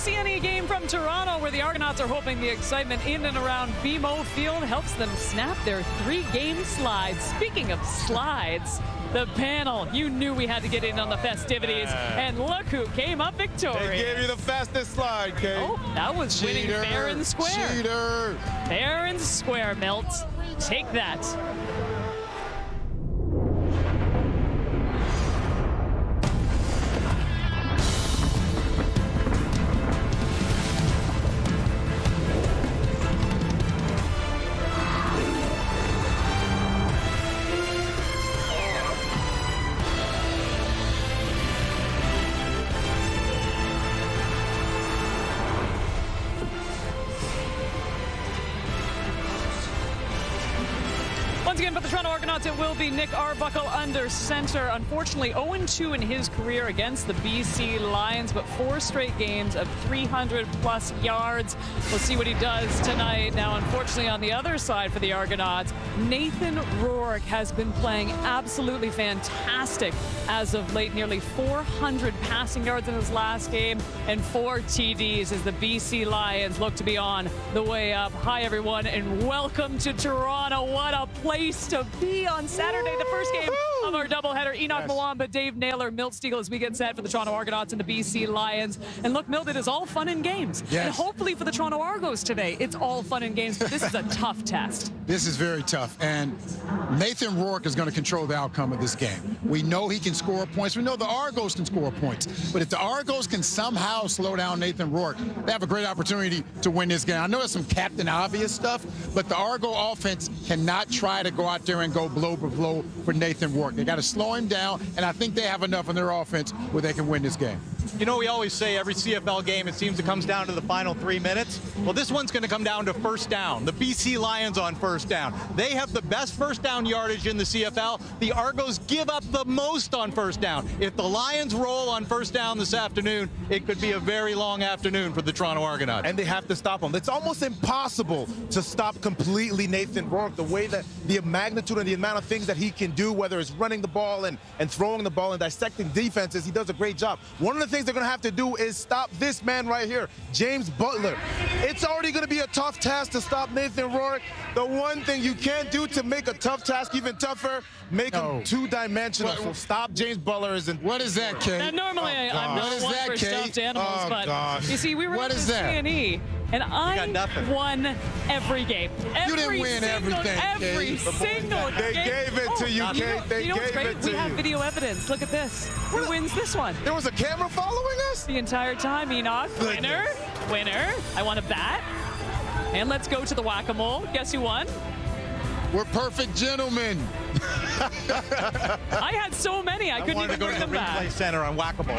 CNE game from Toronto, where the Argonauts are hoping the excitement in and around BMO Field helps them snap their 3-game slide. Speaking of slides, the panel, you knew we had to get in on the festivities, and look who came up victorious. They gave you the fastest slide, Kate. Oh, that was winning fair and square. Cheater. Fair and square, Milt. Take that. Once again, for the Toronto Argonauts, it will be Nick Arbuckle under center. Unfortunately, 0-2 in his career against the BC Lions, but 4 straight games of 300-plus yards. We'll see what he does tonight. Now, unfortunately, on the other side for the Argonauts, Nathan Rourke has been playing absolutely fantastic as of late. Nearly 400 passing yards in his last game and 4 TDs as the BC Lions look to be on the way up. Hi, everyone, and welcome to Toronto. What a place to be on Saturday, the first game of our doubleheader. Enoch Mwamba, Dave Naylor, Milt Stegall as we get set for the Toronto Argonauts and the BC Lions. And look, Milt, it is all fun and games. Yes. And hopefully for the Toronto Argos today, it's all fun and games, but this is a tough test. This is very tough, and Nathan Rourke is going to control the outcome of this game. We know he can score points. We know the Argos can score points. But if the Argos can somehow slow down Nathan Rourke, they have a great opportunity to win this game. I know there's some Captain Obvious stuff, but the Argo offense cannot try to go out there and go blow for blow for Nathan Rourke. They got to slow him down, and I think they have enough in their offense where they can win this game. You know, we always say every CFL game, it seems it comes down to the final 3 minutes. Well, this one's going to come down to first down. The BC Lions on first down. They have the best first down yardage in the CFL. The Argos give up the most on first down. If the Lions roll on first down this afternoon, it could be a very long afternoon for the Toronto Argonauts. And they have to stop him. It's almost impossible to stop completely Nathan Rourke. The way that the magnitude and the amount of things that he can do, whether it's running the ball and throwing the ball and dissecting defenses, he does a great job. One of the things they're going to have to do is stop this man right here, James Butler. It's already going to be a tough task to stop Nathan Rourke. The one thing you can't do to make a tough task even tougher, make him two-dimensional. So stop James Butler. What is that, Kate? And normally I'm not one for stuffed animals, but you see, we were in the CNE, and I won every game. You didn't win everything, Every single game. They gave it to you, Kate. They gave it to you. We have video evidence. Look at this. Who wins this one? There was a camera following us? The entire time, Enoch. Winner. I want a bat. And let's go to the whack-a-mole. Guess who won? We're perfect gentlemen. I had so many, I couldn't even bring them back. I wanted to go to the replay center on whack-a-mole.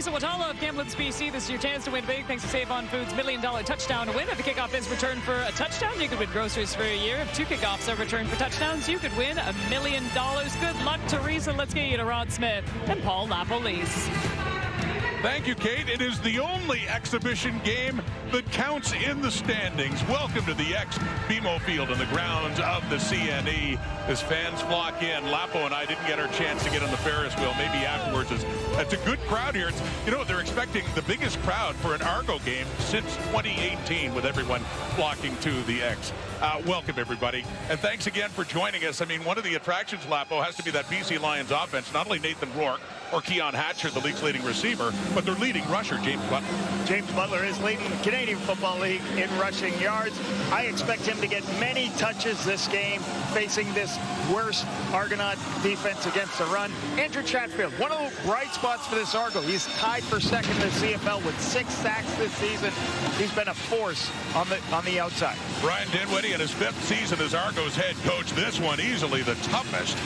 Watala of Kamloops, BC. This is your chance to win big thanks to Save On Foods' $1 million touchdown win. If the kickoff is returned for a touchdown, you could win groceries for a year. If 2 kickoffs are returned for touchdowns, you could win $1 million. Good luck, Teresa. Let's get you to Rod Smith and Paul LaPolice. Thank you, Kate. It is the only exhibition game that counts in the standings. Welcome to the BMO Field on the grounds of the CNE. As fans flock in, Lapo and I didn't get our chance to get on the Ferris wheel. Maybe afterwards. It's a good crowd here. They're expecting the biggest crowd for an Argo game since 2018 with everyone flocking to the X. Welcome, everybody. And thanks again for joining us. One of the attractions, Lapo, has to be that BC Lions offense. Not only Nathan Rourke, or Keon Hatcher, the league's leading receiver, but their leading rusher, James Butler. James Butler is leading the Canadian Football League in rushing yards. I expect him to get many touches this game, facing this worst Argonaut defense against the run. Andrew Chatfield, one of the bright spots for this Argo. He's tied for second in the CFL with 6 sacks this season. He's been a force on the outside. Brian Dinwiddie in his 5th season as Argo's head coach. This one easily the toughest,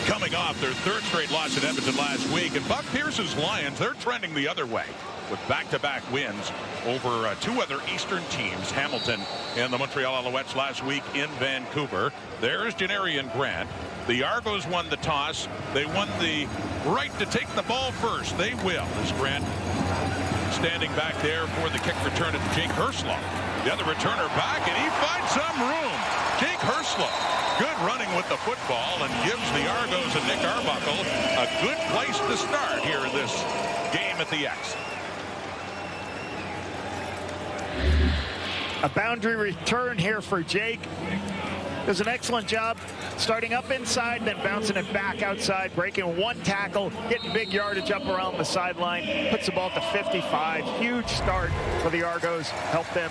coming off their 3rd straight loss at Edmonton last week. And Buck Pierce's Lions, they're trending the other way with back-to-back wins over 2 other Eastern teams, Hamilton and the Montreal Alouettes last week in Vancouver. There's Janarian Grant. The Argos won the toss. They won the right to take the ball first. They will, as Grant standing back there for the kick return to Jake Herslow. The other returner back, and he finds some room. Jake Herslow, good running with the football, and gives the Argos and Nick Arbuckle a good place to start here in this game at the X. A boundary return here for Jake. Does an excellent job starting up inside, then bouncing it back outside, breaking 1 tackle, getting big yardage up around the sideline, puts the ball to 55. Huge start for the Argos, help them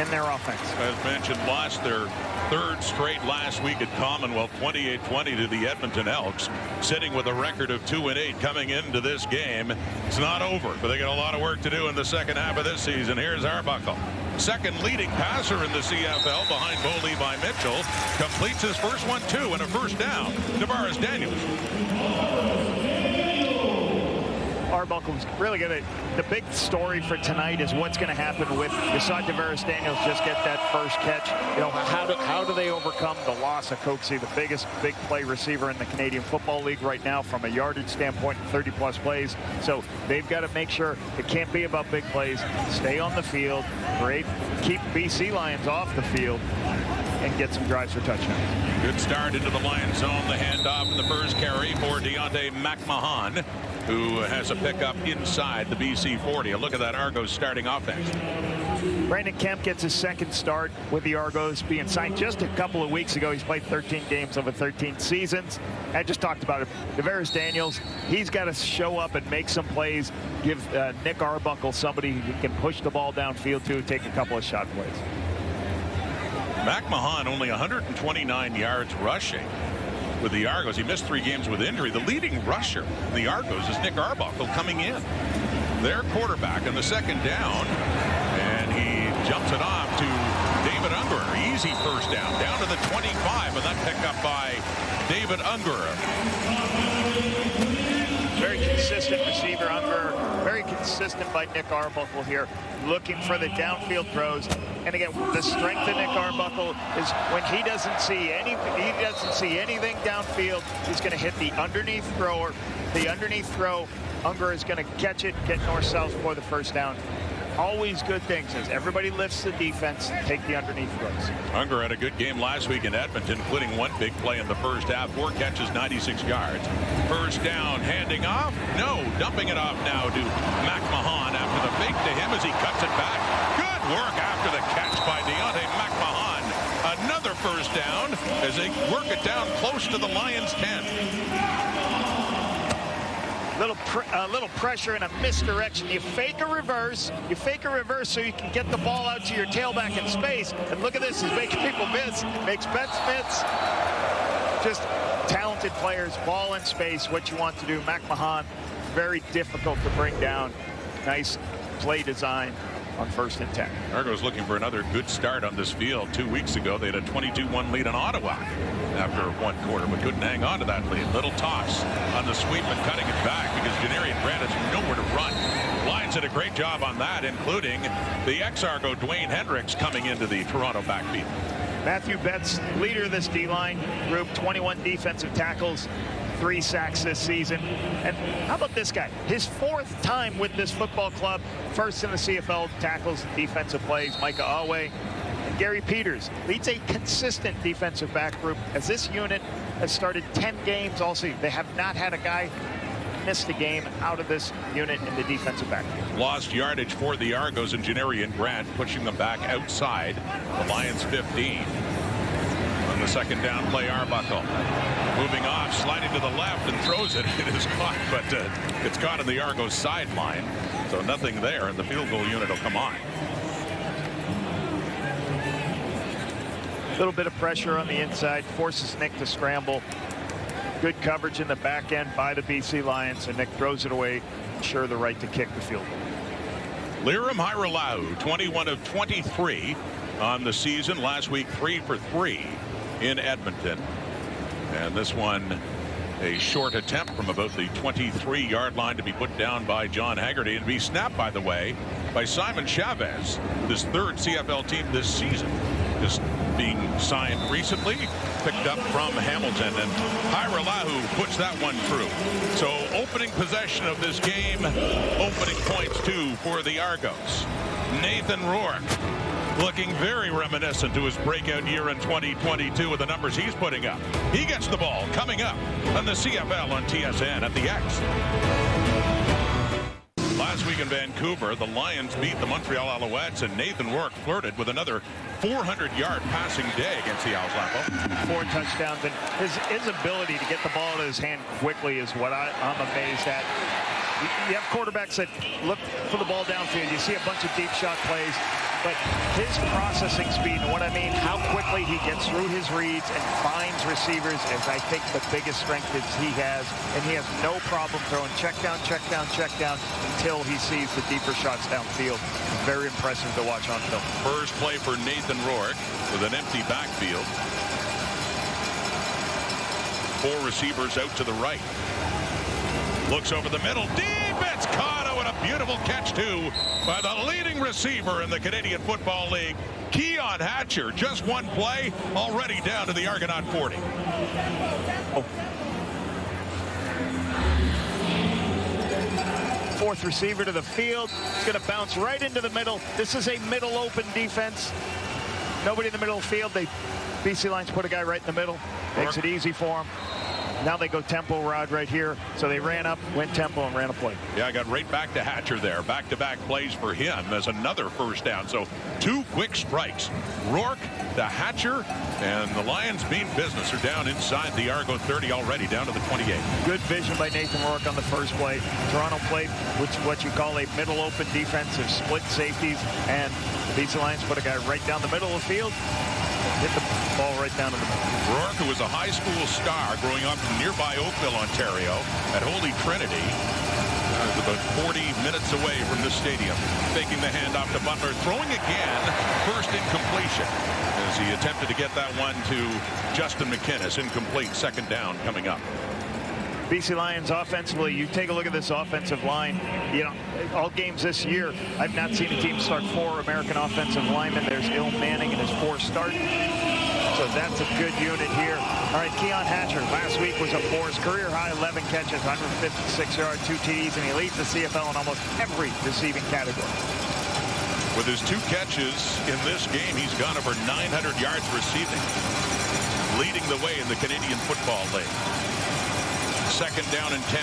in their offense. As mentioned, lost their 3rd straight last week at Commonwealth, 28-20 to the Edmonton Elks, sitting with a record of 2-8 coming into this game. It's not over, but they got a lot of work to do in the second half of this season. Here's Arbuckle, second leading passer in the CFL behind Bo Levi Mitchell, completes his first one too, and a first down. Tavares Daniels. Arbuckle's really good. The big story for tonight is what's going to happen with, you saw Tavares Daniels just get that first catch. You know, how do they overcome the loss of Coxie, the biggest big play receiver in the Canadian Football League right now from a yardage standpoint, 30-plus plays. So they've got to make sure it can't be about big plays. Stay on the field, keep BC Lions off the field, and get some drives for touchdowns. Good start into the Lions zone. The handoff in the first carry for Deontay McMahon, who has a pickup inside the BC 40. A look at that Argos starting offense. Brandon Kemp gets his 2nd start with the Argos, being signed just a couple of weeks ago. He's played 13 games over 13 seasons. I just talked about it. Tavares Daniels, he's got to show up and make some plays, give Nick Arbuckle somebody who can push the ball downfield to, take a couple of shot plays. McMahon only 129 yards rushing with the Argos. He missed 3 games with injury. The leading rusher in the Argos is Nick Arbuckle coming in. Their quarterback on the second down, and he jumps it off to David Ungerer. Easy first down to the 25, and that picked up by David Ungerer. Very consistent receiver, Ungerer. Very consistent by Nick Arbuckle here, looking for the downfield throws. And again, the strength of Nick Arbuckle is when he doesn't see anything downfield, he's going to hit the underneath thrower. The underneath throw, Ungerer is going to catch it, get north-south for the first down. Always good things as everybody lifts the defense, take the underneath throws. Ungerer had a good game last week in Edmonton, including 1 big play in the first half. 4 catches, 96 yards. First down, handing off. No, dumping it off now to McMahon after the fake to him as he cuts it back. Good work after the catch by Deontay McMahon. Another first down as they work it down close to the Lions' 10. Little pressure and a misdirection. You fake a reverse so you can get the ball out to your tailback in space. And look at this, he's making people miss. Makes bets miss. Just talented players, ball in space, what you want to do. McMahon, very difficult to bring down. Nice play design on 1st and 10. Argos looking for another good start on this field. 2 weeks ago, they had a 22-1 lead on Ottawa after 1 quarter, but couldn't hang on to that lead. Little toss on the sweep and cutting it back because Janarian Grant has nowhere to run. Lions did a great job on that, including the ex-Argo Dwayne Hendricks coming into the Toronto backfield. Matthew Betts, leader of this D-line group, 21 defensive tackles, 3 sacks this season. And how about this guy? His 4th time with this football club, first in the CFL tackles and defensive plays. Micah Awe and Gary Peters leads a consistent defensive back group as this unit has started 10 games all season. They have not had a guy miss the game out of this unit in the defensive backfield. Lost yardage for the Argos and Janarian Grant, pushing them back outside the Lions 15. On the second down play, Arbuckle moving off, sliding to the left, and throws it. It is caught, but it's caught in the Argos sideline. So nothing there, and the field goal unit will come on. A little bit of pressure on the inside, forces Nick to scramble. Good coverage in the back end by the BC Lions, and Nick throws it away, ensure the right to kick the field goal. Lirim Hajrullahu, 21 of 23 on the season. Last week, 3 for 3 in Edmonton. And this one, a short attempt from about the 23-yard line to be put down by John Haggerty and be snapped, by the way, by Simon Chavez, his third CFL team this season. Just being signed recently, picked up from Hamilton, and Hajrullahu puts that one through. So opening possession of this game, opening points too for the Argos. Nathan Rourke looking very reminiscent to his breakout year in 2022 with the numbers he's putting up. He gets the ball coming up on the CFL on TSN at the X. Last week in Vancouver, the Lions beat the Montreal Alouettes, and Nathan Rourke flirted with another 400-yard passing day against the Owls. 4 touchdowns, and his ability to get the ball to his hand quickly is what I'm amazed at. You have quarterbacks that look for the ball downfield. You see a bunch of deep shot plays, but his processing speed, and what I mean, how quickly he gets through his reads and finds receivers is, I think, the biggest strength that he has. And he has no problem throwing check down until he sees the deeper shots downfield. Very impressive to watch on film. First play for Nathan Rourke with an empty backfield. 4 receivers out to the right. Looks over the middle, deep, it's caught. Oh, and a beautiful catch, too, by the leading receiver in the Canadian Football League, Keon Hatcher. Just one play, already down to the Argonaut 40. Fourth receiver to the field. It's going to bounce right into the middle. This is a middle open defense. Nobody in the middle of the field. BC Lions put a guy right in the middle. Makes it easy for him. Now they go tempo rod right here. So they ran up, went tempo, and ran a play. Yeah, I got right back to Hatcher there. Back-to-back plays for him as another first down. So 2 quick strikes. Rourke to Hatcher, and the Lions mean business are down inside the Argo 30 already, down to the 28. Good vision by Nathan Rourke on the first play. Toronto played what you call a middle open defensive split safeties, and the BC Lions put a guy right down the middle of the field. Hit the ball right down to the middle. Rourke, who was a high school star growing up in nearby Oakville, Ontario, at Holy Trinity, about 40 minutes away from this stadium. Taking the handoff to Butler, throwing again, first incompletion, as he attempted to get that one to Justin McInnes. Incomplete, second down coming up. BC Lions offensively, you take a look at this offensive line. You know, all games this year, I've not seen a team start 4 American offensive linemen. There's Il Manning in his 4th start. So that's a good unit here. All right, Keon Hatcher last week was a force, career high 11 catches, 156 yards, 2 TDs, and he leads the CFL in almost every receiving category. With his 2 catches in this game, he's gone over 900 yards receiving, leading the way in the Canadian Football League. Second down and 10.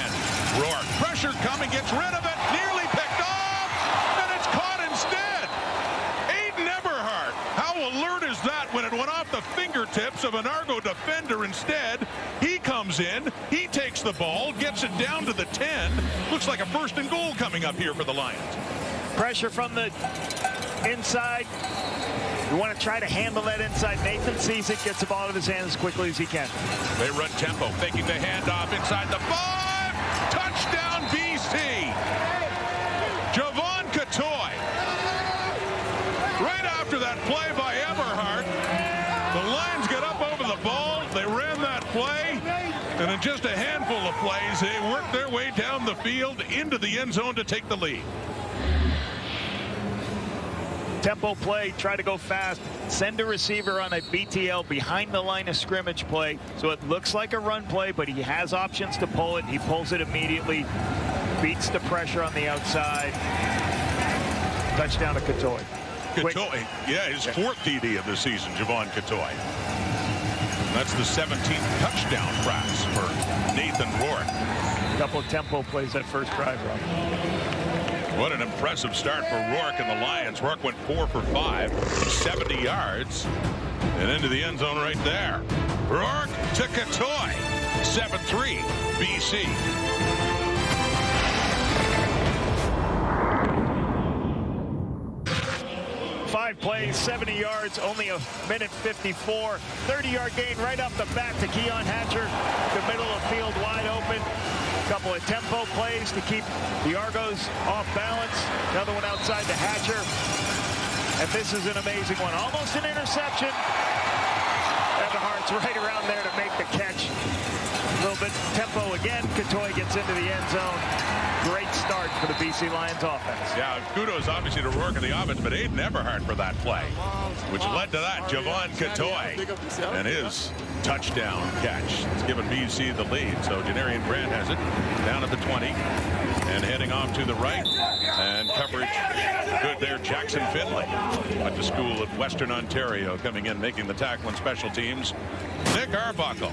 Rourke, pressure coming, gets rid of it, nearly picked off, and it's caught instead. Aiden Eberhardt, how alert is that when it went off the fingertips of an Argo defender instead? He comes in, he takes the ball, gets it down to the 10. Looks like a 1st and goal coming up here for the Lions. Pressure from the inside. You want to try to handle that inside. Nathan sees it, gets the ball out of his hands as quickly as he can. They run tempo, faking the handoff inside the 5. Touchdown, BC. Javon Catoy. Right after that play by Eberhardt, the Lions get up over the ball. They ran that play, and in just a handful of plays, they worked their way down the field into the end zone to take the lead. Tempo play, try to go fast, send a receiver on a BTL behind the line of scrimmage play, so it looks like a run play, but he has options to pull it. He pulls it immediately, beats the pressure on the outside. Touchdown to Catoy. Catoy, yeah, his 4th TD of the season, Javon Catoy. And that's the 17th touchdown pass for Nathan Rourke. A couple of tempo plays that first drive, Rob. What an impressive start for Rourke and the Lions. Rourke went 4 for 5, 70 yards. And into the end zone right there. Rourke to Katoy. 7-3 BC. 5 plays, 70 yards, only a minute 54. 30-yard gain right off the bat to Keon Hatcher. The middle of the field wide open. A couple of tempo plays to keep the Argos off balance. Another one outside to Hatcher. And this is an amazing one. Almost an interception. Eberhardt's right around there to make the catch. A little bit tempo again. Katoy gets into the end zone. Great start for the BC Lions offense. Yeah, kudos obviously to Rourke in the offense, but Aiden Eberhardt for that play, which led to that. Javon Katoy and his touchdown catch. It's given BC the lead. So Janarian Grant has it down at the 20 and heading off to the right. And coverage good there. Jackson Finlay went to school at Western Ontario, coming in, making the tackle on special teams. Nick Arbuckle,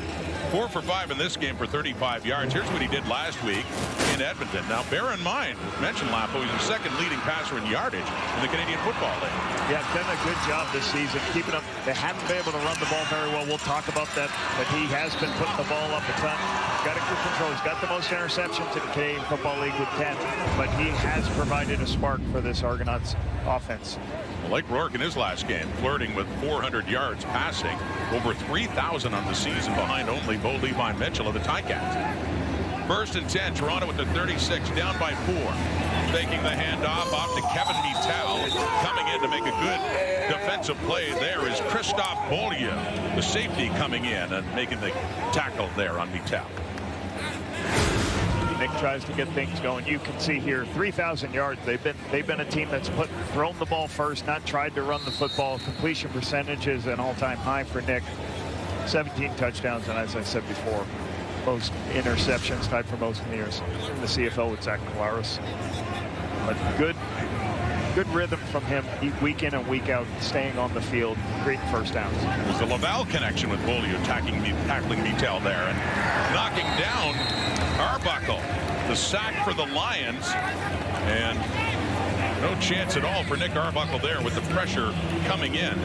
4 for 5 in this game for 35 yards. Here's what he did last week in Edmonton. Now, bear in mind, mentioned Lapo, he's the second leading passer in yardage in the Canadian Football League. Yeah, done a good job this season, keeping up. They haven't been able to run the ball very well. We'll talk about that, but he has been putting the ball up a ton. Got a good control. He's got the most interceptions in the Canadian Football League with 10, but he has provided a spark for this Argonauts offense. Well, like Rourke in his last game, flirting with 400 yards passing, over 3,000 on the season behind only Bo Levi Mitchell of the Ticats. 1st and 10, Toronto with the 36, down by 4. Taking the handoff off to Kevin Mittal. Coming in to make a good defensive play there is Christophe Beaulieu, the safety, coming in and making the tackle there on Mittal. Nick tries to get things going. You can see here 3,000 yards. They've been a team that's thrown the ball first, not tried to run the football. Completion percentage is an all-time high for Nick. 17 touchdowns, and as I said before, most interceptions, tied for most in the CFL with Zach Collaros. But good rhythm from him week in and week out, staying on the field, great first downs. It was the Laval connection with Beaulieu tackling Mittal there and knocking down Arbuckle. The sack for the Lions, and no chance at all for Nick Arbuckle there with the pressure coming in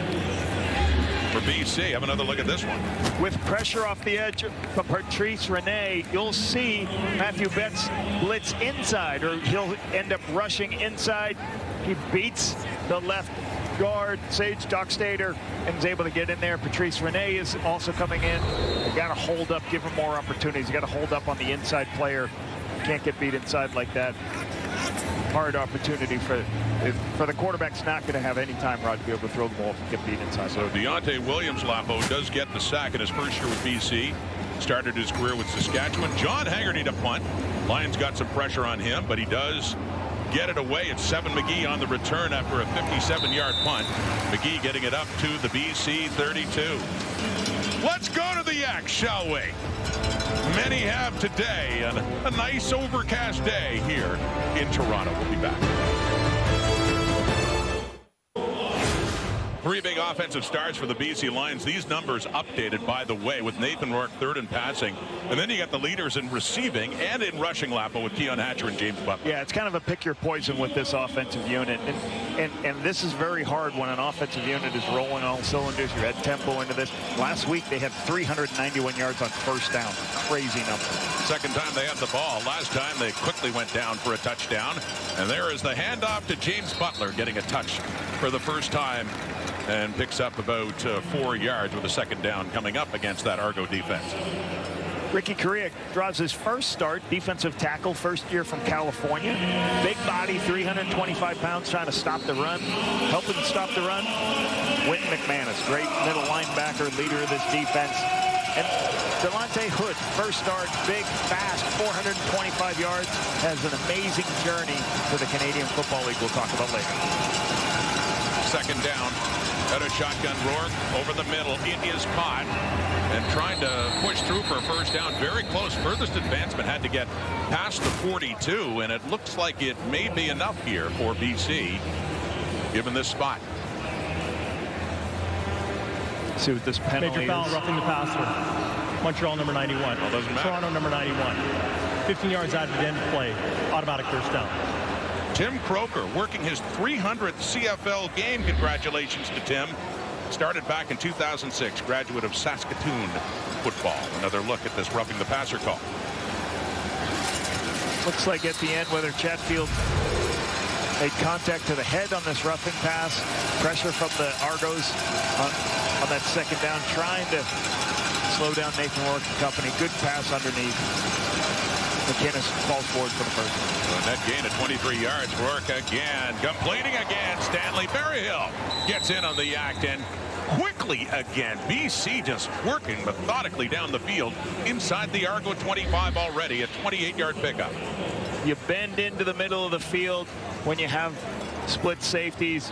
for BC. Have another look at this one. With pressure off the edge from Patrice Rene, you'll see Matthew Betts blitz inside, or he'll end up rushing inside. He beats the left guard, Sage Dockstader, and is able to get in there. Patrice Rene is also coming in. You got to hold up, give him more opportunities. You got to hold up on the inside player. Can't get beat inside like that. Hard opportunity for the quarterback's not going to have any time, Rod, to be able to throw the ball and get beat inside. So Deontay Williams-Lapo does get the sack in his first year with BC. Started his career with Saskatchewan. John Haggerty to punt. Lions got some pressure on him, but he does get it away. It's Seven McGee on the return after a 57-yard punt. McGee getting it up to the BC 32. Let's go to the X, shall we? Many have today, and a nice overcast day here in Toronto. We'll be back. 3 big offensive starts for the BC Lions. These numbers updated, by the way, with Nathan Rourke 3rd in passing. And then you got the leaders in receiving and in rushing, Lapo, with Keon Hatcher and James Butler. Yeah, it's kind of a pick your poison with this offensive unit. And this is very hard when an offensive unit is rolling all cylinders. You had tempo into this. Last week, they had 391 yards on first down. Crazy number. Second time they had the ball. Last time they quickly went down for a touchdown. And there is the handoff to James Butler, getting a touch for the first time, and picks up about 4 yards with a second down coming up against that Argo defense. Ricky Correa draws his first start, defensive tackle, first year from California. Big body, 325 pounds, trying to stop the run, helping stop the run. Wynton McManus, great middle linebacker, leader of this defense. And Delonte Hood, first start, big, fast, 425 yards, has an amazing journey to the Canadian Football League we'll talk about later. Second down. At a shotgun, Rourke over the middle. It is caught and trying to push through for a first down. Very close. Furthest advancement had to get past the 42, and it looks like it may be enough here for BC, given this spot. See what this penalty Major foul, is. roughing the passer. Montreal number 91. Well, doesn't matter. Toronto number 91. 15 yards out of the end of play. Automatic first down. Tim Croker working his 300th CFL game. Congratulations to Tim. Started back in 2006, graduate of Saskatoon football. Another look at this roughing the passer call. Looks like at the end whether Chatfield made contact to the head on this roughing pass. Pressure from the Argos on that second down, trying to slow down Nathan Rourke and company. Good pass underneath. McInnes falls forward for the first one. So net gain of 23 yards. Rourke again, completing again. Stanley Berryhill gets in on the act and quickly again. BC just working methodically down the field inside the Argo 25 already. A 28-yard pickup. You bend into the middle of the field when you have split safeties.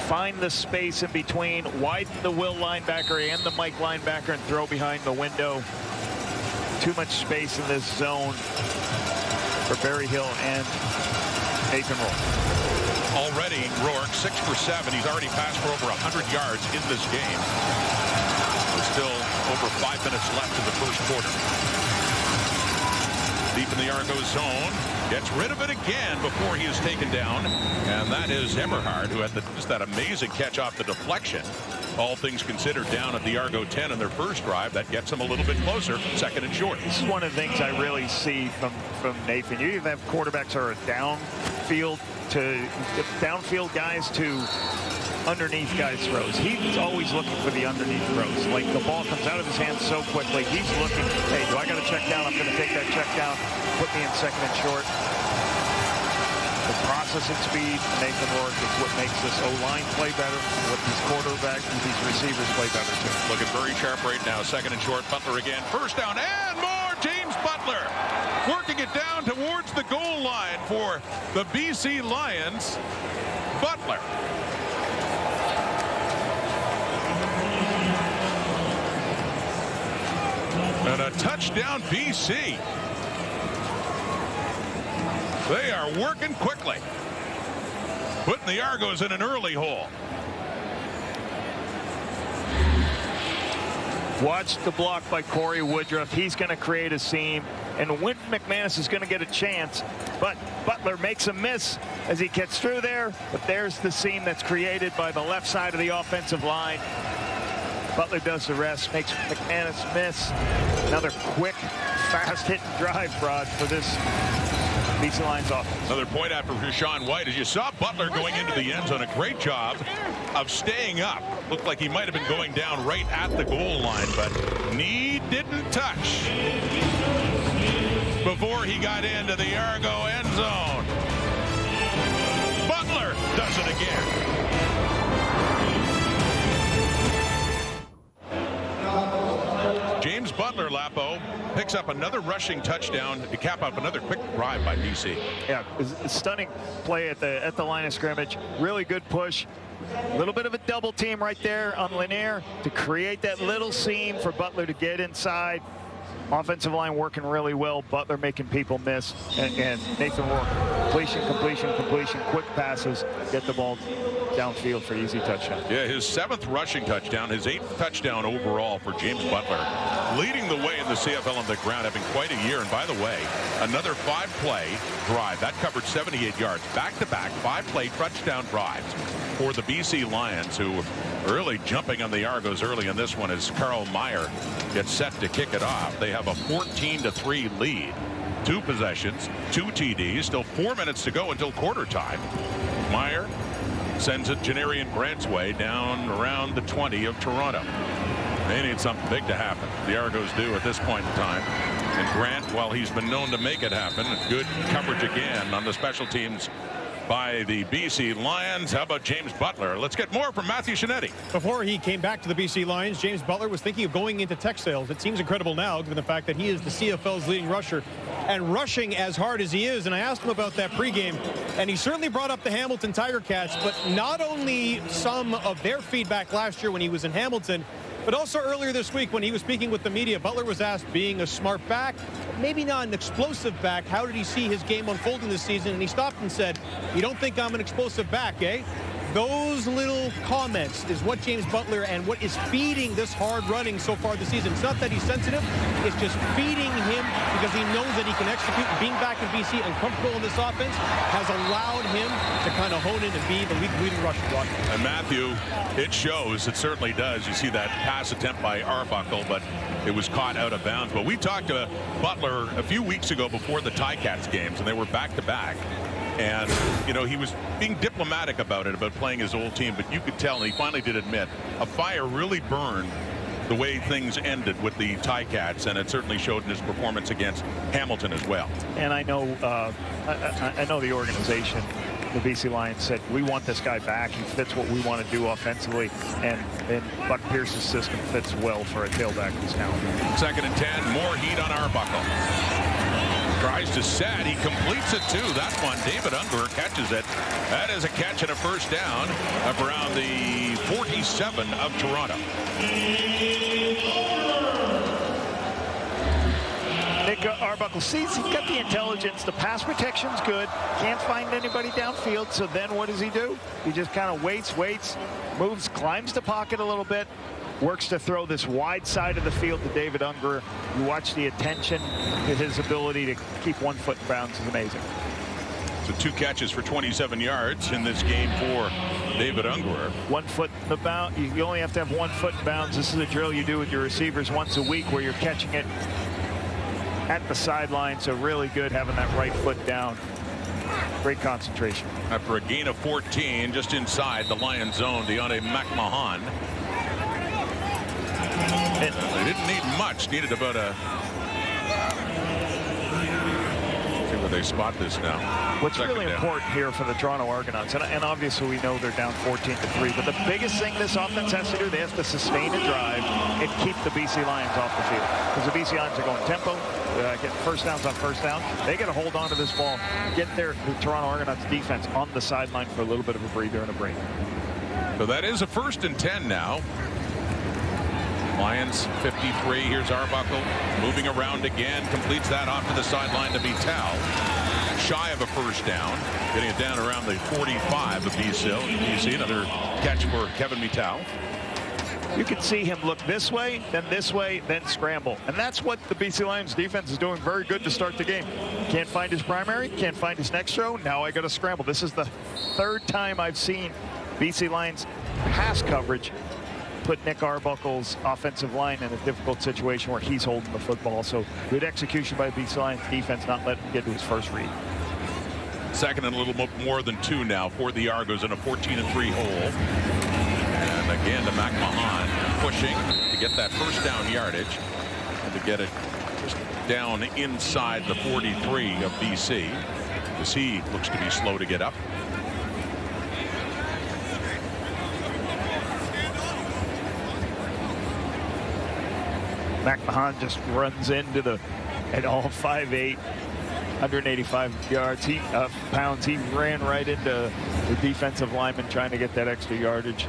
Find the space in between, widen the Will linebacker and the Mike linebacker, and throw behind the window. Too much space in this zone for Berryhill and Nathan Rourke. Already Rourke 6 for 7. He's already passed for over 100 yards in this game. There's still over 5 minutes left in the first quarter. Deep in the Argo zone, gets rid of it again before he is taken down, and that is Eberhard, who had just that amazing catch off the deflection. All things considered, down at the Argo 10 in their first drive. That gets them a little bit closer, second and short. This is one of the things I really see from Nathan. You even have quarterbacks who are downfield guys to underneath guys' throws. He's always looking for the underneath throws. Like the ball comes out of his hands so quickly. He's looking, hey, do I got to check down? I'm going to take that check down, put me in second and short. The processing speed, Nathan Rourke, is what makes this O-line play better, what these quarterbacks and these receivers play better too. Looking very sharp right now. Second and short. Butler again. First down and more. James Butler working it down towards the goal line for the BC Lions. Butler. And a touchdown, BC. They are working quickly, putting the Argos in an early hole. Watch the block by Corey Woodruff. He's going to create a seam, and Wynton McManus is going to get a chance, but Butler makes a miss as he gets through there. But there's the seam that's created by the left side of the offensive line. Butler does the rest, makes McManus miss. Another quick, fast-hitting drive, Rod, for this BC Lions offense. Another point after Rashawn White. As you saw Butler going into the end zone, a great job of staying up. Looked like he might have been going down right at the goal line, but knee didn't touch before he got into the Argo end zone. Butler does it again. James Butler, Lapo, picks up another rushing touchdown to cap up another quick drive by BC. Yeah, a stunning play at the line of scrimmage. Really good push. A little bit of a double team right there on Lanier to create that little seam for Butler to get inside. Offensive line working really well. Butler making people miss. And Nathan Rourke, completion, quick passes, get the ball downfield for easy touchdown. Yeah, his 7th rushing touchdown, his 8th touchdown overall for James Butler. Leading the way in the CFL on the ground, having quite a year. And by the way, another 5-play drive. That covered 78 yards. Back-to-back 5-play touchdown drives for the BC Lions, who are really jumping on the Argos early in this one as Carl Meyer gets set to kick it off. They have a 14-3 lead. 2 possessions, 2 TDs, still 4 minutes to go until quarter time. Meyer sends it Janarian Grant's way down around the 20 of Toronto. They need something big to happen. The Argos do at this point in time. And Grant, while he's been known to make it happen, good coverage again on the special teams by the BC Lions. How about James Butler? Let's get more from Matthew Shinetti. Before he came back to the BC Lions, James Butler was thinking of going into tech sales. It seems incredible now, given the fact that he is the CFL's leading rusher and rushing as hard as he is. And I asked him about that pregame, and he certainly brought up the Hamilton Tiger Cats, but not only some of their feedback last year when he was in Hamilton, but also earlier this week when he was speaking with the media. Butler was asked, being a smart back, maybe not an explosive back, how did he see his game unfolding this season? And he stopped and said, "You don't think I'm an explosive back, eh?" those little comments is what James Butler and what is feeding this hard running so far this season. It's not that he's sensitive, it's just feeding him because he knows that he can execute. Being back in BC and comfortable in this offense has allowed him to kind of hone in and be the leading rusher blocker. And Matthew, it shows, it certainly does. You see that pass attempt by Arbuckle, but it was caught out of bounds. But we talked to Butler a few weeks ago before the Ticats games, and they were back-to-back. And, you know, he was being diplomatic about it, about playing his old team, but you could tell, and he finally did admit, a fire really burned the way things ended with the Ticats, and it certainly showed in his performance against Hamilton as well. And I know, I know the organization, the BC Lions, said, we want this guy back. He fits what we want to do offensively, and Buck Pierce's system fits well for a tailback who's talented. 2nd and 10, more heat on Arbuckle. Tries to set, he completes it too. That one, David Unger catches it. That is a catch and a first down up around the 47 of Toronto. Nick Arbuckle sees he's got the intelligence. The pass protection's good. Can't find anybody downfield. So then what does he do? He just kind of waits, moves, climbs the pocket a little bit, works to throw this wide side of the field to David Unger. You watch the attention to his ability to keep 1 foot in bounds is amazing. So 2 catches for 27 yards in this game for David Unger. 1 foot in the bound. You only have to have 1 foot in bounds. This is a drill you do with your receivers once a week where you're catching it at the sideline. So really good having that right foot down. Great concentration. After a gain of 14 just inside the Lions zone, Deontay McMahon. They didn't need much, needed about a... See where they spot this now. What's really important here for the Toronto Argonauts, and obviously we know they're down 14-3, but the biggest thing this offense has to do, they have to sustain a drive and keep the BC Lions off the field. Because the BC Lions are going tempo, get first downs on first down. They got to hold on to this ball, get the Toronto Argonauts defense on the sideline for a little bit of a breather and a break. So that is a 1st and 10 now. Lions 53. Here's Arbuckle moving around again, completes that off to the sideline to Vital. Shy of a first down, getting it down around the 45 of BC. Another catch for Kevin Vital. You can see him look this way, then scramble. And that's what the BC Lions defense is doing very good to start the game. Can't find his primary, can't find his next throw. Now I got to scramble. This is the 3rd time I've seen BC Lions pass coverage put Nick Arbuckle's offensive line in a difficult situation where he's holding the football. So good execution by the BC Lions defense, not letting him get to his first read. 2nd and a little more than 2 now for the Argos in a 14-3 hole. And again to McMahon pushing to get that first down yardage and to get it just down inside the 43 of BC, as he looks to be slow to get up. McMahon just runs into the at all 5'8", 185 yards. Pounds. He ran right into the defensive lineman trying to get that extra yardage.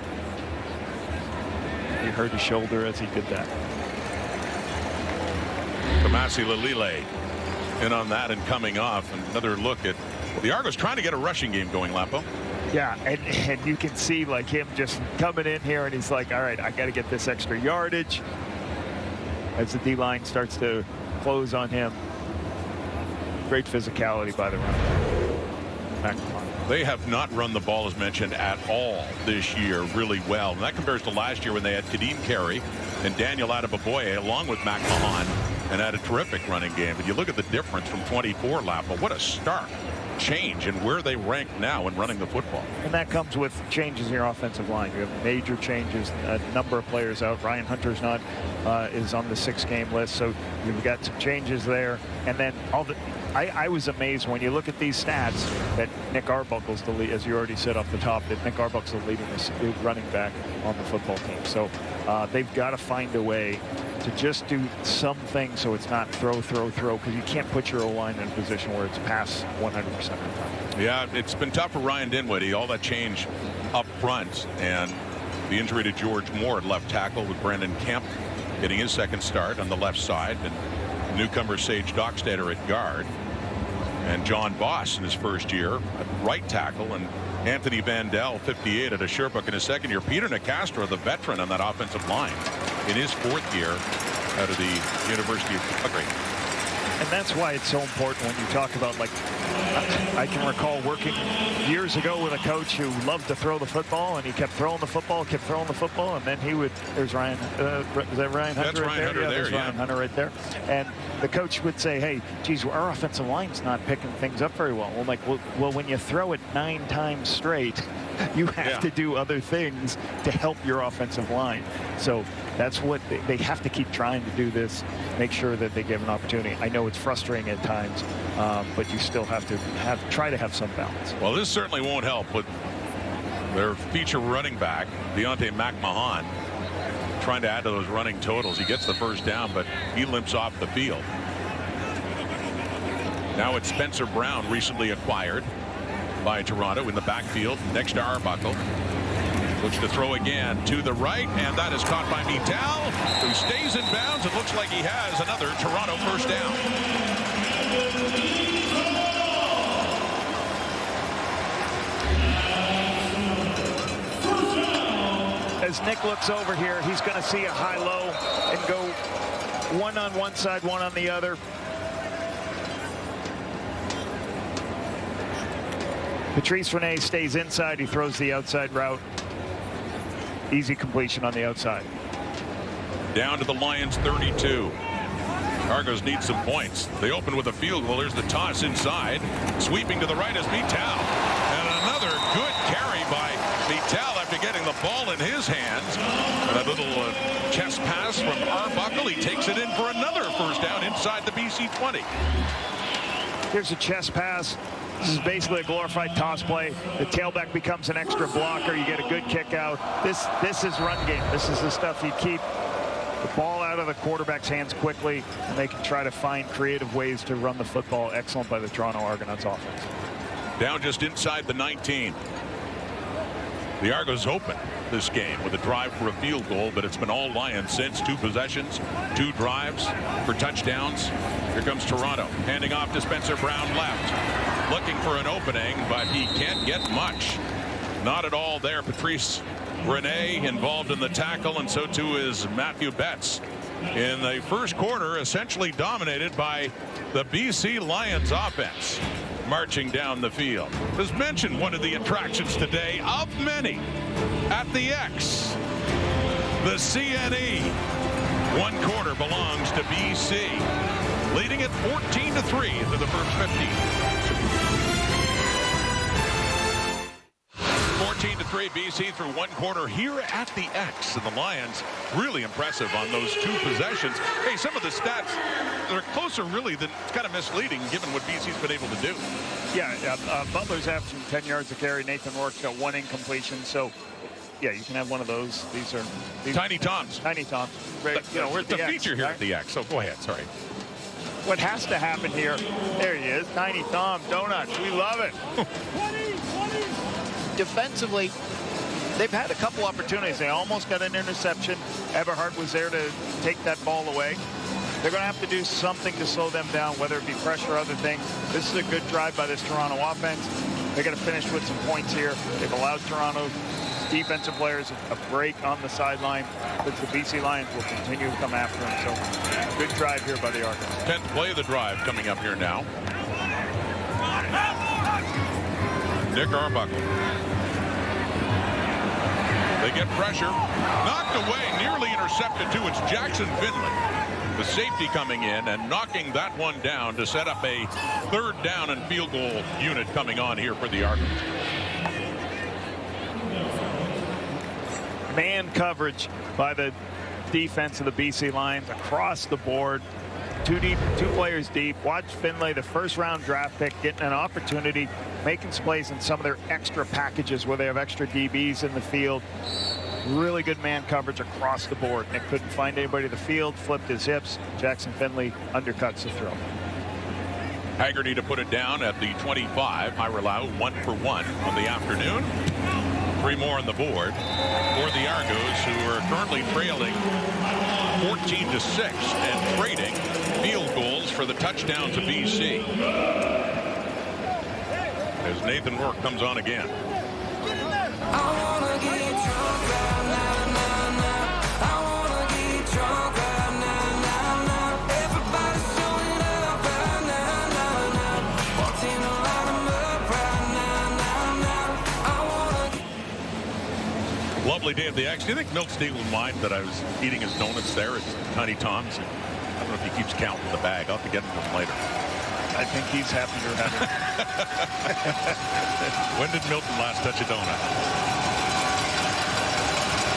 He hurt his shoulder as he did that. Kamasi Lalile in on that and coming off. Another look at the Argos trying to get a rushing game going, Lapo. Yeah, and you can see like him just coming in here and he's like, all right, I got to get this extra yardage. As the D-line starts to close on him. Great physicality by the run. They have not run the ball, as mentioned, at all this year really well. And that compares to last year when they had Kadeem Carey and Daniel Adeboboye along with McMahon and had a terrific running game. But you look at the difference from 24, Lapo. What a stark change in where they rank now in running the football. And that comes with changes in your offensive line. You have major changes, a number of players out. Ryan Hunter's not is on the 6-game list, so you've got some changes there. And then I was amazed when you look at these stats that Nick Arbuckle's the lead, as you already said off the top, that Nick Arbuckle's the leading running back on the football team. So they've got to find a way to just do something so it's not throw, because you can't put your O-line in a position where it's pass 100% of the time. Yeah, it's been tough for Ryan Dinwiddie, all that change up front, and the injury to George Moore at left tackle with Brandon Kemp getting his 2nd start on the left side, and newcomer Sage Dockstader at guard, and John Boss in his first year at right tackle, and Anthony Vandell, 58 at a Sherbrooke in his second year. Peter Nicastro, the veteran on that offensive line, in his fourth year out of the University of Calgary. And that's why it's so important when you talk about, like, I can recall working years ago with a coach who loved to throw the football, and he kept throwing the football, and then he would, there's Ryan, is that Ryan Hunter? That's Ryan Hunter there, there's Ryan Hunter right there. And the coach would say, hey, geez, our offensive line's not picking things up very well. Well, like, well, when you throw it 9 times straight, you have to do other things to help your offensive line. So that's what they have to keep trying to do this, make sure that they give an opportunity. I know it's frustrating at times, but you still have to try to have some balance. Well, this certainly won't help with their feature running back, Deontay McMahon, trying to add to those running totals. He gets the first down, but he limps off the field. Now it's Spencer Brown, recently acquired by Toronto, in the backfield next to Arbuckle. Looks to throw again to the right, and that is caught by Mittal, who stays in bounds. It looks like he has another Toronto first down. As Nick looks over here, he's going to see a high-low and go one on one side, one on the other. Patrice Rene stays inside. He throws the outside route. Easy completion on the outside. Down to the Lions 32. Argos need some points. They open with a field goal. There's the toss inside. Sweeping to the right is Mittal. And another good carry by Mittal after getting the ball in his hands. And a little chest pass from Arbuckle. He takes it in for another first down inside the BC 20. Here's a chest pass. This is basically a glorified toss play. The tailback becomes an extra blocker. You get a good kick out. This is run game. This is the stuff you keep the ball out of the quarterback's hands quickly, and they can try to find creative ways to run the football. Excellent by the Toronto Argonauts offense. Down just inside the 19. The Argos open this game with a drive for a field goal, but it's been all Lions since. 2 possessions, 2 drives for touchdowns. Here comes Toronto, handing off to Spencer Brown left, looking for an opening, but he can't get much. Not at all there. Patrice Rene involved in the tackle, and so too is Matthew Betts. In the first quarter, essentially dominated by the BC Lions offense, marching down the field. As mentioned, one of the attractions today of many at the X, the CNE. 1 quarter belongs to BC, leading it 14-3 into the first 15. 14-3 BC through 1 quarter here at the X, and the Lions really impressive on those 2 possessions. Hey, some of the stats, they're closer really than it's kind of misleading given what BC's been able to do. Yeah, Butler's averaging 10 yards a carry. Nathan Rourke's got 1 incompletion. So, yeah, you can have one of those. These are Tiny Toms. Tiny Toms. Right, we're at the X, feature here right? at the X. So go ahead. Sorry. What has to happen here? There he is, Tiny Tom Donuts. We love it. Defensively, they've had a couple opportunities. They almost got an interception. Eberhardt was there to take that ball away. They're going to have to do something to slow them down, whether it be pressure or other things. This is a good drive by this Toronto offense. They're going to finish with some points here. They've allowed Toronto's defensive players a break on the sideline, but the BC Lions will continue to come after them. So good drive here by the Argonauts. 10th play of the drive coming up here now. Nick Arbuckle. They get pressure. Knocked away, nearly intercepted too. It's Jackson Finley, the safety, coming in and knocking that one down to set up a 3rd down and field goal unit coming on here for the Argonauts. Man coverage by the defense of the BC Lions across the board. 2 deep, 2 players deep. Watch Finlay, the 1st-round draft pick, getting an opportunity, making plays in some of their extra packages where they have extra DBs in the field. Really good man coverage across the board. Nick couldn't find anybody in the field, flipped his hips. Jackson Finlay undercuts the throw. Haggerty to put it down at the 25. Hiralau 1 for 1 on the afternoon. 3 more on the board for the Argos, who are currently trailing 14-6 and trading field goals for the touchdowns of BC. As Nathan Rourke comes on again. day at the X. Do you think Milt Steele would mind that I was eating his donuts there at Tiny Tom's? I don't know if he keeps count in the bag. I'll have to get him later. I think he's happy you're having it. When did Milton last touch a donut?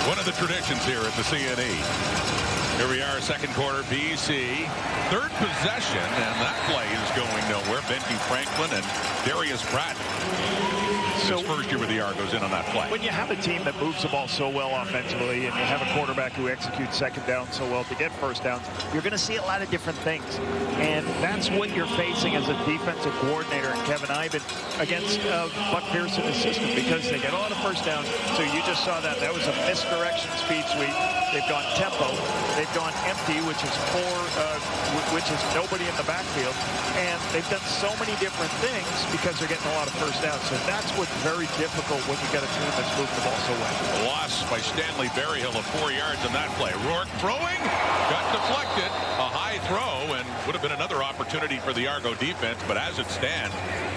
One of the traditions here at the CNE. Here we are, second quarter, BC. Third possession, and that play is going nowhere. Benji Franklin and Darius Pratt. His first year with the Argos in on that play. When you have a team that moves the ball so well offensively, and you have a quarterback who executes second down so well to get first downs, you're going to see a lot of different things. And that's what you're facing as a defensive coordinator and Kevin Ivan against Buck Pearson and his system, because they get a lot of first downs. So you just saw that. That was a misdirection speed sweep. They've gone tempo. They've gone empty, which is nobody in the backfield. And they've done so many different things because they're getting a lot of first downs. So that's what's very difficult when you got a team that's moving the ball so well. Loss by Stanley Berryhill of 4 yards in that play. Rourke throwing, got deflected, a high throw, and would have been another opportunity for the Argo defense. But as it stands,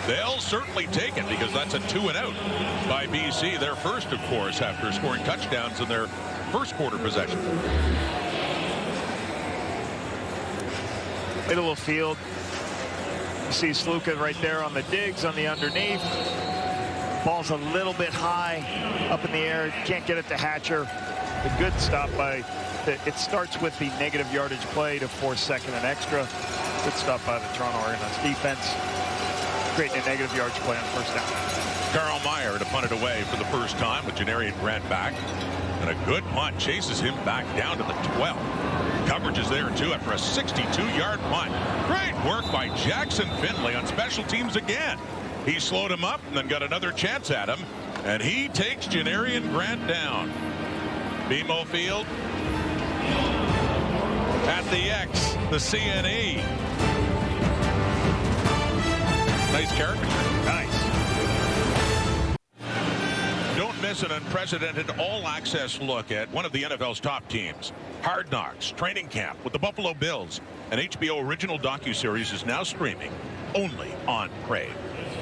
they'll certainly take it because that's a 2-and-out by BC. Their first, of course, after scoring touchdowns in their first quarter possession. Middle of field. You see Sluka right there on the digs on the underneath. Ball's a little bit high up in the air. Can't get it to Hatcher. A good stop by. It starts with the negative yardage play to force second and extra. Good stop by the Toronto Argonauts defense. Creating a negative yardage play on first down. Carl Meyer to punt it away for the first time with Janarian Grant back. And a good punt chases him back down to the 12. Coverage is there too after a 62-yard punt. Great work by Jackson Finley on special teams again. He slowed him up and then got another chance at him. And he takes Janarian Grant down. BMO Field at the X, the CNE. Nice caricature. Nice. Don't miss an unprecedented all-access look at one of the NFL's top teams. Hard Knocks Training Camp with the Buffalo Bills. An HBO original docuseries is now streaming only on Crave.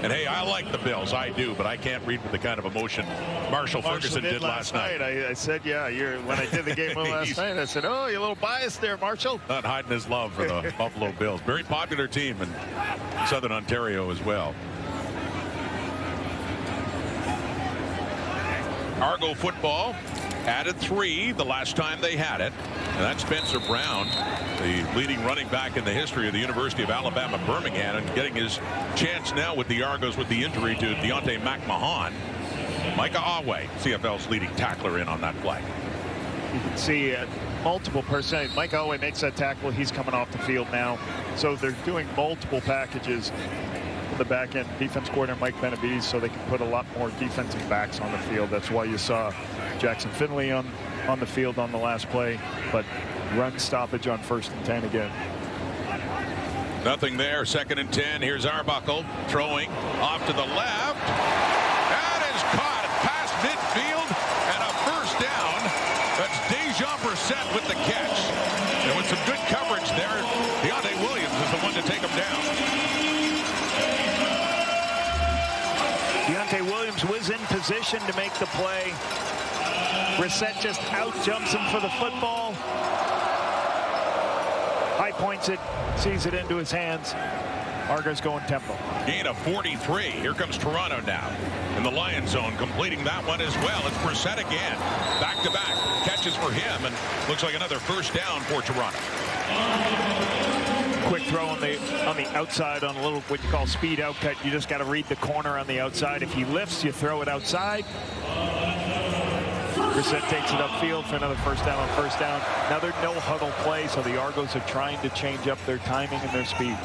And hey, I like the Bills, I do, but I can't read with the kind of emotion Marshall Ferguson did last night. I said, yeah, when I did the game last night, I said, oh, you're a little biased there, Marshall. Not hiding his love for the Buffalo Bills. Very popular team in Southern Ontario as well. Argo football added 3 the last time they had it. And that's Spencer Brown, the leading running back in the history of the University of Alabama Birmingham, and getting his chance now with the Argos with the injury to Deontay McMahon. Micah Awe, CFL's leading tackler, in on that play. You can see multiple personalities. Mike Awe makes that tackle. He's coming off the field now. So they're doing multiple packages in the back end. Defense coordinator Mike Benavides, so they can put a lot more defensive backs on the field. That's why you saw Jackson Finley on the field on the last play, but run stoppage on 1st and 10 again. Nothing there. 2nd and 10. Here's Arbuckle throwing off to the left. That is caught past midfield and a first down. That's Dejon Brissett with the catch. And with some good coverage there, Deontay Williams is the one to take him down. Deontay Williams was in position to make the play. Brissett just out-jumps him for the football. High points it, sees it into his hands. Argos going tempo. Gain of 43. Here comes Toronto now in the Lion zone, completing that one as well. It's Brissett again. Back-to-back catches for him, and looks like another first down for Toronto. Quick throw on the outside on a little what you call speed outcut. You just got to read the corner on the outside. If he lifts, you throw it outside. Brissett takes it upfield for another first down on first down. Another no-huddle play, so the Argos are trying to change up their timing and their speed.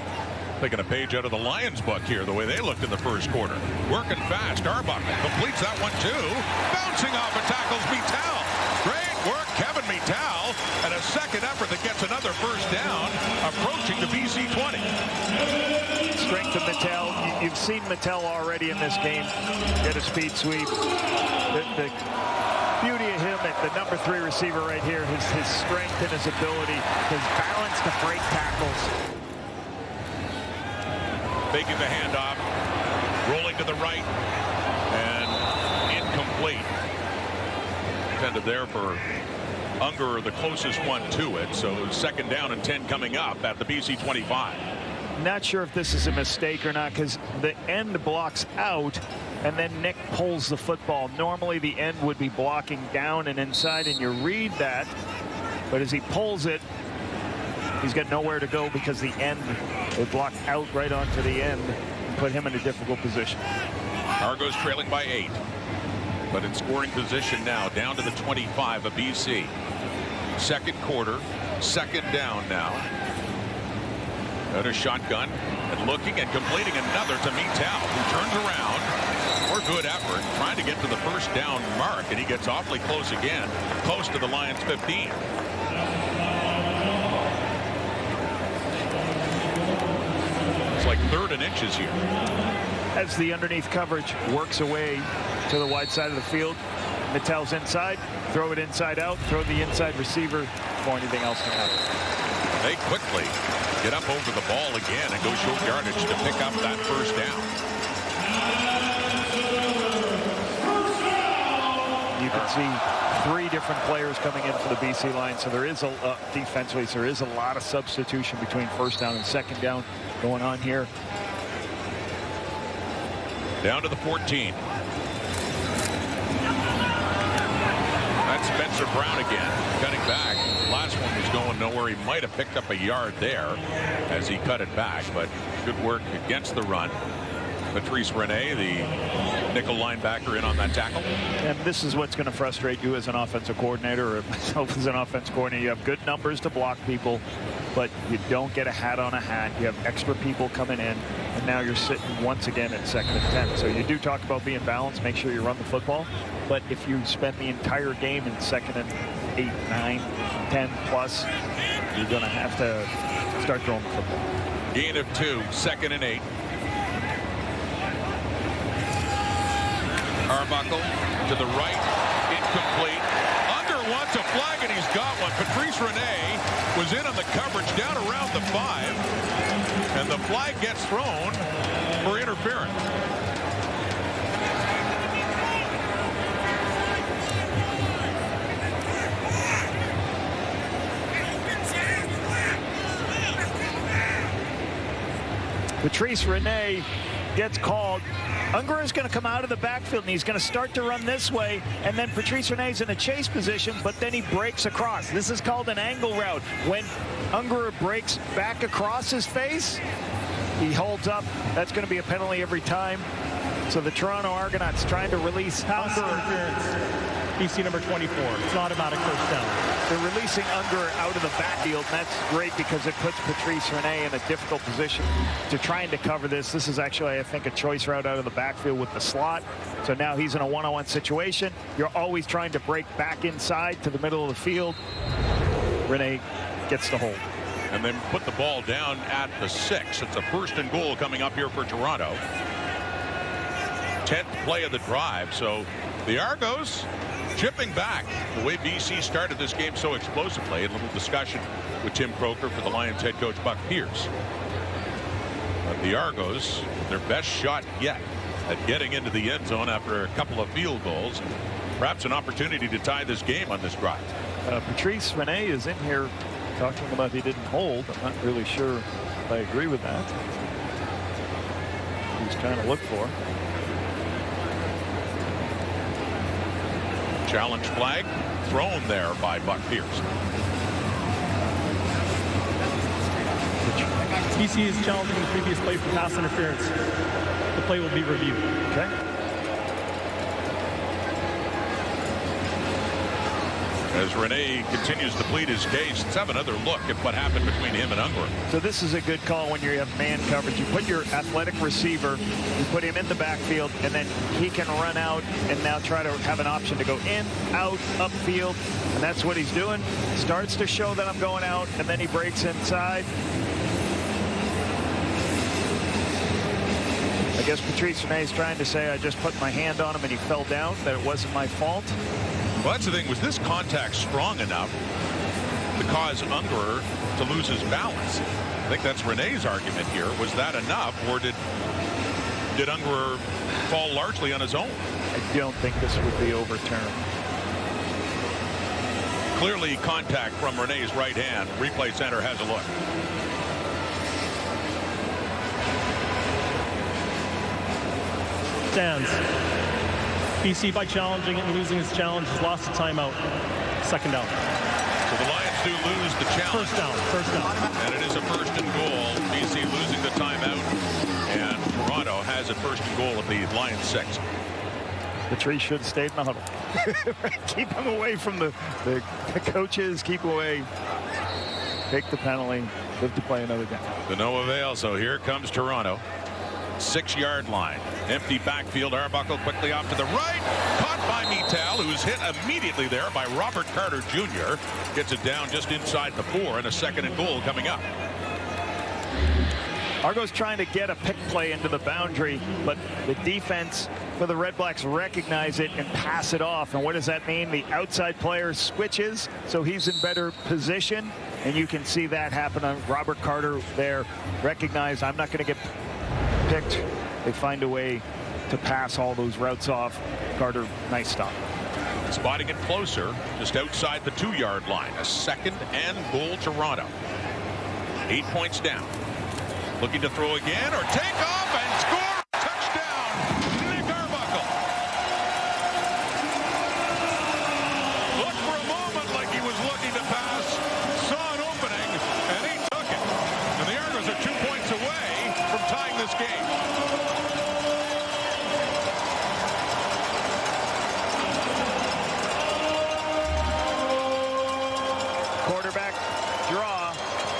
Taking a page out of the Lions book here, the way they looked in the first quarter. Working fast. Arbuckle completes that one too. Bouncing off and tackles Mittal. Great work, Kevin Mittal. And a second effort that gets another first down, approaching the BC 20. Strength of Mittal. You've seen Mittal already in this game get a speed sweep. The beauty of him at the number 3 receiver right here, his strength and his ability, his balance to break tackles. Making the handoff, rolling to the right, and incomplete. intended there for Unger, the closest one to it. So 2nd down and 10 coming up at the BC 25. Not sure if this is a mistake or not, because the end blocks out and then Nick pulls the football. Normally the end would be blocking down and inside, and you read that, but as he pulls it, he's got nowhere to go because the end would block out right onto the end and put him in a difficult position. Argos trailing by 8, but in scoring position now, down to the 25 of BC. 2nd quarter, 2nd down now. Got a shotgun and looking and completing another to Mital, who turns around. More good effort, trying to get to the 1st down mark, and he gets awfully close again, close to the Lions 15. It's like 3rd and inches here. As the underneath coverage works away to the wide side of the field, Mital's inside, throw it inside out, throw the inside receiver before anything else can happen. They quickly get up over the ball again and go short yardage to pick up that 1st down. You can see 3 different players coming in for the BC Lions, so there is a defensively, so there is a lot of substitution between 1st down and 2nd down going on here. Down to the 14. That's Spencer Brown again, cutting back. Last one was going nowhere. He might have picked up a yard there as he cut it back, but good work against the run. Patrice Rene, the nickel linebacker, in on that tackle. And this is what's going to frustrate you as an offensive coordinator, or myself as an offensive coordinator. You have good numbers to block people, but you don't get a hat on a hat. You have extra people coming in, and now you're sitting once again at 2nd and 10. So you do talk about being balanced, make sure you run the football, but if you spend the entire game in 2nd and 8, 9, 10 plus, you're going to have to start throwing the football. Gain of 2, 2nd and 8. Arbuckle to the right, incomplete. Unger wants a flag, and he's got one. Patrice Rene was in on the coverage down around the 5, and the flag gets thrown for interference. Patrice Rene gets called. Unger is going to come out of the backfield, and he's going to start to run this way, and then Patrice Rene's in a chase position, but then he breaks across. This is called an angle route. When Unger breaks back across his face, he holds up. That's going to be a penalty every time. So the Toronto Argonauts trying to release pass Unger. Interference. BC number 24. It's an automatic 1st down. They're releasing Unger out of the backfield, and that's great because it puts Patrice Rene in a difficult position to trying to cover this. This is actually, I think, a choice route out of the backfield with the slot. So now he's in a one-on-one situation. You're always trying to break back inside to the middle of the field. Rene gets the hold. And then put the ball down at the 6. It's a 1st and goal coming up here for Toronto. 10th play of the drive. So the Argos chipping back. The way BC started this game so explosively. A little discussion with Tim Croker for the Lions head coach Buck Pierce. But the Argos, their best shot yet at getting into the end zone after a couple of field goals. Perhaps an opportunity to tie this game on this drive. Patrice Rene is in here talking about he didn't hold. I'm not really sure if I agree with that. He's trying to look for. Challenge flag thrown there by Buck Pierce. BC is challenging the previous play for pass interference. The play will be reviewed. Okay. As Rene continues to plead his case, let's have another look at what happened between him and Unger. So this is a good call when you have man coverage. You put your athletic receiver, you put him in the backfield, and then he can run out and now try to have an option to go in, out, upfield, and that's what he's doing. Starts to show that I'm going out, and then he breaks inside. I guess Patrice Rene is trying to say I just put my hand on him and he fell down, that it wasn't my fault. Well, that's the thing. Was this contact strong enough to cause Unger to lose his balance? I think that's Rene's argument here. Was that enough, or did Unger fall largely on his own? I don't think this would be overturned. Clearly contact from Renee's right hand. Replay center has a look. Stands. BC, by challenging it and losing his challenge, has lost the timeout. Second down. So the Lions do lose the challenge. First down. First down. And it is a first and goal. BC losing the timeout. And Toronto has a first and goal at the Lions 6. The tree should have stayed in the huddle. Keep him away from the coaches. Keep away. Take the penalty. Live to play another down. To no avail. So here comes Toronto. 6-yard line. Empty backfield. Arbuckle quickly off to the right. Caught by Mital, who's hit immediately there by Robert Carter Jr. Gets it down just inside the 4, and a second and goal coming up. Argo's trying to get a pick play into the boundary, but the defense for the Red Blacks recognize it and pass it off. And what does that mean? The outside player switches, so he's in better position. And you can see that happen on Robert Carter there. Recognize I'm not going to get picked. They find a way to pass all those routes off. Carter, nice stop. Spotting it closer, just outside the 2-yard line. A second and goal Toronto. 8 points down. Looking to throw again or take off and score. Touchdown, Nick Arbuckle. Looked for a moment like he was looking to pass. Saw an opening and he took it. And the Argos are 2 points away from tying this game. Quarterback draw.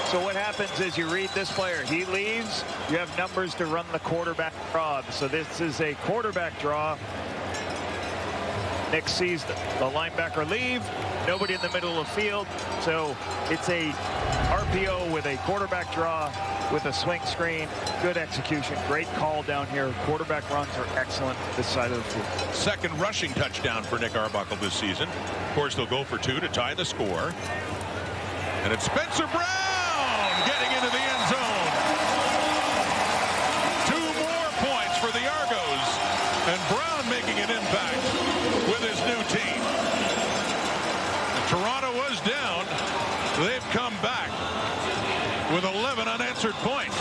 So what happens is you read this player. He leaves. You have numbers to run the quarterback draw. So this is a quarterback draw. Nick sees the linebacker leave. Nobody in the middle of the field. So it's a RPO with a quarterback draw with a swing screen. Good execution. Great call down here. Quarterback runs are excellent this side of the field. Second rushing touchdown for Nick Arbuckle this season. Of course, they'll go for 2 to tie the score. And it's Spencer Brown getting into the end zone. 2 more points for the Argos. And Brown making an impact with his new team. And Toronto was down. They've come back with 11 unanswered points.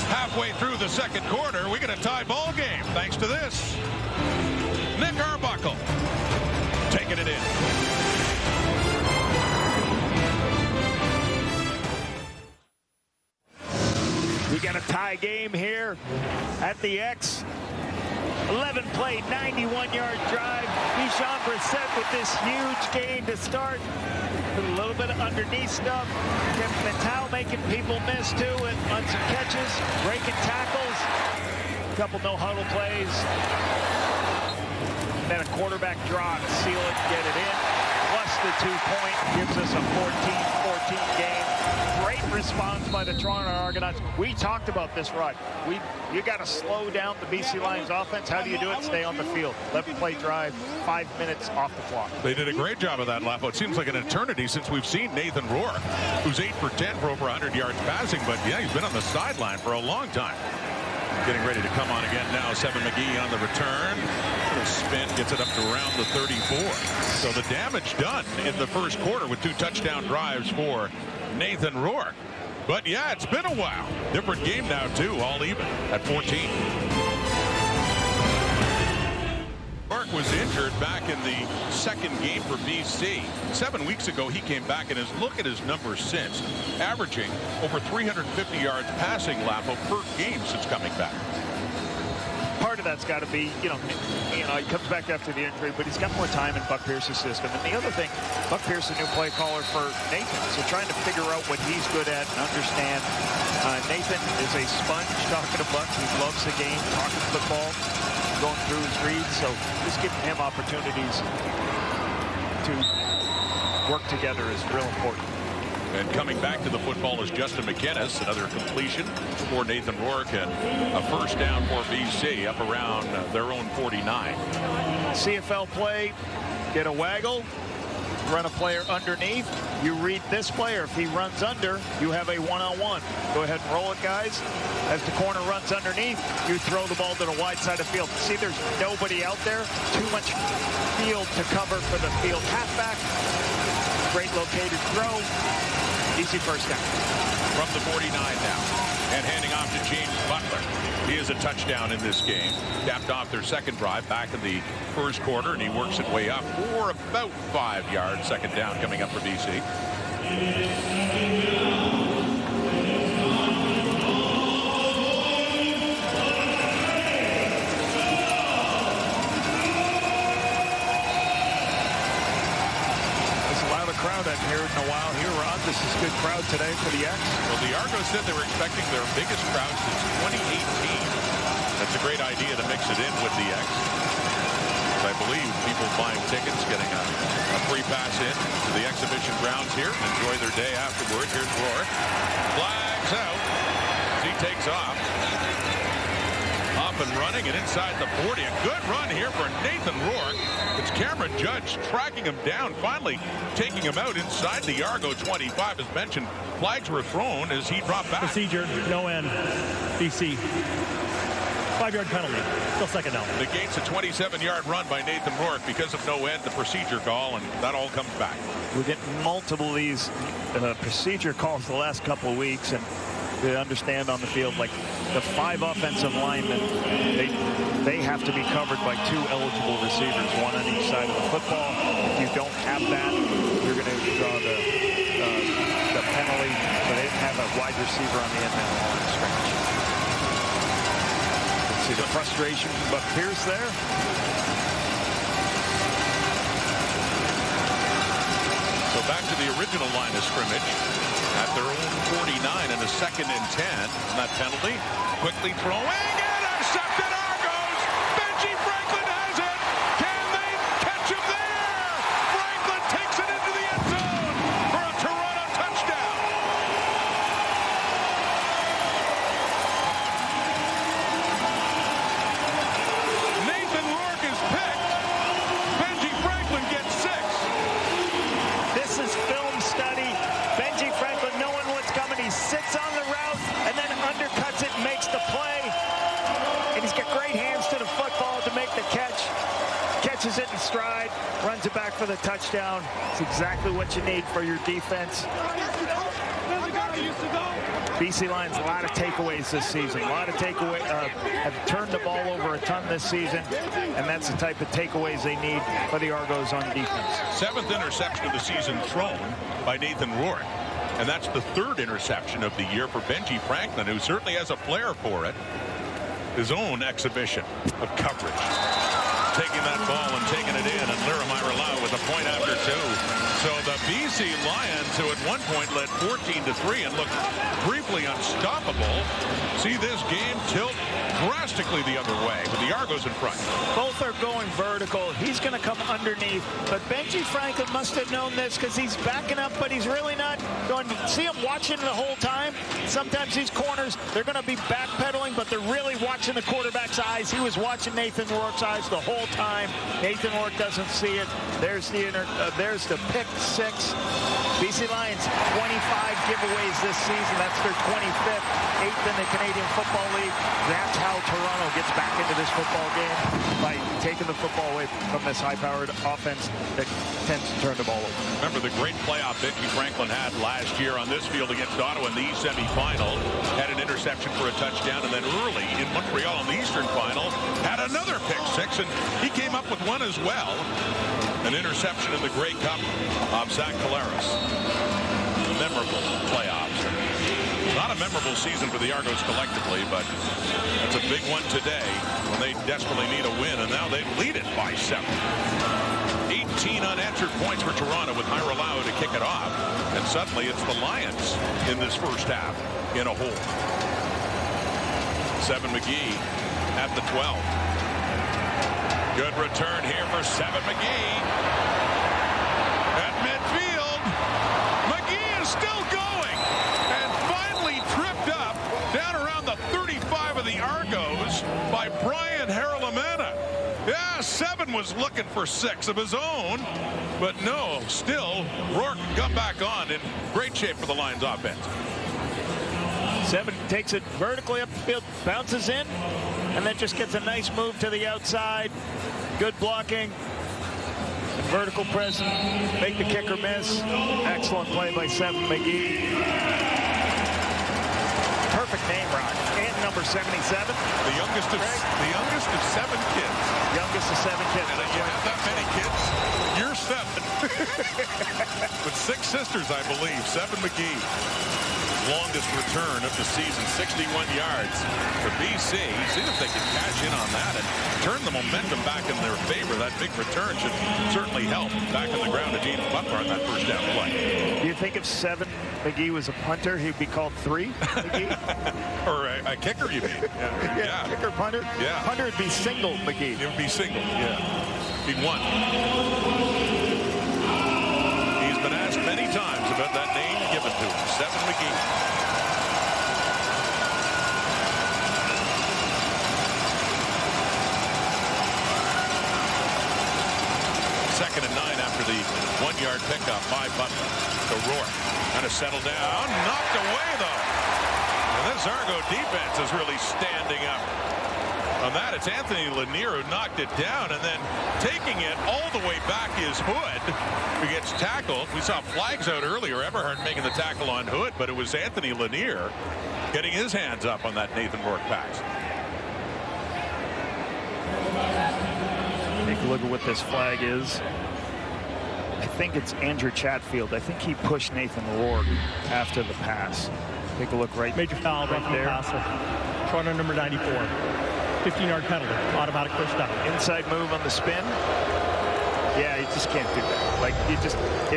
Halfway through the second quarter, we get a tie ball game thanks to this. Nick Arbuckle taking it in. We got a tie game here at the X. 11-play, 91-yard drive. Bijan Brissett with this huge gain to start. With a little bit of underneath stuff. Kevin Mital making people miss too on some catches, breaking tackles. A couple no-huddle plays. Then a quarterback draw to seal it, get it in. Plus the 2-point gives us a 14-14 game. Great response by the Toronto Argonauts. We talked about this, Rod. You got to slow down the BC Lions offense. How do you do it? Stay on the field. 11-play drive, 5 minutes off the clock. They did a great job of that, Lapo. It seems like an eternity since we've seen Nathan Rourke, who's 8 for 10 for over 100 yards passing. But yeah, he's been on the sideline for a long time. Getting ready to come on again now. Seven McGee on the return. The spin gets it up to around the 34. So the damage done in the first quarter with 2 touchdown drives for Nathan Rourke. But yeah, it's been a while. Different game now too, all even at 14. Rourke was injured back in the second game for BC. 7 weeks ago, he came back, and look at his numbers since, averaging over 350 yards passing, Lapo, per game since coming back. Part of that's got to be, he comes back after the injury, but he's got more time in Buck Pierce's system. And the other thing, Buck Pierce, a new play caller for Nathan, so trying to figure out what he's good at and understand. Nathan is a sponge talking to Buck. He loves the game, talking football, going through his reads. So just giving him opportunities to work together is real important. And coming back to the football is Justin McInnes. Another completion for Nathan Rourke, and a first down for BC up around their own 49. CFL play, get a waggle, run a player underneath. You read this player. If he runs under, you have a one-on-one. Go ahead and roll it, guys. As the corner runs underneath, you throw the ball to the wide side of the field. See, there's nobody out there. Too much field to cover for the field halfback. Great located throw. Easy first down. From the 49 now. And handing off to James Butler. He is a touchdown in this game. Capped off their second drive back in the first quarter, and he works it way up for about 5 yards. Second down coming up for BC. Crowd I've heard in a while here, Rod. This is a good crowd today for the X. Well, the Argos said they were expecting their biggest crowd since 2018. That's a great idea to mix it in with the X. I believe people buying tickets, getting a free pass in to the exhibition grounds here, enjoy their day afterward. Here's Rourke. Flags out as he takes off. Up and running and inside the 40. A good run here for Nathan Rourke. It's Cameron Judge tracking him down, finally taking him out inside the Argo 25. As mentioned, flags were thrown as he dropped back. Procedure, no end. BC. 5-yard penalty. Still second down. Negates a 27-yard run by Nathan Rourke because of no end, the procedure call, and that all comes back. We're getting multiple of these procedure calls the last couple of weeks, and they understand on the field, like the 5 offensive linemen, they have to be covered by 2 eligible receivers, one on each side of the football. If you don't have that, you're going to draw the penalty. So they didn't have a wide receiver on the end of the line of scrimmage. See the frustration from Buck Pierce there. So back to the original line of scrimmage at their own 49 and a 2nd and 10. And that penalty quickly throwing, intercepted Argos. Benji Franklin has it. Can they catch him there? Franklin takes it into the end zone for a Toronto touchdown. Nathan Rourke is picked. Benji Franklin gets 6. This is film study. Benji Franklin knowing what's coming. He sits on the route and then undercuts it and makes the play. And he's got great hands to the football to make the catch. Catches it in stride, runs it back for the touchdown. It's exactly what you need for your defense. BC Lions, a lot of takeaways this season. A lot of takeaways, have turned the ball over a ton this season, and that's the type of takeaways they need for the Argos on defense. 7th interception of the season thrown by Nathan Rourke. And that's the 3rd interception of the year for Benji Franklin, who certainly has a flair for it. His own exhibition of coverage. Taking that ball and taking it in, and Liremai Lau with a point after 2. So the BC Lions, who at one point led 14-3 and looked briefly unstoppable, see this game tilt drastically the other way with the Argos in front. Both are going vertical. He's going to come underneath, but Benji Franklin must have known this because he's backing up, but he's really not going to see him watching the whole time. Sometimes these corners, they're going to be backpedaling, but they're really watching the quarterback's eyes. He was watching Nathan Rourke's eyes the whole time. Nathan Rourke doesn't see it. There's the pick 6. BC Lions 25 giveaways this season. That's their 25th, 8th in the Canadian Football League. That's how Toronto gets back into this football game, by taking the football away from this high-powered offense that tends to turn the ball over. Remember the great playoff Benji Franklin had last year on this field against Ottawa in the East semifinal. Had an interception for a touchdown, and then early in Montreal in the Eastern final had another pick 6, and he came up with one as well. An interception in the Grey Cup of Zach Collaros. Memorable playoffs. Not a memorable season for the Argos collectively, but it's a big one today when they desperately need a win, and now they lead it by 7. 18 unanswered points for Toronto with Ira Lau to kick it off, and suddenly it's the Lions in this first half in a hole. 7 McGee at the 12. Good return here for 7 McGee. At midfield, McGee is still going, and finally tripped up down around the 35 of the Argos by Brian Haralamana. Yeah, 7 was looking for 6 of his own, but no, still, Rourke got back on in great shape for the Lions offense. 7 takes it vertically up the field, bounces in, and then just gets a nice move to the outside. Good blocking. vertical press, make the kicker miss. Excellent play by 7 McGee. Perfect name, Rock. And number 77. The youngest of 7 kids. Youngest of 7 kids. And you have that many kids, you're 7. With 6 sisters, I believe. 7 McGee. Longest return of the season, 61 yards for BC. See if they can cash in on that and turn the momentum back in their favor. That big return should certainly help back in the ground to James Butler on that first down play. Do you think if 7 McGee was a punter, he'd be called 3 McGee? Or a kicker, you mean? Yeah. Kicker, punter? Yeah. Punter would be single McGee. It would be single, yeah. He'd won. He's been asked many times about that name given to him, 7 McGee. Second and 9 after the 1-yard pickup by Butler. O'Rourke kind of settled down, knocked away though. And this Argo defense is really standing up. On that, it's Anthony Lanier who knocked it down, and then taking it all the way back is Hood, who gets tackled. We saw flags out earlier, Eberhard making the tackle on Hood, but it was Anthony Lanier getting his hands up on that Nathan Rourke pass. Take a look at what this flag is. I think it's Andrew Chatfield. I think he pushed Nathan Rourke after the pass. Take a look right. Major foul right there. Passer. Toronto number 94. 15-yard penalty. Automatic first down. Inside move on the spin. Yeah, you just can't do that. Like, you just,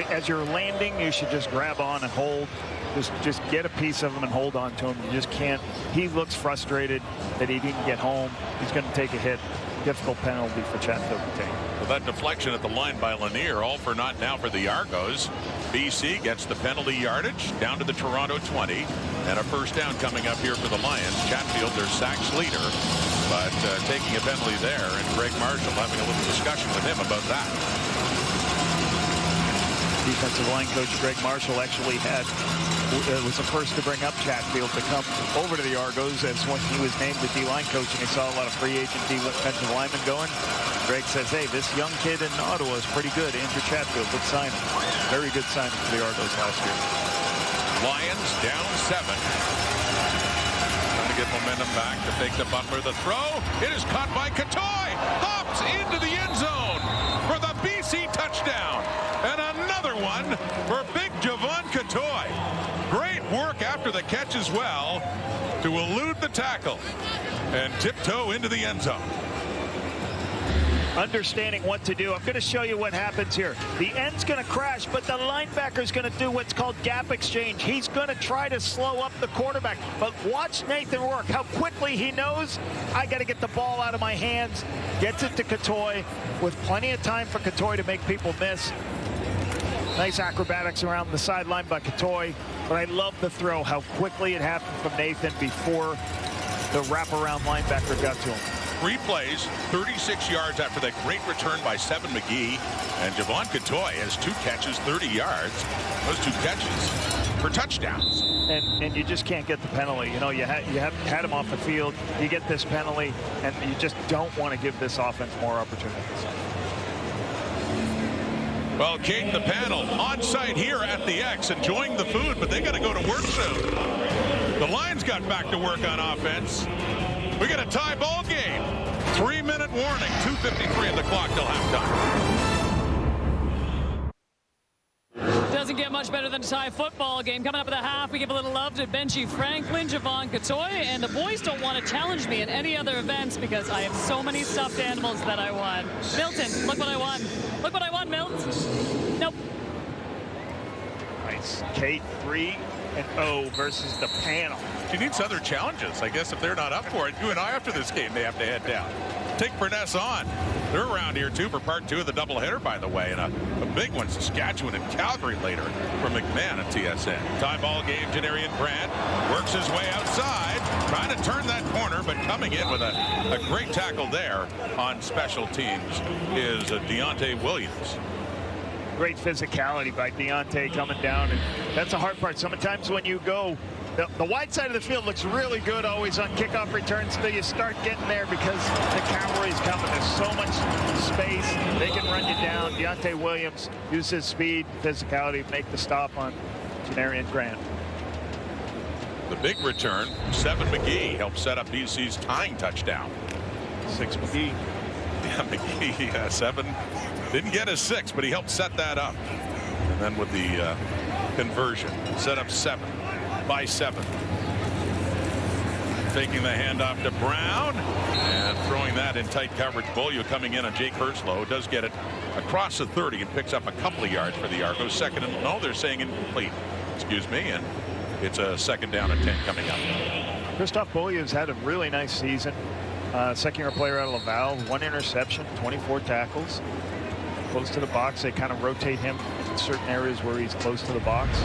as you're landing, you should just grab on and hold. Just get a piece of him and hold on to him. You just can't. He looks frustrated that he didn't get home. He's going to take a hit. Difficult penalty for Chatfield to take. Well, that deflection at the line by Lanier, all for naught now for the Argos. BC gets the penalty yardage down to the Toronto 20, and a first down coming up here for the Lions. Chatfield, their sacks leader, but taking a penalty there, and Greg Marshall having a little discussion with him about that. Defensive line coach Greg Marshall actually was the first to bring up Chatfield to come over to the Argos, as when he was named the D-line coach and he saw a lot of free agent defensive linemen going. Greg says, hey, this young kid in Ottawa is pretty good. Andrew Chatfield, good signing. Very good signing for the Argos last year. Lions down 7. Trying to get momentum back to fake the Butler. The throw, it is caught by Katoy. Hops into the end zone for the BC touchdown. And another one for big Javon Katoy. Great work after the catch as well to elude the tackle and tiptoe into the end zone. Understanding what to do. I'm going to show you what happens here. The end's going to crash, but the linebacker's going to do what's called gap exchange. He's going to try to slow up the quarterback. But watch Nathan Rourke, how quickly he knows, I got to get the ball out of my hands. Gets it to Katoy with plenty of time for Katoy to make people miss. Nice acrobatics around the sideline by Katoy. But I love the throw, how quickly it happened from Nathan before the wraparound linebacker got to him. 3 plays, 36 yards after that great return by 7 McGee. And Javon Katoy has 2 catches, 30 yards. Those 2 catches for touchdowns. And you just can't get the penalty. You know, you have had him off the field. You get this penalty, and you just don't want to give this offense more opportunities. Well, Kate, the panel on site here at the X, enjoying the food, but they got to go to work soon. The Lions got back to work on offense. We got a tie ball game. 3-minute warning. 2:53 on the clock till halftime. Doesn't get much better than a tie football game. Coming up at the half, we give a little love to Benji Franklin, Javon Katoy, and the boys don't want to challenge me in any other events because I have so many stuffed animals that I won. Milton, look what I won. Look what I won, Milton. Nope. Nice. Kate 3-0 versus the panel. She needs other challenges. I guess if they're not up for it, you and I after this game, they have to head down. Take Furness on. They're around here too for part 2 of the doubleheader, by the way, and a big one, Saskatchewan and Calgary later for McMahon at TSN. Tie ball game, Janarian Grant works his way outside, trying to turn that corner, but coming in with a great tackle there on special teams is Deontay Williams. Great physicality by Deontay coming down, and that's the hard part. Sometimes when you go the wide side of the field looks really good always on kickoff returns until you start getting there because the cavalry's coming. There's so much space. They can run you down. Deontay Williams uses his speed, physicality to make the stop on Janarian Grant. The big return, 7 McGee helped set up BC's tying touchdown. 6 McGee. Yeah, McGee, 7. Didn't get his 6, but he helped set that up. And then with the conversion, set up 7 by 7. Taking the handoff to Brown and throwing that in tight coverage. Beaulieu coming in on Jake Herslow. Does get it across the 30 and picks up a couple of yards for the Argos. Second and no, they're saying incomplete. Excuse me. And it's a second down and 10 coming up. Christophe Beaulieu's had a really nice season. Second-year player out of Laval. 1 interception, 24 tackles. Close to the box. They kind of rotate him in certain areas where he's close to the box.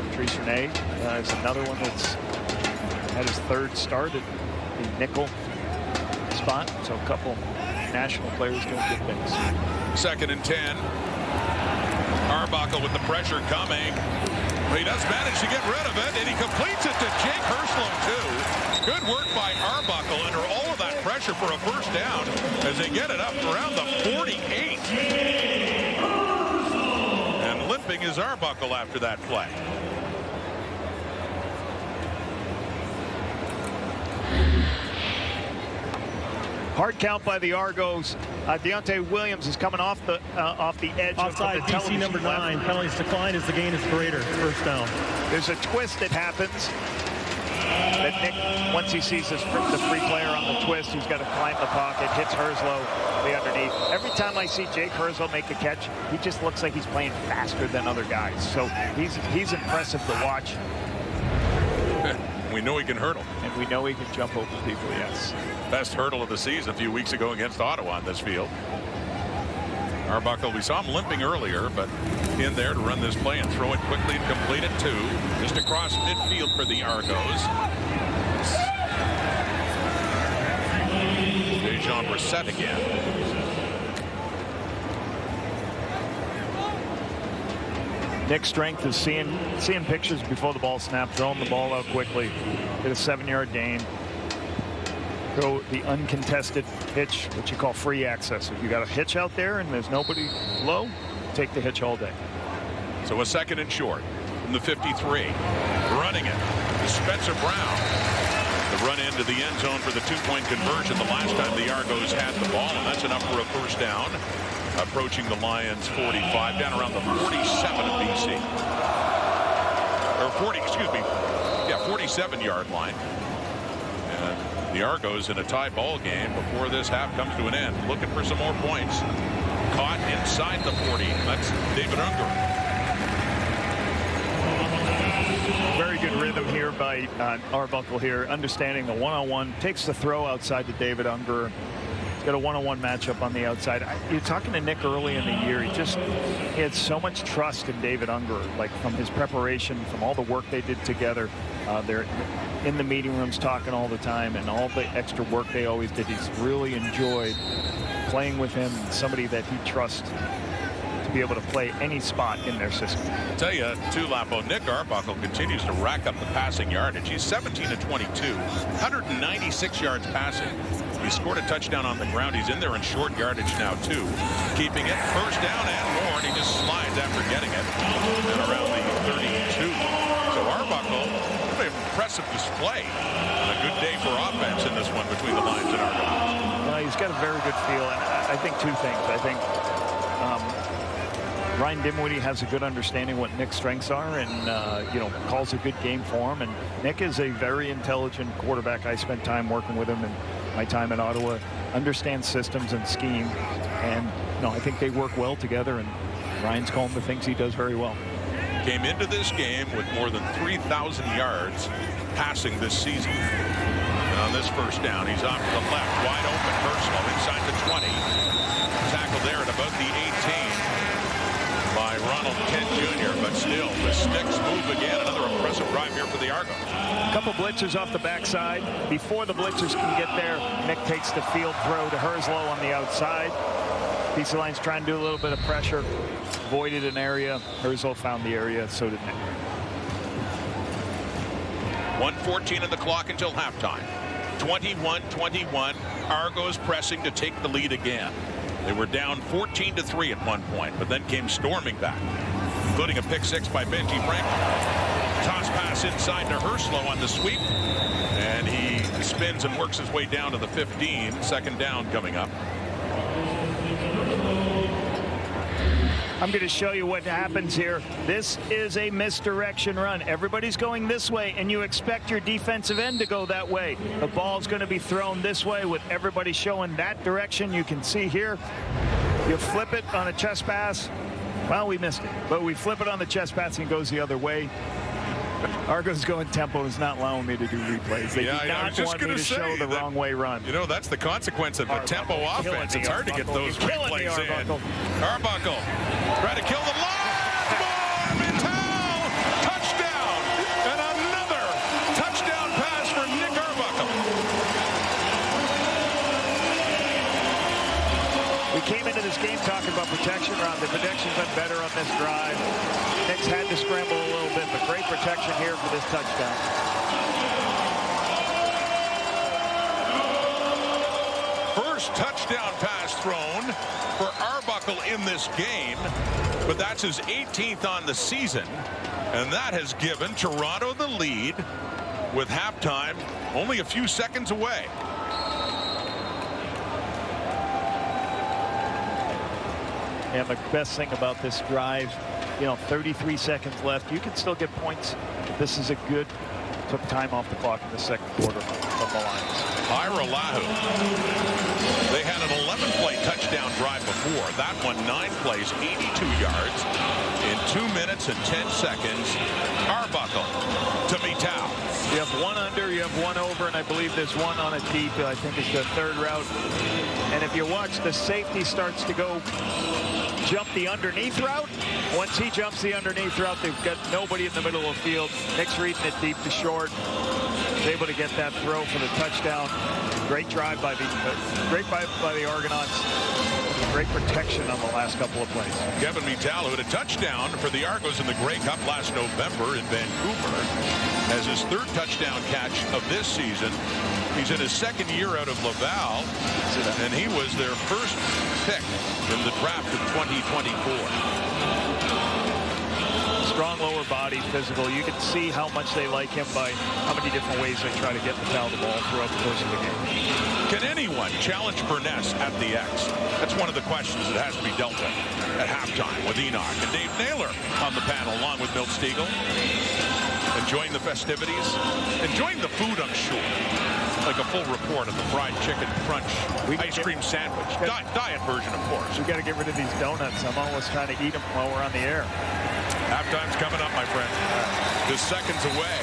Patrice Renee is another one that's had his 3rd start at the nickel spot. So a couple national players doing good things. Second and 10. Arbuckle with the pressure coming. He does manage to get rid of it, and he completes it to Jake Herslow, too. Good work by Arbuckle under all of that pressure for a first down as they get it up around the 48. And limping is Arbuckle after that play. Hard count by the Argos. Deontay Williams is coming off the edge. Offside, of the BC number 9. Penalties decline as the gain is greater. First down. There's a twist that happens. That Nick, once he sees the free player on the twist, he's got to climb the pocket, hits Herslow the underneath. Every time I see Jake Herslow make a catch, he just looks like he's playing faster than other guys. So he's impressive to watch. We know he can hurdle. And we know he can jump over people, yes. Best hurdle of the season a few weeks ago against Ottawa on this field. Arbuckle, we saw him limping earlier, but in there to run this play and throw it quickly and complete it too. Just across midfield for the Argos. Dejan Brissett again. Nick's strength is seeing pictures before the ball snapped, throwing the ball out quickly, get a 7-yard gain. Go the uncontested hitch, what you call free access. If you got a hitch out there and there's nobody low, take the hitch all day. So a second and short from the 53. Running it is Spencer Brown. The run into the end zone for the 2-point conversion the last time the Argos had the ball, and that's enough for a first down. Approaching the Lions 45, down around the 47 of BC. Or 47-yard line. And the Argos in a tie ball game before this half comes to an end. Looking for some more points. Caught inside the 40. That's David Unger. Very good rhythm here by Arbuckle here, understanding the one-on-one, takes the throw outside to David Unger. He's got a one-on-one matchup on the outside. You're talking to Nick early in the year. He had so much trust in David Unger, like from his preparation, from all the work they did together. They're in the meeting rooms talking all the time, and all the extra work they always did. He's really enjoyed playing with him, somebody that he trusts to be able to play any spot in their system. I'll tell you, too, Lapo, Nick Arbuckle continues to rack up the passing yardage. He's 17 of 22, 196 yards passing. He scored a touchdown on the ground. He's in there in short yardage now, too. Keeping it first down and more, and he just slides after getting it. And around the 32. So Arbuckle, an impressive display. And a good day for offense in this one between the Lions and Argos. Well, he's got a very good feel, and I think 2 things. I think Ryan Dimwitty has a good understanding what Nick's strengths are, and calls a good game for him. And Nick is a very intelligent quarterback. I spent time working with him in my time in Ottawa, understands systems and scheme, and I think they work well together, and Ryan's calling the things he does very well. Came into this game with more than 3,000 yards passing this season. And on this first down, he's off to the left, wide open. Herslow inside the 20. Tackled there at about the 18 by Ronald Kent Jr., but still the sticks move again. Another impressive drive here for the Argos. A couple blitzers off the backside. Before the blitzers can get there, Nick takes the field throw to Herslow on the outside. BC Lions trying to do a little bit of pressure. Voided an area. Herslow found the area, so did Nick. 1:14 in the clock until halftime. 21-21. Argos pressing to take the lead again. They were down 14-3 at one point, but then came storming back, including a pick six by Benji Franklin. Toss pass inside to Herslow on the sweep, and he spins and works his way down to the 15. Second down coming up. I'm going to show you what happens here. This is a misdirection run. Everybody's going this way, and you expect your defensive end to go that way. The ball's going to be thrown this way with everybody showing that direction. You can see here, you flip it on a chest pass. Well, we missed it, but we flip it on the chest pass and it goes the other way. Argos going tempo is not allowing me to do replays. They do not want me to show the wrong way run. You know, that's the consequence of a tempo offense. It's hard to get those replays in. Arbuckle try to kill the line. More Mittal. Touchdown. And another touchdown pass for Nick Arbuckle. We came into this game talking about protection, Ron. The protection's been better on this drive. Nick's had to scramble a little bit, but great protection here for this touchdown. First touchdown pass thrown for Arbuckle in this game, but that's his 18th on the season, and that has given Toronto the lead with halftime only a few seconds away. And the best thing about this drive, you know, 33 seconds left. You can still get points. This is a good, took time off the clock in the second quarter from the Lions. Ira Lahu. They had an 11-play touchdown drive before. That one 9 plays, 82 yards in 2 minutes and 10 seconds. Arbuckle to Mittal. You have one under, you have one over, and I believe there's one on a deep. I think it's the third route. And if you watch, the safety starts to go jump the underneath route. Once he jumps the underneath route, they've got nobody in the middle of the field. Nick's reading it deep to short. He's able to get that throw for the touchdown. Great drive by the Argonauts. Great protection on the last couple of plays. Kevin Mittal, who had a touchdown for the Argos in the Grey Cup last November in Vancouver, has his third touchdown catch of this season. He's in his second year out of Laval, and he was their first pick in the draft of 2024. Strong lower body, physical. You can see how much they like him by how many different ways they try to get Mittal the ball throughout the course of the game. Can anyone challenge Burness at the X? That's one of the questions that has to be dealt with at halftime with Enoch and Dave Naylor on the panel, along with Milt Stegall. Enjoying the festivities, enjoying the food, I'm sure. Like a full report of the fried chicken crunch ice cream sandwich. Diet version, of course. We got to get rid of these donuts. I'm almost trying to eat them while we're on the air. Halftime's coming up, my friend. Just seconds away.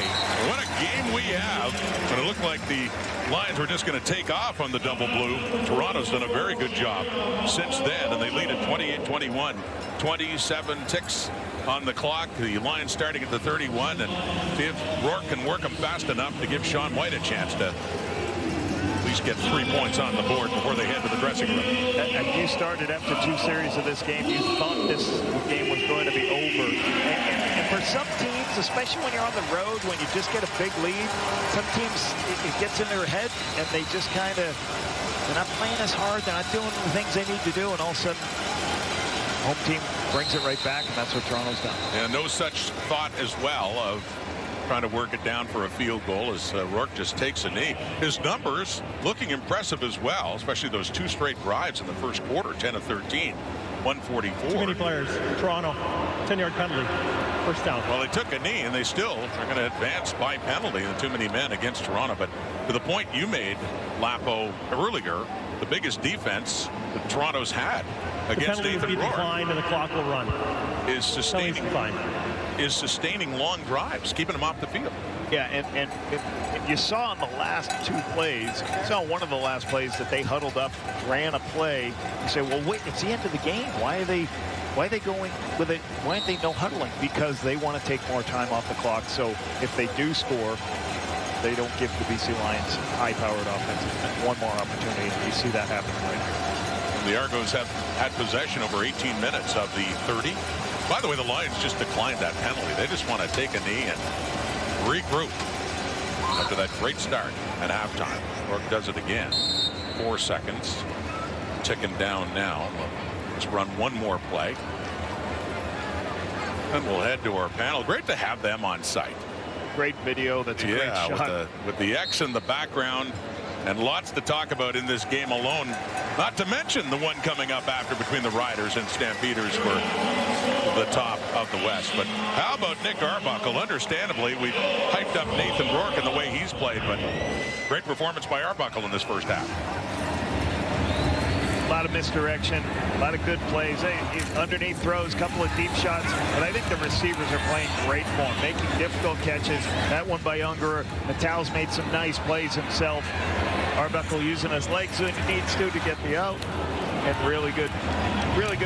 What a game we have. And it looked like the Lions were just going to take off on the double blue. Toronto's done a very good job since then, and they lead at 28-21. 27 ticks on the clock. The Lions starting at the 31, and see if Rourke can work them fast enough to give Sean White a chance to at least get 3 points on the board before they head to the dressing room. And you started after 2 series of this game. You thought this game was going to be over. And for some teams, especially when you're on the road, when you just get a big lead, some teams, it gets in their head, and they just kind of, they're not playing as hard. They're not doing the things they need to do, and all of a sudden, home team brings it right back, and that's what Toronto's done. And no such thought as well of trying to work it down for a field goal as Rourke just takes a knee. His numbers looking impressive as well, especially those 2 straight drives in the first quarter, 10 of 13, 144. Too many players. Toronto, 10-yard penalty, first down. Well, they took a knee, and they still are going to advance by penalty, the too many men against Toronto. But to the point you made, Lapo, earlier, the biggest defense that Toronto's had against Nathan Rourke declined and the clock will run. Is sustaining long drives, keeping them off the field. Yeah, and you saw in the last 2 plays, you saw one of the last plays that they huddled up, ran a play. You say, well, wait, it's the end of the game. Why are they going with it? Why aren't they no huddling? Because they want to take more time off the clock. So if they do score, they don't give the BC Lions high-powered offense one more opportunity. And you see that happening right here. The Argos have had possession over 18 minutes of the 30. By the way, the Lions just declined that penalty. They just want to take a knee and regroup. after that great start at halftime. Rourke does it again. 4 seconds. Ticking down now. Let's run one more play. And we'll head to our panel. Great to have them on site. Great video. That's a great shot. With the X in the background. And lots to talk about in this game alone. Not to mention the one coming up after between the Riders and Stampeders for the top of the West. But how about Nick Arbuckle? Understandably, we hyped up Nathan Rourke and the way he's played, but great performance by Arbuckle in this first half. A lot of misdirection, a lot of good plays. Underneath throws, a couple of deep shots, but I think the receivers are playing great for him, making difficult catches. That one by Ungerer. Natal's made some nice plays himself. Arbuckle using his legs when he needs to get the out, and really good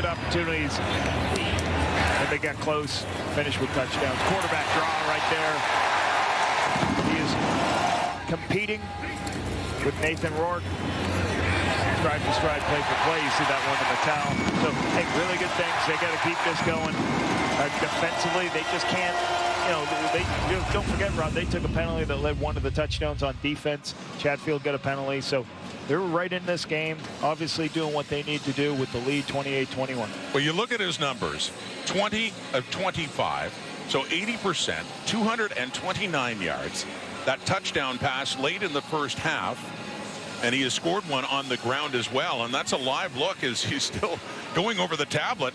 opportunities. And they got close, finished with touchdowns. Quarterback draw right there. He is competing with Nathan Rourke. Stride for stride, play for play. You see that one in Natal. So, hey, really good things. They got to keep this going. Defensively, they just can't. Don't forget, Rob, they took a penalty that led one of the touchdowns on defense. Chatfield got a penalty, so they're right in this game, obviously doing what they need to do with the lead, 28-21. Well, you look at his numbers, 20 of 25, so 80%, 229 yards. That touchdown pass late in the first half, and he has scored one on the ground as well, and that's a live look as he's still going over the tablet.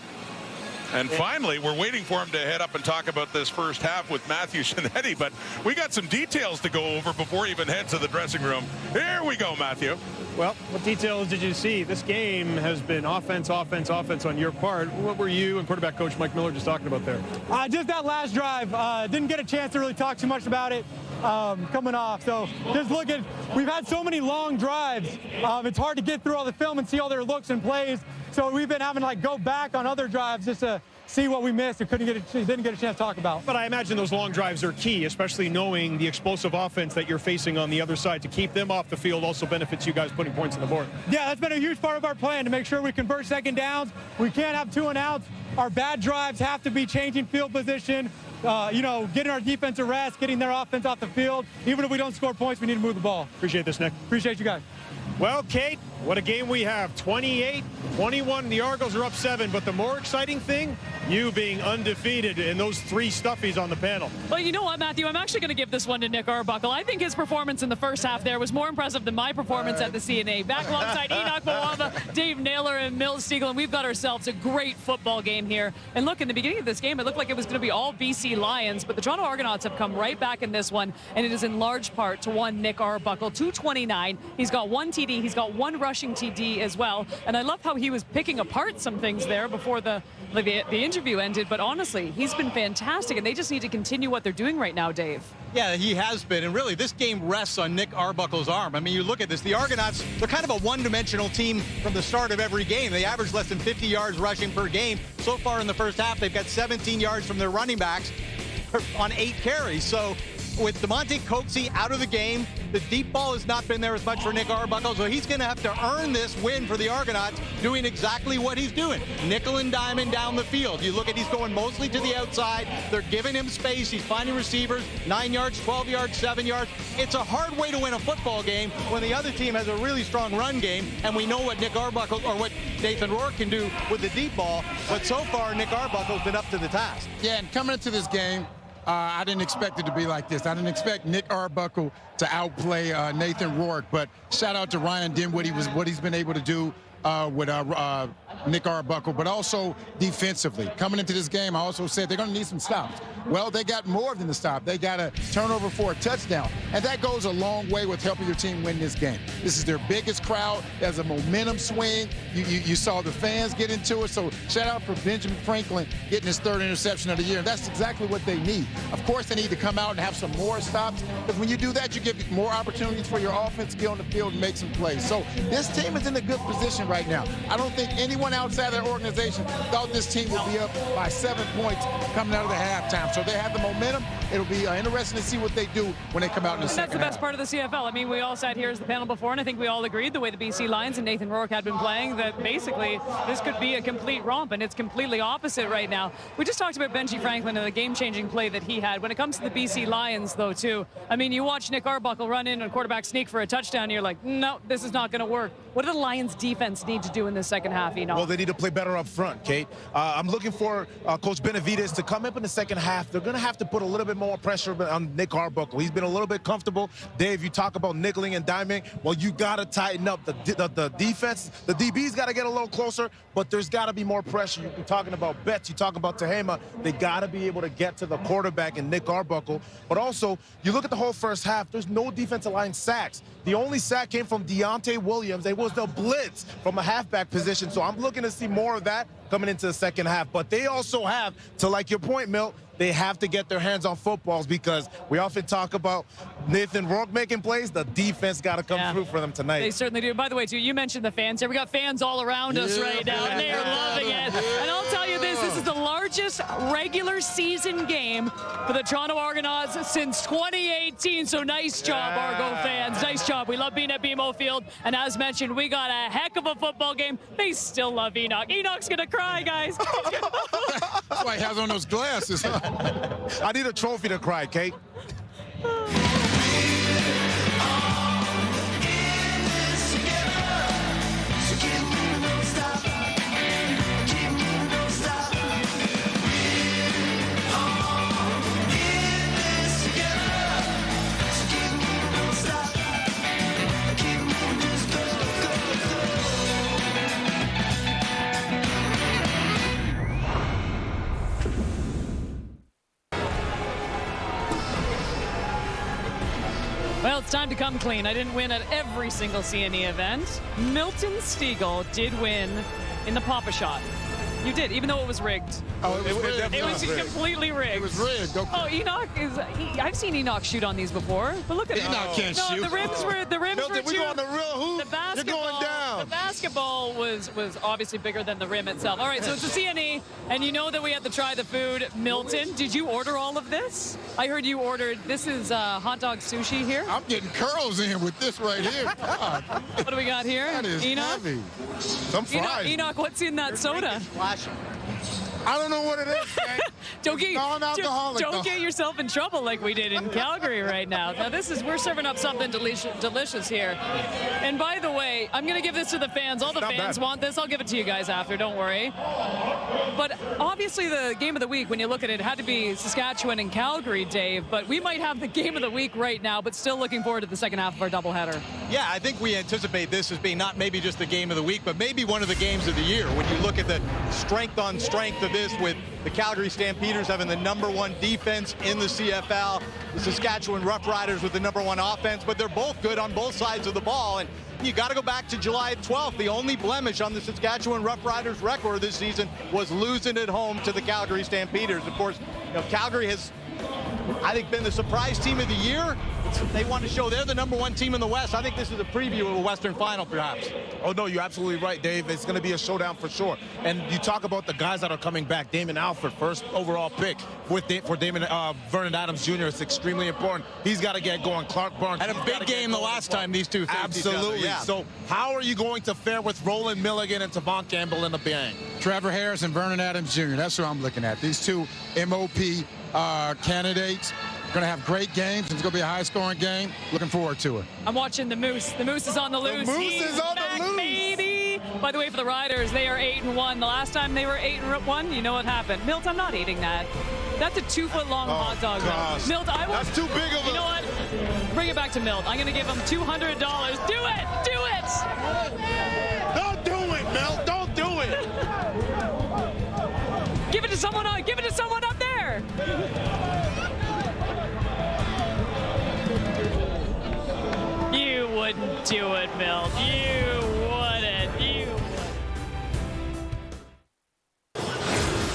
And finally, we're waiting for him to head up and talk about this first half with Matthew Shinetti, but we got some details to go over before he even heads to the dressing room. Here we go, Matthew. Well, what details did you see? This game has been offense, offense, offense on your part. What were you and quarterback coach Mike Miller just talking about there? Just that last drive. Didn't get a chance to really talk too much about it coming off. So just looking, we've had so many long drives. It's hard to get through all the film and see all their looks and plays. So we've been having to go back on other drives just to see what we missed and didn't get a chance to talk about. But I imagine those long drives are key, especially knowing the explosive offense that you're facing on the other side. To keep them off the field also benefits you guys putting points on the board. Yeah, that's been a huge part of our plan to make sure we convert second downs. We can't have 2 and outs. Our bad drives have to be changing field position, getting our defense a rest, getting their offense off the field. Even if we don't score points, we need to move the ball. Appreciate this, Nick. Appreciate you guys. Well, Kate, what a game we have. 28-21. The Argos are up 7. But the more exciting thing, you being undefeated and those 3 stuffies on the panel. Well, you know what, Matthew? I'm actually going to give this one to Nick Arbuckle. I think his performance in the first half there was more impressive than my performance at the CNA. Back alongside Enoch Mawaba, Dave Naylor, and Mills Stiegel, and we've got ourselves a great football game here. And look, in the beginning of this game, it looked like it was going to be all BC Lions, but the Toronto Argonauts have come right back in this one, and it is in large part to one Nick Arbuckle, 229. He's got 1 TD. He's got 1 rushing TD as well. And I love how he was picking apart some things there before the interview ended. But honestly, he's been fantastic, and they just need to continue what they're doing right now, Dave. Yeah, he has been, and really this game rests on Nick Arbuckle's arm. I mean, you look at this, the Argonauts, they're kind of a one-dimensional team from the start of every game. They average less than 50 yards rushing per game. So far in the first half, they've got 17 yards from their running backs on 8 carries. So with DeMonte Coxey out of the game, the deep ball has not been there as much for Nick Arbuckle, so he's going to have to earn this win for the Argonauts, doing exactly what he's doing. Nickel and diamond down the field. You look at, he's going mostly to the outside. They're giving him space. He's finding receivers, 9 yards, 12 yards, 7 yards. It's a hard way to win a football game when the other team has a really strong run game, and we know what Nick Arbuckle, or what Nathan Rourke can do with the deep ball, but so far Nick Arbuckle's been up to the task. Yeah, and coming into this game, I didn't expect it to be like this. I didn't expect Nick Arbuckle to outplay Nathan Rourke, but shout out to Ryan Dinwiddie, what he's been able to do with Nick Arbuckle, but also defensively. Coming into this game, I also said they're going to need some stops. Well, they got more than the stop. They got a turnover for a touchdown, and that goes a long way with helping your team win this game. This is their biggest crowd. There's a momentum swing. You saw the fans get into it, so shout out for Benjamin Franklin getting his 3rd interception of the year, and that's exactly what they need. Of course, they need to come out and have some more stops, because when you do that, you give more opportunities for your offense to get on the field and make some plays. So this team is in a good position right now. I don't think anyone outside their organization thought this team would be up by 7 points coming out of the halftime. So they have the momentum. It'll be interesting to see what they do when they come out in the second half. That's the best part of the CFL. I mean, we all sat here as the panel before, and I think we all agreed the way the BC Lions and Nathan Rourke had been playing that basically this could be a complete romp, and it's completely opposite right now. We just talked about Benji Franklin and the game-changing play that he had. When it comes to the BC Lions, though, too, I mean, you watch Nick Arbuckle run in and quarterback sneak for a touchdown, and you're like, no, this is not going to work. What do the Lions defense need to do in the second half, Enoch? Well, they need to play better up front, Kate. I'm looking for Coach Benavidez to come up in the second half. They're going to have to put a little bit more pressure on Nick Arbuckle. He's been a little bit comfortable. Dave, you talk about nickeling and diming. Well, you got to tighten up the defense. The DB's got to get a little closer, but there's got to be more pressure. You're talking about Betts. You're talking about Tehama. They got to be able to get to the quarterback and Nick Arbuckle. But also, you look at the whole first half, there's no defensive line sacks. The only sack came from Deontay Williams. It was the blitz from a halfback position. So I'm looking to see more of that coming into the second half. But they also have, to like your point, Milt, they have to get their hands on footballs because we often talk about Nathan Rourke making plays. The defense got to come through for them tonight. They certainly do. By the way, too, you mentioned the fans here. We got fans all around us right now, and they are loving it. And I'll tell you this is the largest regular season game for the Toronto Argonauts since 2018. So nice job, Argo fans. Nice job. We love being at BMO Field. And as mentioned, we got a heck of a football game. They still love Enoch. Enoch's going to cry, guys. That's why he has on those glasses, huh? I need a trophy to cry, Kate. Well, it's time to come clean. I didn't win at every single CNE event. Milton Stegall did win in the Papa-Shot. You did, even though it was rigged. Oh, it was rigged. It was completely rigged. It was rigged. Okay. Oh, Enoch is. I've seen Enoch shoot on these before, but look at Enoch can't shoot. The rims were. The rims Milton, were we go on the real hoop. The basketball. You're going down. The basketball was obviously bigger than the rim itself. All right, so it's a CNE, and you know that we had to try the food. Milton, did you order all of this? I heard you ordered. This is hot dog sushi here. I'm getting curls in with this right here. God. What do we got here? That is Enoch? heavy. Some fries. Enoch, what's in that soda? I don't know what it is, man. Don't Non-alcoholic. get yourself in trouble like we did in Calgary right now. Now we're serving up something delicious here. And by the way, I'm gonna give this to the fans. All the fans want this. I'll give it to you guys after, don't worry. But obviously the game of the week, when you look at it, had to be Saskatchewan and Calgary, Dave. But we might have the game of the week right now, but still looking forward to the second half of our doubleheader. Yeah, I think we anticipate this as being not maybe just the game of the week, but maybe one of the games of the year. When you look at the strength on strength of this, with the Calgary Stampeders having the #1 defense in the CFL, the Saskatchewan Roughriders with the #1 offense, but they're both good on both sides of the ball. And you got to go back to July 12th. The only blemish on the Saskatchewan Roughriders record this season was losing at home to the Calgary Stampeders. Of course, Calgary has, I think, been the surprise team of the year. They want to show they're the #1 team in the West. I think this is a preview of a Western final, perhaps. Oh, no, you're absolutely right, Dave. It's going to be a showdown for sure. And you talk about the guys that are coming back. Damon Alford, first overall pick for Vernon Adams Jr. It's extremely important. He's got to get going. Clark Barnes had a big game the last time these two faced each other. Absolutely. Yeah. So how are you going to fare with Roland Milligan and Tavon Campbell in the bang? Trevor Harris and Vernon Adams Jr. That's who I'm looking at. These two MOP candidates. Going to have great games. It's going to be a high-scoring game. Looking forward to it. I'm watching the Moose. The Moose is on the loose. The Moose He's is on back, the loose. Baby. By the way, for the Riders, they are 8-1. The last time they were 8-1, you know what happened. Milt, I'm not eating that. That's a 2-foot-long hot dog. Gosh. Milt, I will. That's too big of a. You know what? Bring it back to Milt. I'm going to give him $200. Do it. Do it. Don't do it, Mel. Don't do it. Give it to someone. Give it to someone up there. You wouldn't do it, Milt. You wouldn't.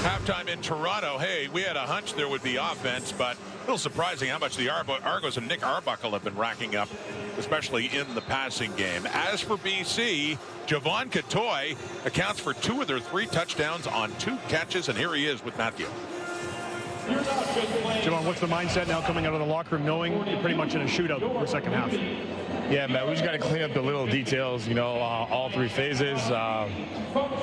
Halftime in Toronto. Hey, we had a hunch there would be offense, but a little surprising how much the Argos and Nick Arbuckle have been racking up, especially in the passing game. As for BC, Javon Catoy accounts for 2 of their 3 touchdowns on 2 catches, and here he is with Matthew. Javon, what's the mindset now coming out of the locker room, knowing you're pretty much in a shootout for second half? Yeah, man, we just got to clean up the little details, you know, all three phases.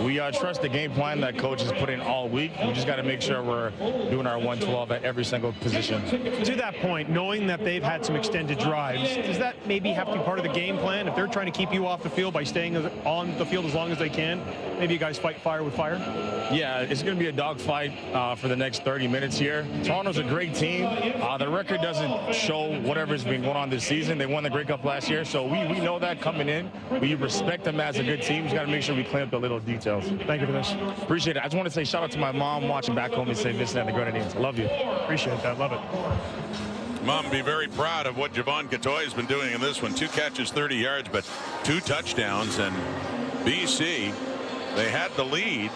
We trust the game plan that coach has put in all week. We just got to make sure we're doing our 112 at every single position. To that point, knowing that they've had some extended drives, does that maybe have to be part of the game plan? If they're trying to keep you off the field by staying on the field as long as they can, maybe you guys fight fire with fire? Yeah, it's going to be a dogfight for the next 30 minutes here. Toronto's a great team. The record doesn't show whatever's been going on this season. They won the Grey Cup last year, so we know that coming in. We respect them as a good team. Just got to make sure we clean up the little details. Thank you for this. Appreciate it. I just want to say shout out to my mom watching back home and say Vincent and the Grenadines. I love you. Appreciate that. Love it. Mom be very proud of what Javon Catoy has been doing in this one. 2 catches, 30 yards, but 2 touchdowns. And BC, they had the lead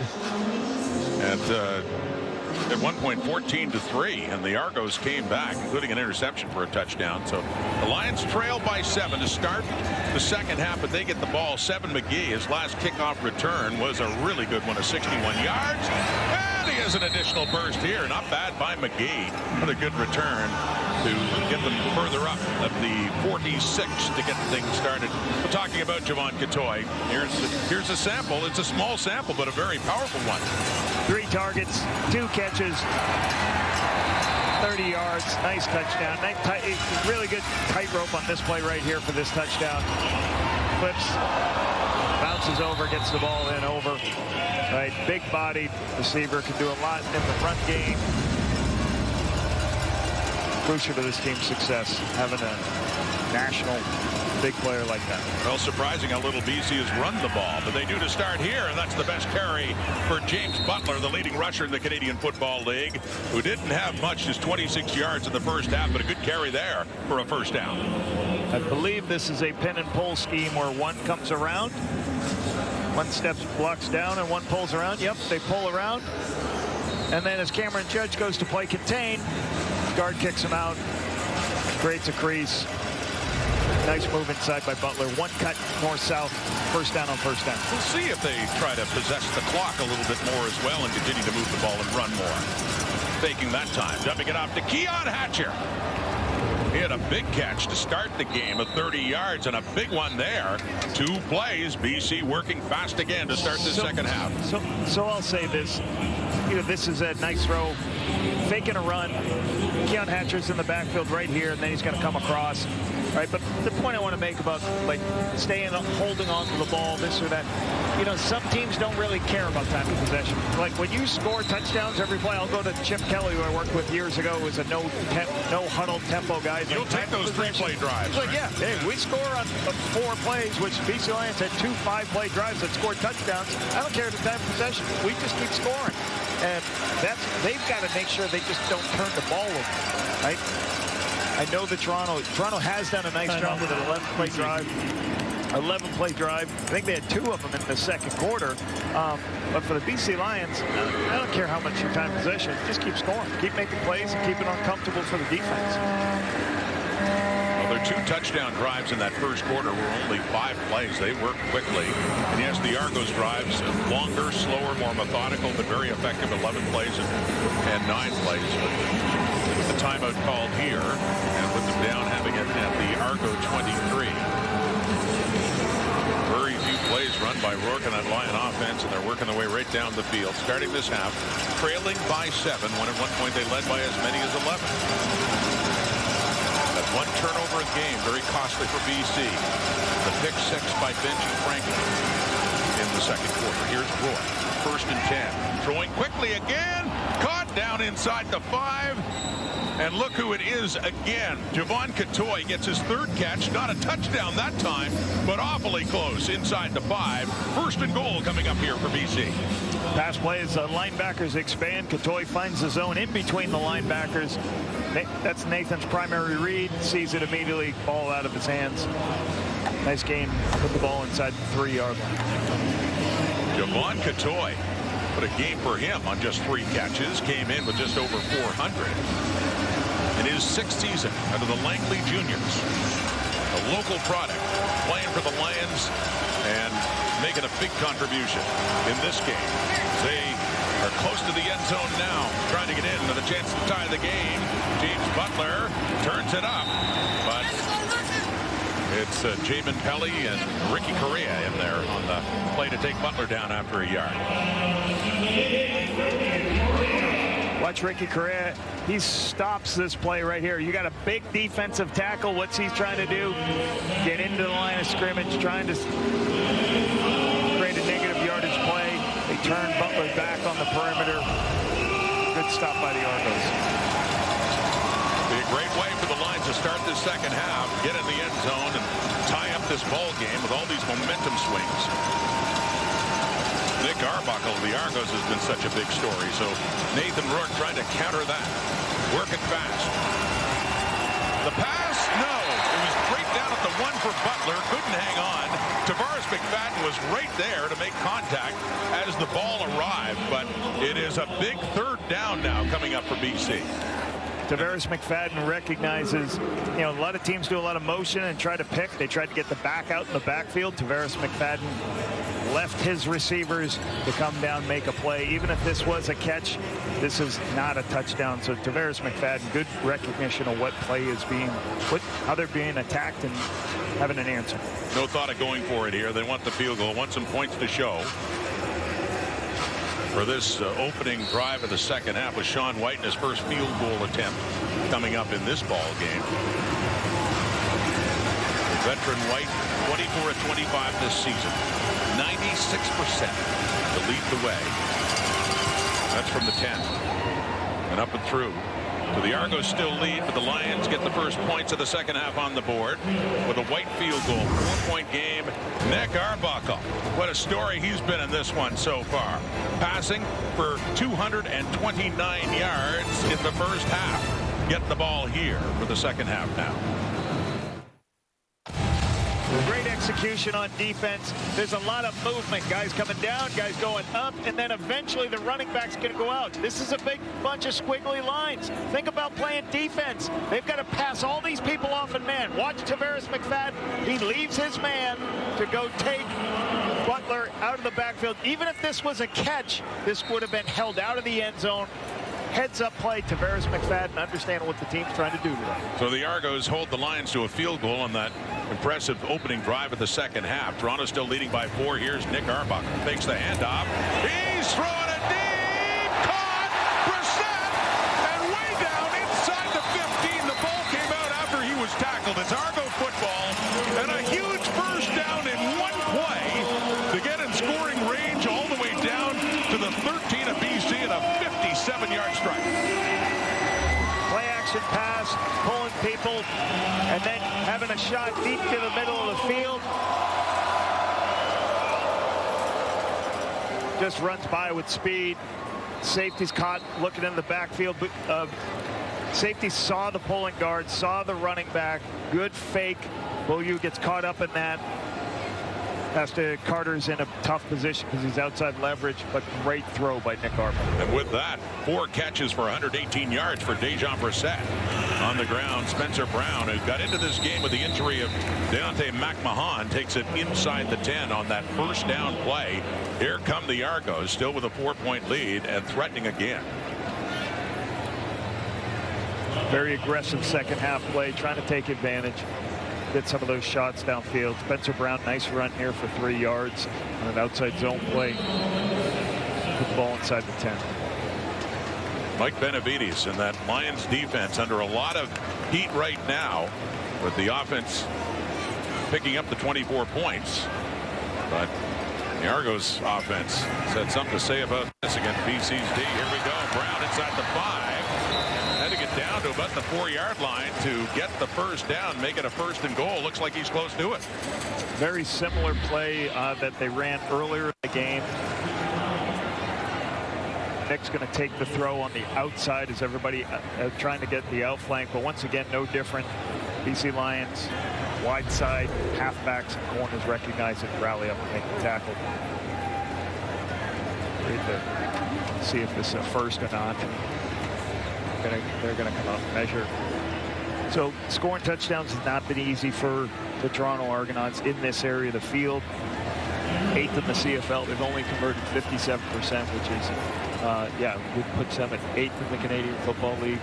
at one point 14-3, and the Argos came back, including an interception for a touchdown. So the Lions trail by 7 to start the second half, but they get the ball. 7 McGee, his last kickoff return was a really good one of 61 yards. And he has an additional burst here. Not bad by McGee. What a good return to get them further up at the 46 to get things started. We're talking about Javon Catoy. Here's a sample. It's a small sample, but a very powerful one. 3 targets, 2 catches, 30 yards, nice touchdown. Really good tightrope on this play right here for this touchdown. Flips, bounces over, gets the ball in over. Right, big-bodied receiver, can do a lot in the run game. Crucial to this team's success, having a national big player like that. Well, surprising how little BC has run the ball, but they do to start here, and that's the best carry for James Butler, the leading rusher in the Canadian Football League, who didn't have much, just 26 yards in the first half, but a good carry there for a first down. I believe this is a pin and pull scheme where one comes around, one steps, blocks down, and one pulls around. Yep, they pull around, and then as Cameron Judge goes to play contain, guard kicks him out, creates a crease. Nice move inside by Butler. 1 cut north-south, first down on first down. We'll see if they try to possess the clock a little bit more as well and continue to move the ball and run more. Faking that time, dumping it off to Keon Hatcher. He had a big catch to start the game of 30 yards and a big one there. 2 plays, BC working fast again to start the second half. So I'll say this. You know, this is a nice throw, faking a run. Keon Hatcher's in the backfield right here, and then he's going to come across. Right, but the point I want to make about like staying, holding on to the ball, this or that, you know, some teams don't really care about time of possession. Like when you score touchdowns every play, I'll go to Chip Kelly, who I worked with years ago, who was a no huddle tempo guy. You'll take those 3-play drives. Like, yeah, hey, we score on 4 plays, which BC Lions had 2 5-play drives that scored touchdowns. I don't care the time of possession. We just keep scoring, and they've got to make sure they just don't turn the ball over, right? I know that Toronto has done a nice job with an 11-play drive. 11-play drive. I think they had 2 of them in the second quarter. But for the BC Lions, I don't care how much your time possession, just keep scoring. Keep making plays and keep it uncomfortable for the defense. Well, their 2 touchdown drives in that first quarter were only 5 plays. They worked quickly. And yes, the Argos drives longer, slower, more methodical, but very effective. 11 plays and 9 plays. But with the timeout called here, and with them down having it at the Argo 23. Very few plays run by Rourke on that Lion offense, and they're working their way right down the field. Starting this half, trailing by 7, when at one point they led by as many as 11. That's 1 turnover a game, very costly for BC. The pick 6 by Benji Franklin in the second quarter. Here's Rourke, 1st and 10. Throwing quickly again, caught down inside the 5. And look who it is again. Javon Catoy gets his 3rd catch. Not a touchdown that time, but awfully close inside the 5. 1st and goal coming up here for BC. Pass plays, linebackers expand. Catoy finds the zone in between the linebackers. That's Nathan's primary read. Sees it immediately, ball out of his hands. Nice game. Put the ball inside the 3-yard line. Javon Catoy. What a game for him on just 3 catches. Came in with just over 400. In his 6th season under the Langley Juniors. A local product, playing for the Lions and making a big contribution in this game. They are close to the end zone now, trying to get in with a chance to tie the game. James Butler turns it up, but it's Jamin Pelly and Ricky Correa in there on the play to take Butler down after a yard. Watch Ricky Correa. He stops this play right here. You got a big defensive tackle. What's he trying to do? Get into the line of scrimmage, trying to create a negative yardage play. They turn Butler back on the perimeter. Good stop by the Argos. Be a great way for the Lions to start this second half, get in the end zone, and tie up this ball game with all these momentum swings. Nick Arbuckle of the Argos has been such a big story, so Nathan Rourke trying to counter that. Working fast. The pass, no. It was right down at the one for Butler. Couldn't hang on. Tavares McFadden was right there to make contact as the ball arrived, but it is a big third down now coming up for BC. Tavares McFadden recognizes, a lot of teams do a lot of motion and try to pick. They tried to get the back out in the backfield. Tavares McFadden left his receivers to come down, make a play. Even if this was a catch, this is not a touchdown. So Tavares McFadden, good recognition of what play is being, how they're being attacked and having an answer. No thought of going for it here. They want the field goal, want some points to show. For this opening drive of the second half with Sean White in his first field goal attempt coming up in this ball game. The veteran White, 24 of 25 this season. 96% to lead the way. That's from the 10. And up and through. So the Argos still lead, but the Lions get the first points of the second half on the board with a White field goal. 4-point game. Nick Arbuckle. What a story he's been in this one so far. Passing for 229 yards in the first half. Get the ball here for the second half now. Great execution on defense. There's a lot of movement. Guys coming down, guys going up, and then eventually the running back's going to go out. This is a big bunch of squiggly lines. Think about playing defense. They've got to pass all these people off in man. Watch Tavares McFadden. He leaves his man to go take Butler out of the backfield. Even if this was a catch, this would have been held out of the end zone. Heads-up play, Tavares McFadden, understanding what the team's trying to do today. So the Argos hold the Lions to a field goal on that impressive opening drive of the second half. Toronto still leading by 4. Here's Nick Arbuckle. Takes the handoff. He's throwing it deep. Caught. Brissett. And way down inside the 15. The ball came out after he was tackled. It's Argo football. And a huge first down in one play to get in scoring range all the way down to the 13 of BC and a 57-yard strike. Play action pass, pulling people, and then having a shot deep to the middle of the field. Just runs by with speed. Safety's caught looking in the backfield. Safety saw the pulling guard, saw the running back. Good fake. Beaulieu gets caught up in that. Carter's in a tough position because he's outside leverage, but great throw by Nick Arbuckle. And with that, 4 catches for 118 yards for Dejan Brissett. On the ground, Spencer Brown, who got into this game with the injury of Deontay McMahon, takes it inside the 10 on that first down play. Here come the Argos, still with a 4-point lead and threatening again. Very aggressive second half play, trying to take advantage. Get some of those shots downfield. Spencer Brown, nice run here for 3 yards on an outside zone play. Put the ball inside the 10. Mike Benavides and that Lions defense under a lot of heat right now, with the offense picking up the 24 points. But the Argos offense had something to say about this against BC's D. Here we go. Brown inside the 5. Had to get down to about the 4-yard line to get the first down, make it a 1st and goal. Looks like he's close to it. Very similar play that they ran earlier in the game. Nick's going to take the throw on the outside as everybody trying to get the outflank, but once again, no different. BC Lions, wide side, halfbacks and corners recognize it, rally up and make the tackle. Ready to see if this is a first or not. They're going to come out and measure. So scoring touchdowns has not been easy for the Toronto Argonauts in this area of the field. 8th in the CFL. They've only converted 57%, which is Yeah, would put them at 8th in the Canadian Football League.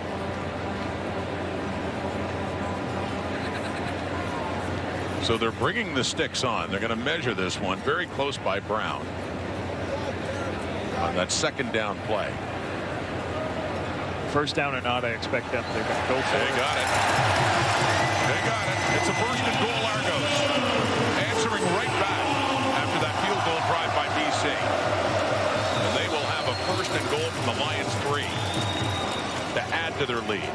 So they're bringing the sticks on. They're going to measure this one very close by Brown on that second down play. First down or not, I expect them. They're going to go for it. They got it. They got it. It's a first and goal, Argos. Answering right back after that field goal drive by BC. And they will have a first and goal from the Lions 3 to add to their lead.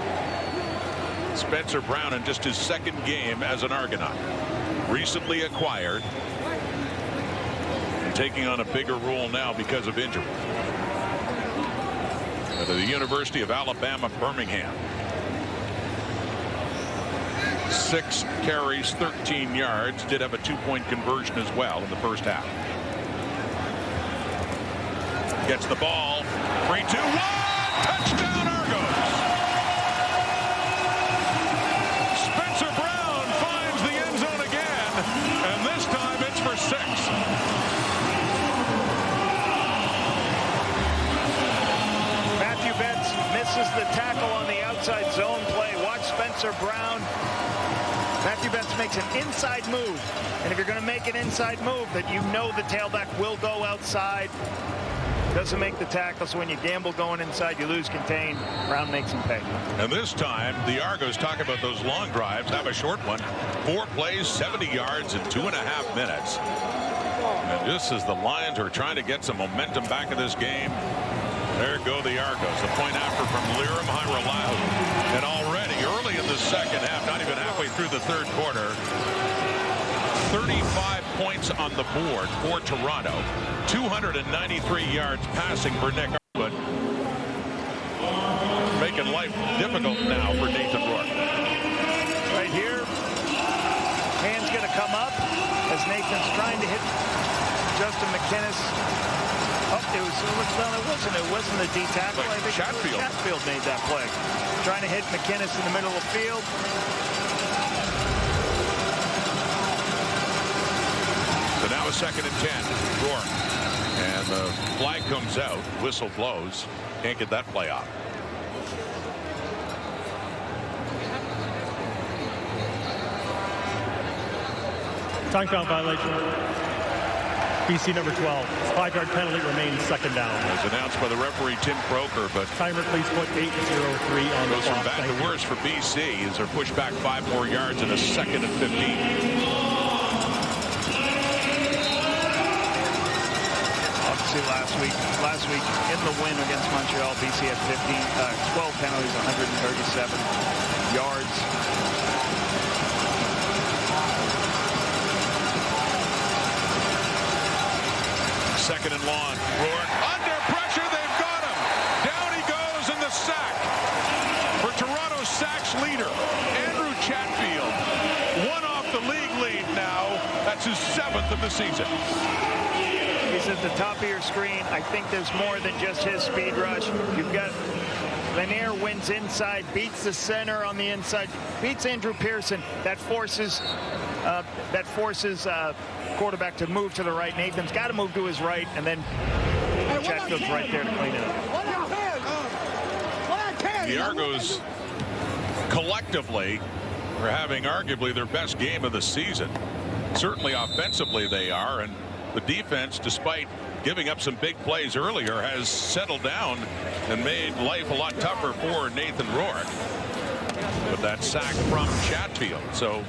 Spencer Brown in just his second game as an Argonaut. Recently acquired. And taking on a bigger role now because of injury. At the University of Alabama, Birmingham. 6 carries, 13 yards. Did have a 2-point conversion as well in the first half. Gets the ball. 3-2-1. Touchdown, Argos. Spencer Brown finds the end zone again. And this time it's for 6. Misses the tackle on the outside zone play. Watch Spencer Brown. Matthew Betts makes an inside move. And if you're going to make an inside move, that you know the tailback will go outside. Doesn't make the tackle, so when you gamble going inside, you lose contain. Brown makes him pay. And this time, the Argos talk about those long drives. Have a short one. 4 plays, 70 yards in 2.5 minutes. And just as the Lions are trying to get some momentum back in this game, there go the Argos. The point after from Lirim Hairolau. And already early in the second half, not even halfway through the third quarter, 35 points on the board for Toronto. 293 yards passing for Nick Arwood. Making life difficult now for Nathan Rourke. Right here. Hand's going to come up as Nathan's trying to hit Justin McInnes. Oh, it wasn't a D tackle. Like I think Chatfield made that play. Trying to hit McInnes in the middle of the field. So now a 2nd and 10. Rourke. And the flag comes out. Whistle blows. Can't get that play off. Time count violation. BC number 12. 5-yard penalty remains, second down. As announced by the referee Tim Croker, but timer please put 8:03 on the goes clock. from bad to worse for BC as they're pushed back 5 more yards in a 2nd and 15. Obviously last week in the win against Montreal, BC had 12 penalties, 137 yards. Second and long. Rourke under pressure. They've got him. Down he goes in the sack. For Toronto's sacks leader, Andrew Chatfield. 1 off the league lead now. That's his 7th of the season. He's at the top of your screen. I think there's more than just his speed rush. You've got Lanier wins inside, beats the center on the inside, beats Andrew Pearson. That forces quarterback to move to the right. Nathan's got to move to his right, and then Chatfield's right there to clean it up. The Argos collectively are having arguably their best game of the season. Certainly offensively they are, and the defense, despite giving up some big plays earlier, has settled down and made life a lot tougher for Nathan Rourke. With that sack from Chatfield. So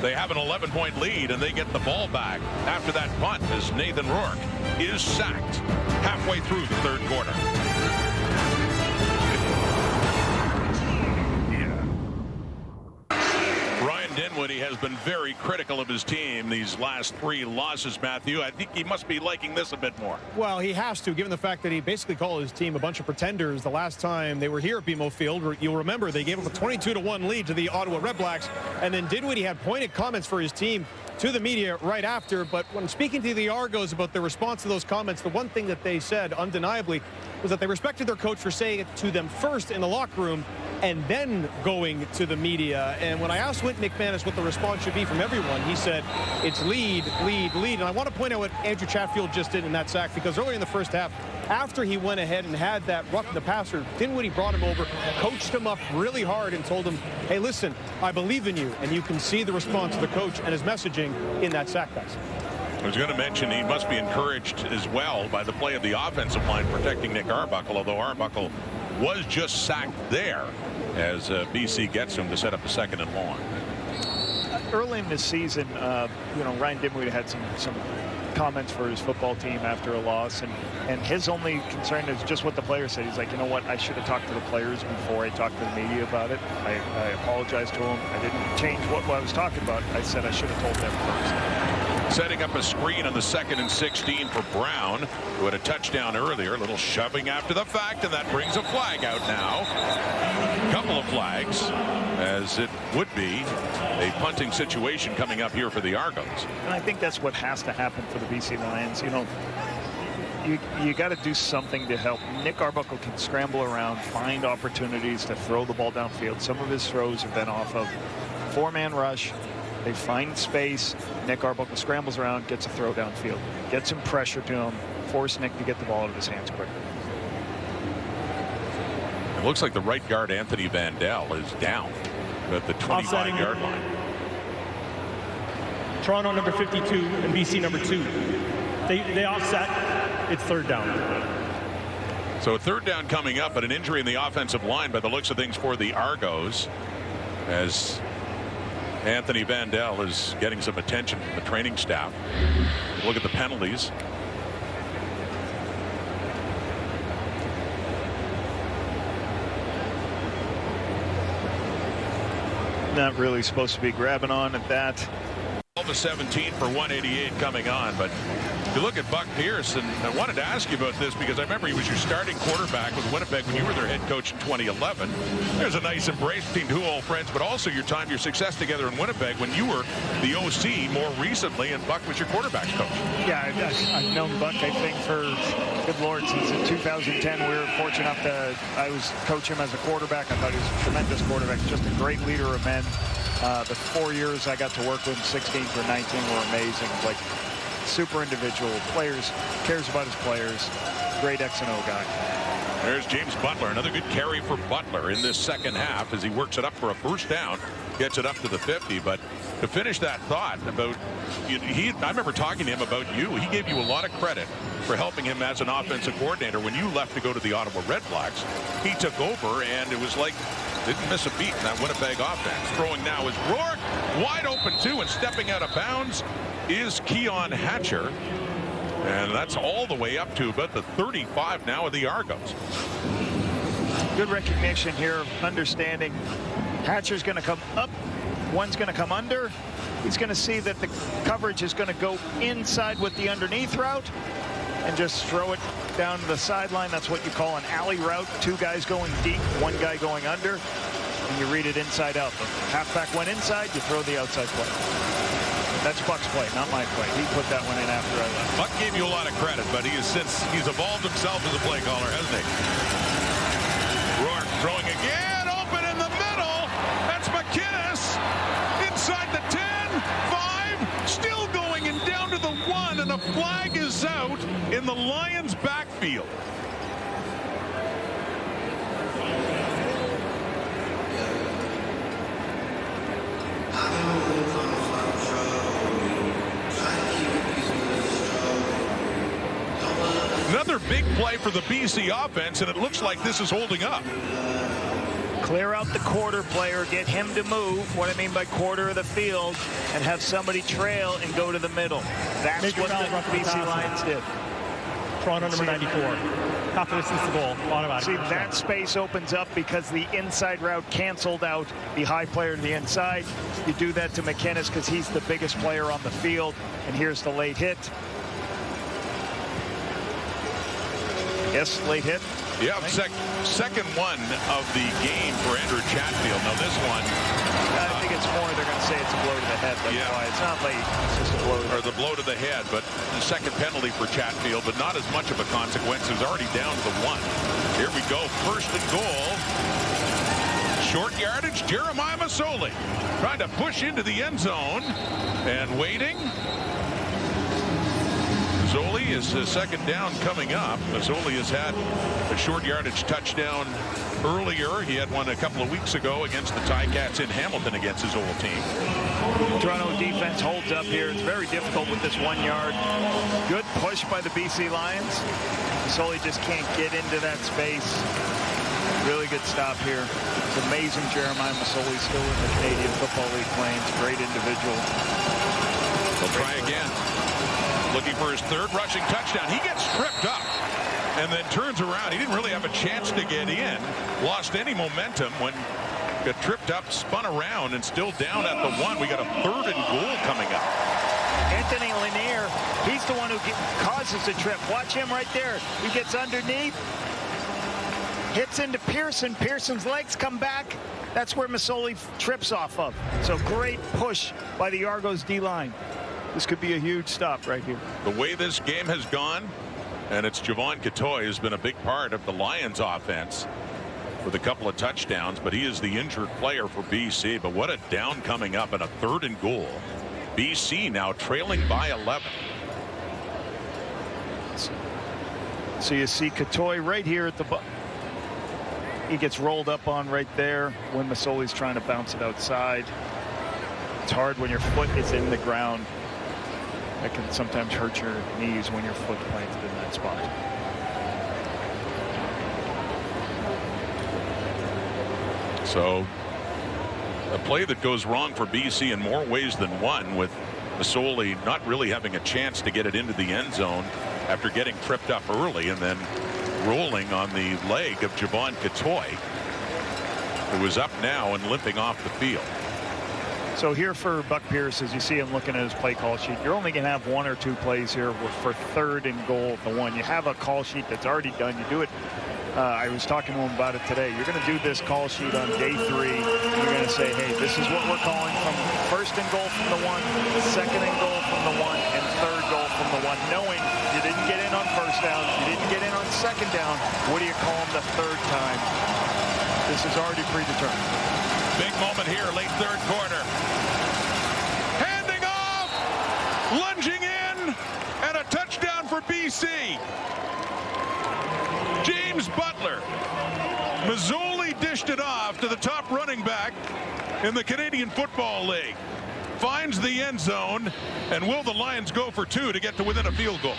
they have an 11-point lead, and they get the ball back after that punt as Nathan Rourke is sacked halfway through the third quarter. Ryan Dinwiddie has been very critical of his team these last 3 losses, Matthew. I think he must be liking this a bit more. Well, he has to, given the fact that he basically called his team a bunch of pretenders the last time they were here at BMO Field. You'll remember they gave up a 22-1 lead to the Ottawa Redblacks, and then Dinwiddie had pointed comments for his team to the media right after. But when speaking to the Argos about their response to those comments, the one thing that they said undeniably was that they respected their coach for saying it to them first in the locker room and then going to the media. And when I asked Wynton McManus what the response should be from everyone, he said it's lead, lead, lead. And I want to point out what Andrew Chatfield just did in that sack, because earlier in the first half, after he went ahead and had that rough the passer, Dinwiddie brought him over, coached him up really hard and told him, hey, listen, I believe in you. And you can see the response of the coach and his messaging in that sack pass. I was going to mention he must be encouraged as well by the play of the offensive line protecting Nick Arbuckle, although Arbuckle was just sacked there as BC gets him to set up a 2nd and long. Early in this season, Ryan Dinwiddie had some comments for his football team after a loss, and his only concern is just what the players said. He's like, you know what, I should have talked to the players before I talked to the media about it. I apologized to them. I didn't change what I was talking about. I said I should have told them first. Setting up a screen on the 2nd and 16 for Brown, who had a touchdown earlier. A little shoving after the fact, and that brings a flag out now. A couple of flags, as it would be a punting situation coming up here for the Argos. And I think that's what has to happen for the BC Lions. You got to do something to help. Nick Arbuckle can scramble around, find opportunities to throw the ball downfield. Some of his throws have been off of 4-man rush. They find space. Nick Arbuckle scrambles around, gets a throw downfield, gets some pressure to him, force Nick to get the ball out of his hands quicker. It looks like the right guard Anthony Vandell is down at the 25-yard line. Toronto number 52 and BC number 2. They offset. It's 3rd down. So 3rd down coming up, but an injury in the offensive line by the looks of things for the Argos, as Anthony Vandell is getting some attention from the training staff. Look at the penalties. Not really supposed to be grabbing on at that. 12-17 for 188 coming on, but if you look at Buck Pierce, and I wanted to ask you about this because I remember he was your starting quarterback with Winnipeg when you were their head coach in 2011. There's a nice embrace between two old friends, but also your success together in Winnipeg when you were the OC more recently and Buck was your quarterback's coach. Yeah, I've known Buck, I think, for, good Lord, since in 2010. We were fortunate enough to, I was coaching him as a quarterback. I thought he was a tremendous quarterback, just a great leader of men. The 4 years I got to work with him, 16 through 19, were amazing. Like, super individual. Players, cares about his players. Great X and O guy. There's James Butler. Another good carry for Butler in this 2nd half as he works it up for a 1st down. Gets it up to the 50. But to finish that thought about, I remember talking to him about you. He gave you a lot of credit for helping him as an offensive coordinator when you left to go to the Ottawa Redblacks. He took over, and it was like, didn't miss a beat in that Winnipeg offense. Throwing now is Rourke, wide open too, and stepping out of bounds is Keon Hatcher. And that's all the way up to about the 35 now of the Argos. Good recognition here of understanding. Hatcher's going to come up. One's going to come under. He's going to see that the coverage is going to go inside with the underneath route and just throw it down to the sideline. That's what you call an alley route. 2 guys going deep, 1 guy going under, and you read it inside out. The halfback went inside, you throw the outside play. That's Buck's play, not my play. He put that one in after I left. Buck gave you a lot of credit, but he's evolved himself as a play caller, hasn't he? Rourke throwing again, open in the middle. That's McInnes inside the 10, 5, still going and down to the 1, and the flag is out in the Lions' backfield. Another big play for the BC offense, and it looks like this is holding up. Clear out the quarter player, get him to move, what I mean by quarter of the field, and have somebody trail and go to the middle. That's what the BC Lions did. Toronto number 94. Half of distance to goal. Automatic. See, that space opens up because the inside route canceled out the high player to the inside. You do that to McInnes because he's the biggest player on the field, and here's the late hit. Yes, late hit. Yeah, second one of the game for Andrew Chatfield. Now this one, I think it's more they're going to say it's a blow to the head. That's why it's not late. It's just a blow. Or the blow to the head, but the second penalty for Chatfield, but not as much of a consequence. It was already down to the 1. Here we go, 1st and goal. Short yardage, Jeremiah Masoli trying to push into the end zone and waiting. Mazzoli is second down coming up. Mazzoli has had a short yardage touchdown earlier. He had one a couple of weeks ago against the Ticats in Hamilton against his old team. Toronto defense holds up here. It's very difficult with this 1 yard. Good push by the BC Lions. Mazzoli just can't get into that space. Really good stop here. It's amazing Jeremiah Mazzoli still in the Canadian Football League playing. It's a great individual. They'll try again. Looking for his third rushing touchdown. He gets tripped up and then turns around. He didn't really have a chance to get in. Lost any momentum when got tripped up, spun around, and still down at the 1. We got a 3rd and goal coming up. Anthony Lanier, he's the one who causes the trip. Watch him right there. He gets underneath, hits into Pearson. Pearson's legs come back. That's where Mazzoli trips off of. So great push by the Argos D-line. This could be a huge stop right here. The way this game has gone, and it's Javon Katoy has been a big part of the Lions offense with a couple of touchdowns, but he is the injured player for BC. But what a down coming up and a 3rd and goal. BC now trailing by 11. So you see Katoy right here at the he gets rolled up on right there when Mazzoli's trying to bounce it outside. It's hard when your foot is in the ground. That can sometimes hurt your knees when your foot planted in that spot. So a play that goes wrong for BC in more ways than one, with Mazzoli not really having a chance to get it into the end zone after getting tripped up early and then rolling on the leg of Javon Katoy, who is up now and limping off the field. So here for Buck Pierce, as you see him looking at his play call sheet, you're only going to have 1 or 2 plays here for 3rd and goal at the 1. You have a call sheet that's already done. You do it. I was talking to him about it today. You're going to do this call sheet on day 3. You're going to say, hey, this is what we're calling from 1st and goal from the 1, 2nd and goal from the 1, and 3rd goal from the 1, knowing you didn't get in on 1st down, you didn't get in on 2nd down. What do you call them the 3rd time? This is already predetermined. Big moment here, late 3rd quarter. Handing off, lunging in, and a touchdown for BC. James Butler. Mazzoli dished it off to the top running back in the Canadian Football League. Finds the end zone, and will the Lions go for 2 to get to within a field goal?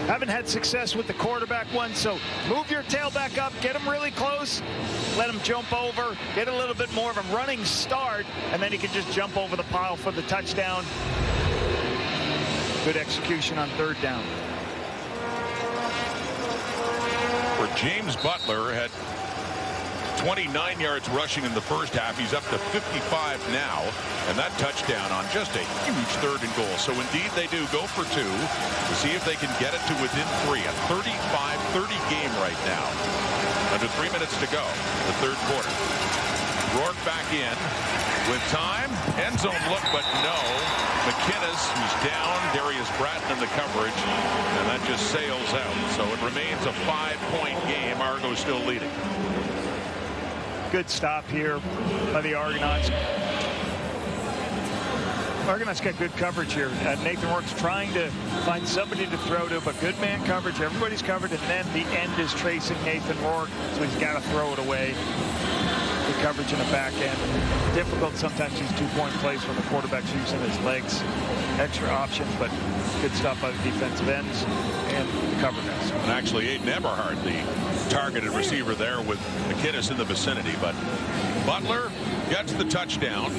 Haven't had success with the quarterback one, so move your tailback up, get him really close, let him jump over, get a little bit more of a running start, and then he can just jump over the pile for the touchdown. Good execution on 3rd down. For James Butler, had 29 yards rushing in the first half. He's up to 55 now, and that touchdown on just a huge 3rd and goal. So indeed they do go for 2 to see if they can get it to within 3. A 35-30 game right now. Under 3 minutes to go, the 3rd quarter. Rourke back in with time. End zone look, but no. McInnes, who's down. Darius Bratton in the coverage, and that just sails out. So it remains a 5-point game. Argo still leading. Good stop here by the Argonauts. Argonauts got good coverage here. Nathan Rourke's trying to find somebody to throw to, but good man coverage. Everybody's covered, and then the end is tracing Nathan Rourke, so he's got to throw it away. Good coverage in the back end. Difficult sometimes these 2-point plays when the quarterback's using his legs. Extra options, but good stop by the defensive ends and the cover guys. And actually, Aiden Eberhard, the targeted receiver there with McInnes in the vicinity, but Butler gets the touchdown.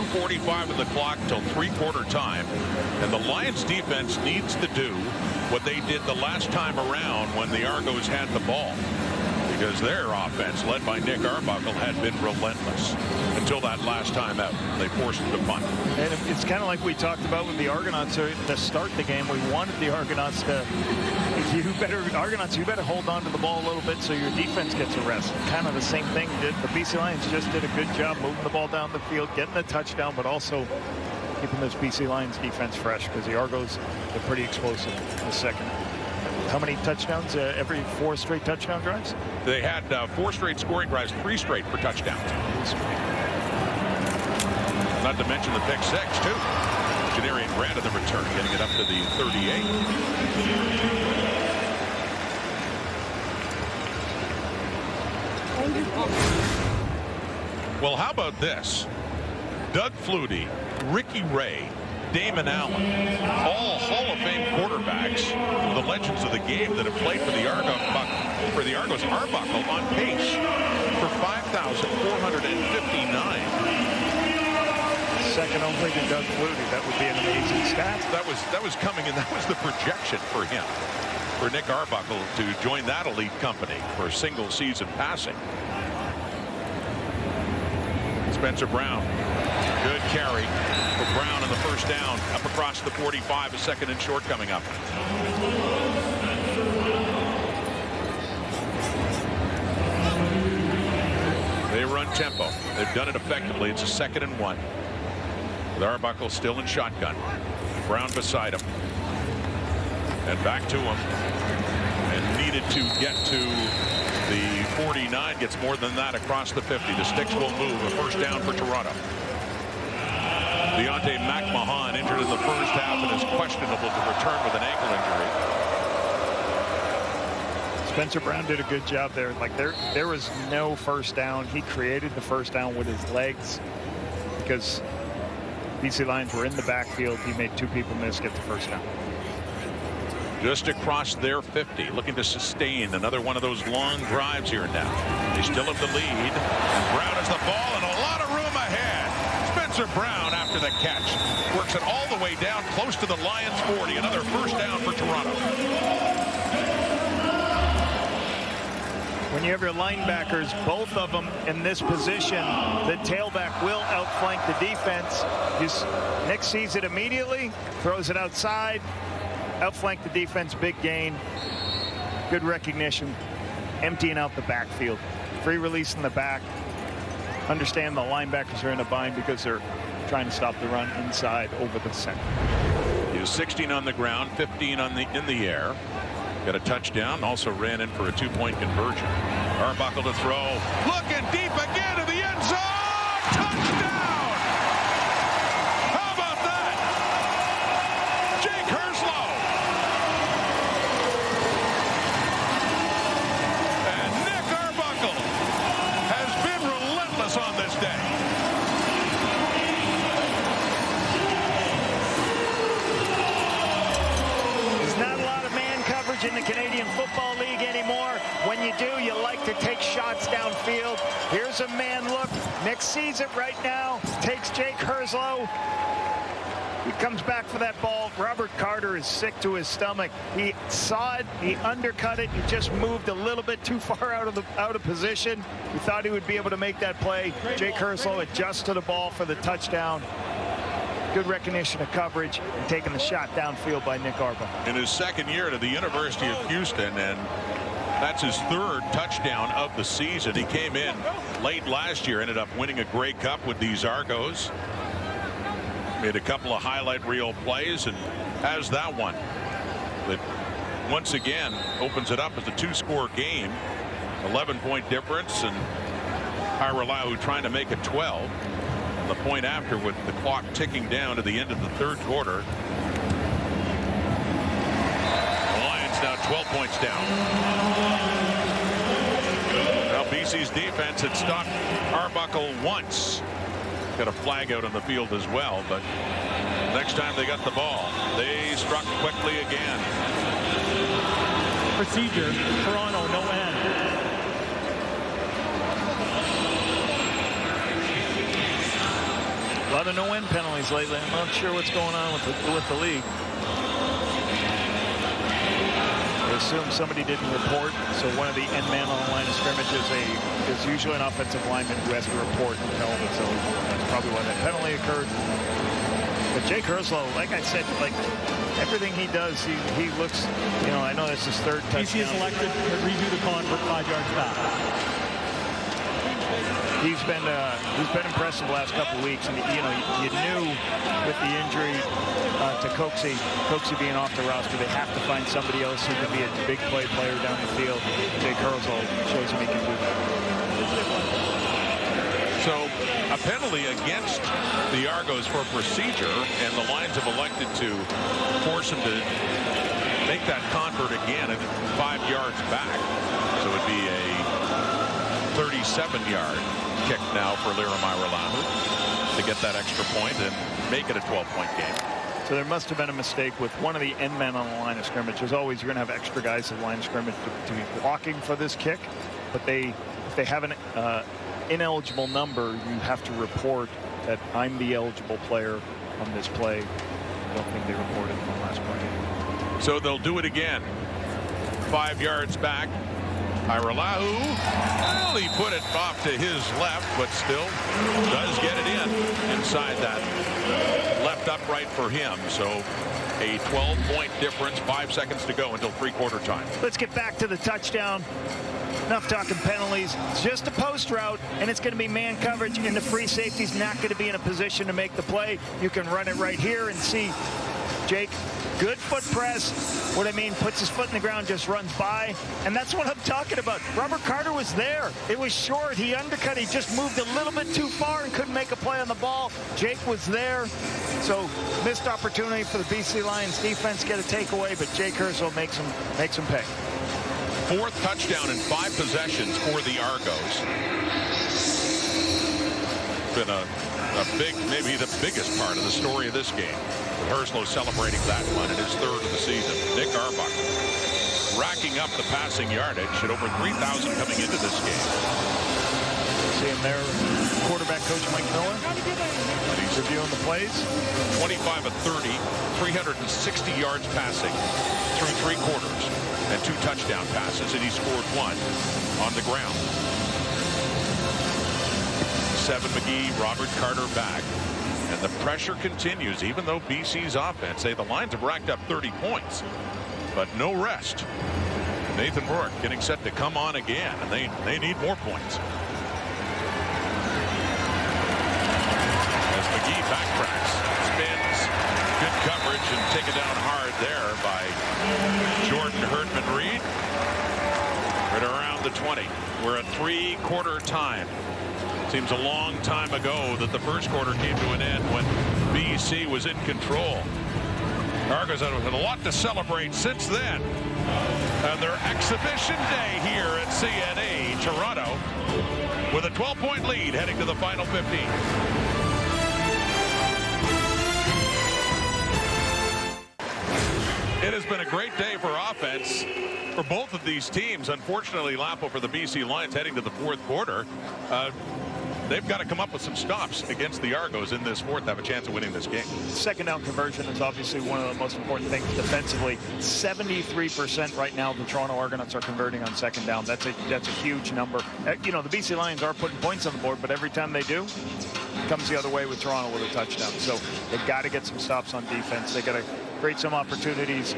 .45 of the clock till 3-quarter time, and the Lions defense needs to do what they did the last time around when the Argos had the ball, because their offense, led by Nick Arbuckle, had been relentless until that last time out. They forced them to punt. And it's kind of like we talked about with the Argonauts to start the game. We wanted the Argonauts to, Argonauts, you better hold on to the ball a little bit so your defense gets a rest. Kind of the same thing. The BC Lions just did a good job moving the ball down the field, getting the touchdown, but also keeping this BC Lions defense fresh, because the Argos are pretty explosive in the second. How many touchdowns? Every 4 straight touchdown drives? They had 4 straight scoring drives, 3 straight for touchdowns. Not to mention the pick 6, too. Janarian Grant of the return, getting it up to the 38. Well, how about this? Doug Flutie, Ricky Ray, Damon Allen, all Hall of Fame quarterbacks, the legends of the game that have played for the Argos. Arbuckle on pace for 5,459. Second only to Doug Flutie. That would be an amazing stat. That was coming, and that was the projection for him, for Nick Arbuckle to join that elite company for single season passing. Spencer Brown, good carry for Brown in the first down, up across the 45, a second and short coming up. They run tempo. They've done it effectively. It's a 2nd and 1. With Arbuckle still in shotgun. Brown beside him. And back to him. And needed to get to the 49, gets more than that across the 50. The sticks will move. A first down for Toronto. Deontay McMahon injured in the first half and is questionable to return with an ankle injury. Spencer Brown did a good job there. Like there was no first down. He created the first down with his legs because BC Lions were in the backfield. He made 2 people miss, get the first down. Just across their 50, looking to sustain another one of those long drives here now. They still have the lead. And Brown has the ball and a lot of room ahead. Spencer Brown after the catch works it all the way down close to the Lions 40. Another first down for Toronto. When you have your linebackers, both of them in this position, the tailback will outflank the defense. Nick sees it immediately, throws it outside. Outflank the defense, big gain, good recognition, emptying out the backfield, free release in the back. Understand the linebackers are in a bind because they're trying to stop the run inside over the center. He was 16 on the ground, 15 in the air. Got a touchdown, also ran in for a 2-point conversion. Arbuckle to throw, looking deep again to the end zone. Touchdown! How about that? Jake Herslow. And Nick Arbuckle has been relentless on this day. There's not a lot of man coverage in the Canadian Football League anymore. When you do, you like to take shots downfield. Here's a man look. Nick sees it right now. Takes Jake Herslow. He comes back for that ball. Robert Carter is sick to his stomach. He saw it. He undercut it. He just moved a little bit too far out of position. We thought he would be able to make that play. Jake Herslow adjusts to the ball for the touchdown. Good recognition of coverage and taking the shot downfield by Nick Arbuckle. In his 2nd year to the University of Houston, and that's his 3rd touchdown of the season. He came in late last year, ended up winning a Grey Cup with these Argos. Made a couple of highlight reel plays and has that one that once again opens it up as a 2-score game. 11-point difference, and Hairelau trying to make it 12. The point after with the clock ticking down to the end of the 3rd quarter. The Lions now 12 points down. Now BC's defense had stopped Arbuckle once. Got a flag out on the field as well, but next time they got the ball, they struck quickly again. Procedure, Toronto, no end. A lot of no-win penalties lately. I'm not sure what's going on with the league. I assume somebody didn't report, so one of the end man on the line of scrimmage is usually an offensive lineman who has to report and tell them. So that's probably why that penalty occurred. But Jake Herslow, like I said, like everything he does, he looks. You know, I know this is 3rd touchdown. BC is elected to redo the convert 5 yards back. He's been impressive the last couple of weeks, and you know you knew with the injury to Coxie being off the roster, they have to find somebody else who can be a big play player down the field. Jake Herslow shows him he can do that. So a penalty against the Argos for procedure, and the Lions have elected to force him to make that convert again at 5 yards back. So it'd be a 37-yard kick now for Lirimairalahu to get that extra point and make it a 12-point game. So there must have been a mistake with one of the end men on the line of scrimmage. As always, you're going to have extra guys at the line of scrimmage to be blocking for this kick. But if they have an ineligible number, you have to report that I'm the eligible player on this play. I don't think they reported in the last play. So they'll do it again. 5 yards back. Iralahu, well, he put it off to his left, but still does get it in inside that left upright for him. So a 12-point difference, 5 seconds to go until three-quarter time. Let's get back to the touchdown. Enough talking penalties. It's just a post route, and it's going to be man coverage, and the free safety's not going to be in a position to make the play. You can run it right here and see Jake. Good foot press. What I mean, puts his foot in the ground, just runs by. And that's what I'm talking about. Robert Carter was there. It was short. He undercut. He just moved a little bit too far and couldn't make a play on the ball. Jake was there. So missed opportunity for the BC Lions defense, get a takeaway, but Jake Herzl makes him pay. 4th touchdown in 5 possessions for the Argos. Been a big, maybe the biggest part of the story of this game. Herzl celebrating that one in his 3rd of the season. Nick Arbuckle racking up the passing yardage at over 3,000 coming into this game. See him there, quarterback coach Mike Miller. And he's reviewing the plays. 25 of 30, 360 yards passing through 3 quarters and 2 touchdown passes, and he scored 1 on the ground. 7 McGee, Robert Carter back. And the pressure continues, even though BC's offense, the Lions have racked up 30 points, but no rest. Nathan Rourke getting set to come on again, and they need more points. As McGee backtracks, spins, good coverage, and taken down hard there by Jordan Herdman-Reed. Right around the 20. We're at 3-quarter time. Seems a long time ago that the first quarter came to an end when BC was in control. Argos have had a lot to celebrate since then. And their exhibition day here at CNA Toronto with a 12-point lead heading to the final 15. It has been a great day for offense for both of these teams. Unfortunately, Lapo for the BC Lions heading to the 4th quarter. They've got to come up with some stops against the Argos in this 4th to have a chance of winning this game. Second down conversion is obviously one of the most important things defensively. 73% right now the Toronto Argonauts are converting on second down. That's a huge number. You know, the BC Lions are putting points on the board, but every time they do, it comes the other way with Toronto with a touchdown. So they've got to get some stops on defense. They got to create some opportunities,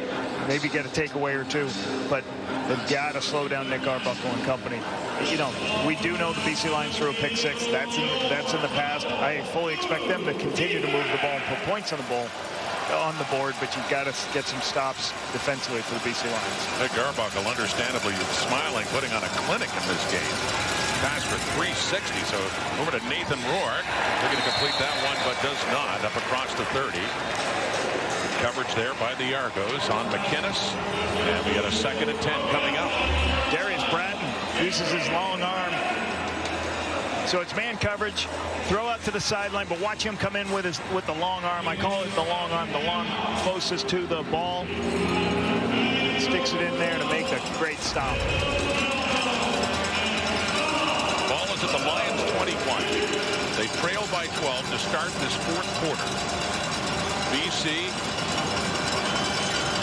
maybe get a takeaway or 2, but they've got to slow down Nick Arbuckle and company. You know, we do know the BC Lions threw a pick 6. That's in the past. I fully expect them to continue to move the ball and put points on the board, but you've got to get some stops defensively for the BC Lions. Nick Arbuckle, understandably, smiling, putting on a clinic in this game. Pass for 360, so over to Nathan Rourke. Looking to complete that one, but does not. Up across the 30. Coverage there by the Argos on McInnes. And we got a 2nd and 10 coming up. Darius Bratton uses his long arm. So it's man coverage. Throw out to the sideline, but watch him come in with the long arm. I call it the long arm, the long closest to the ball. Sticks it in there to make a great stop. Ball is at the Lions 21. They trail by 12 to start this 4th quarter. BC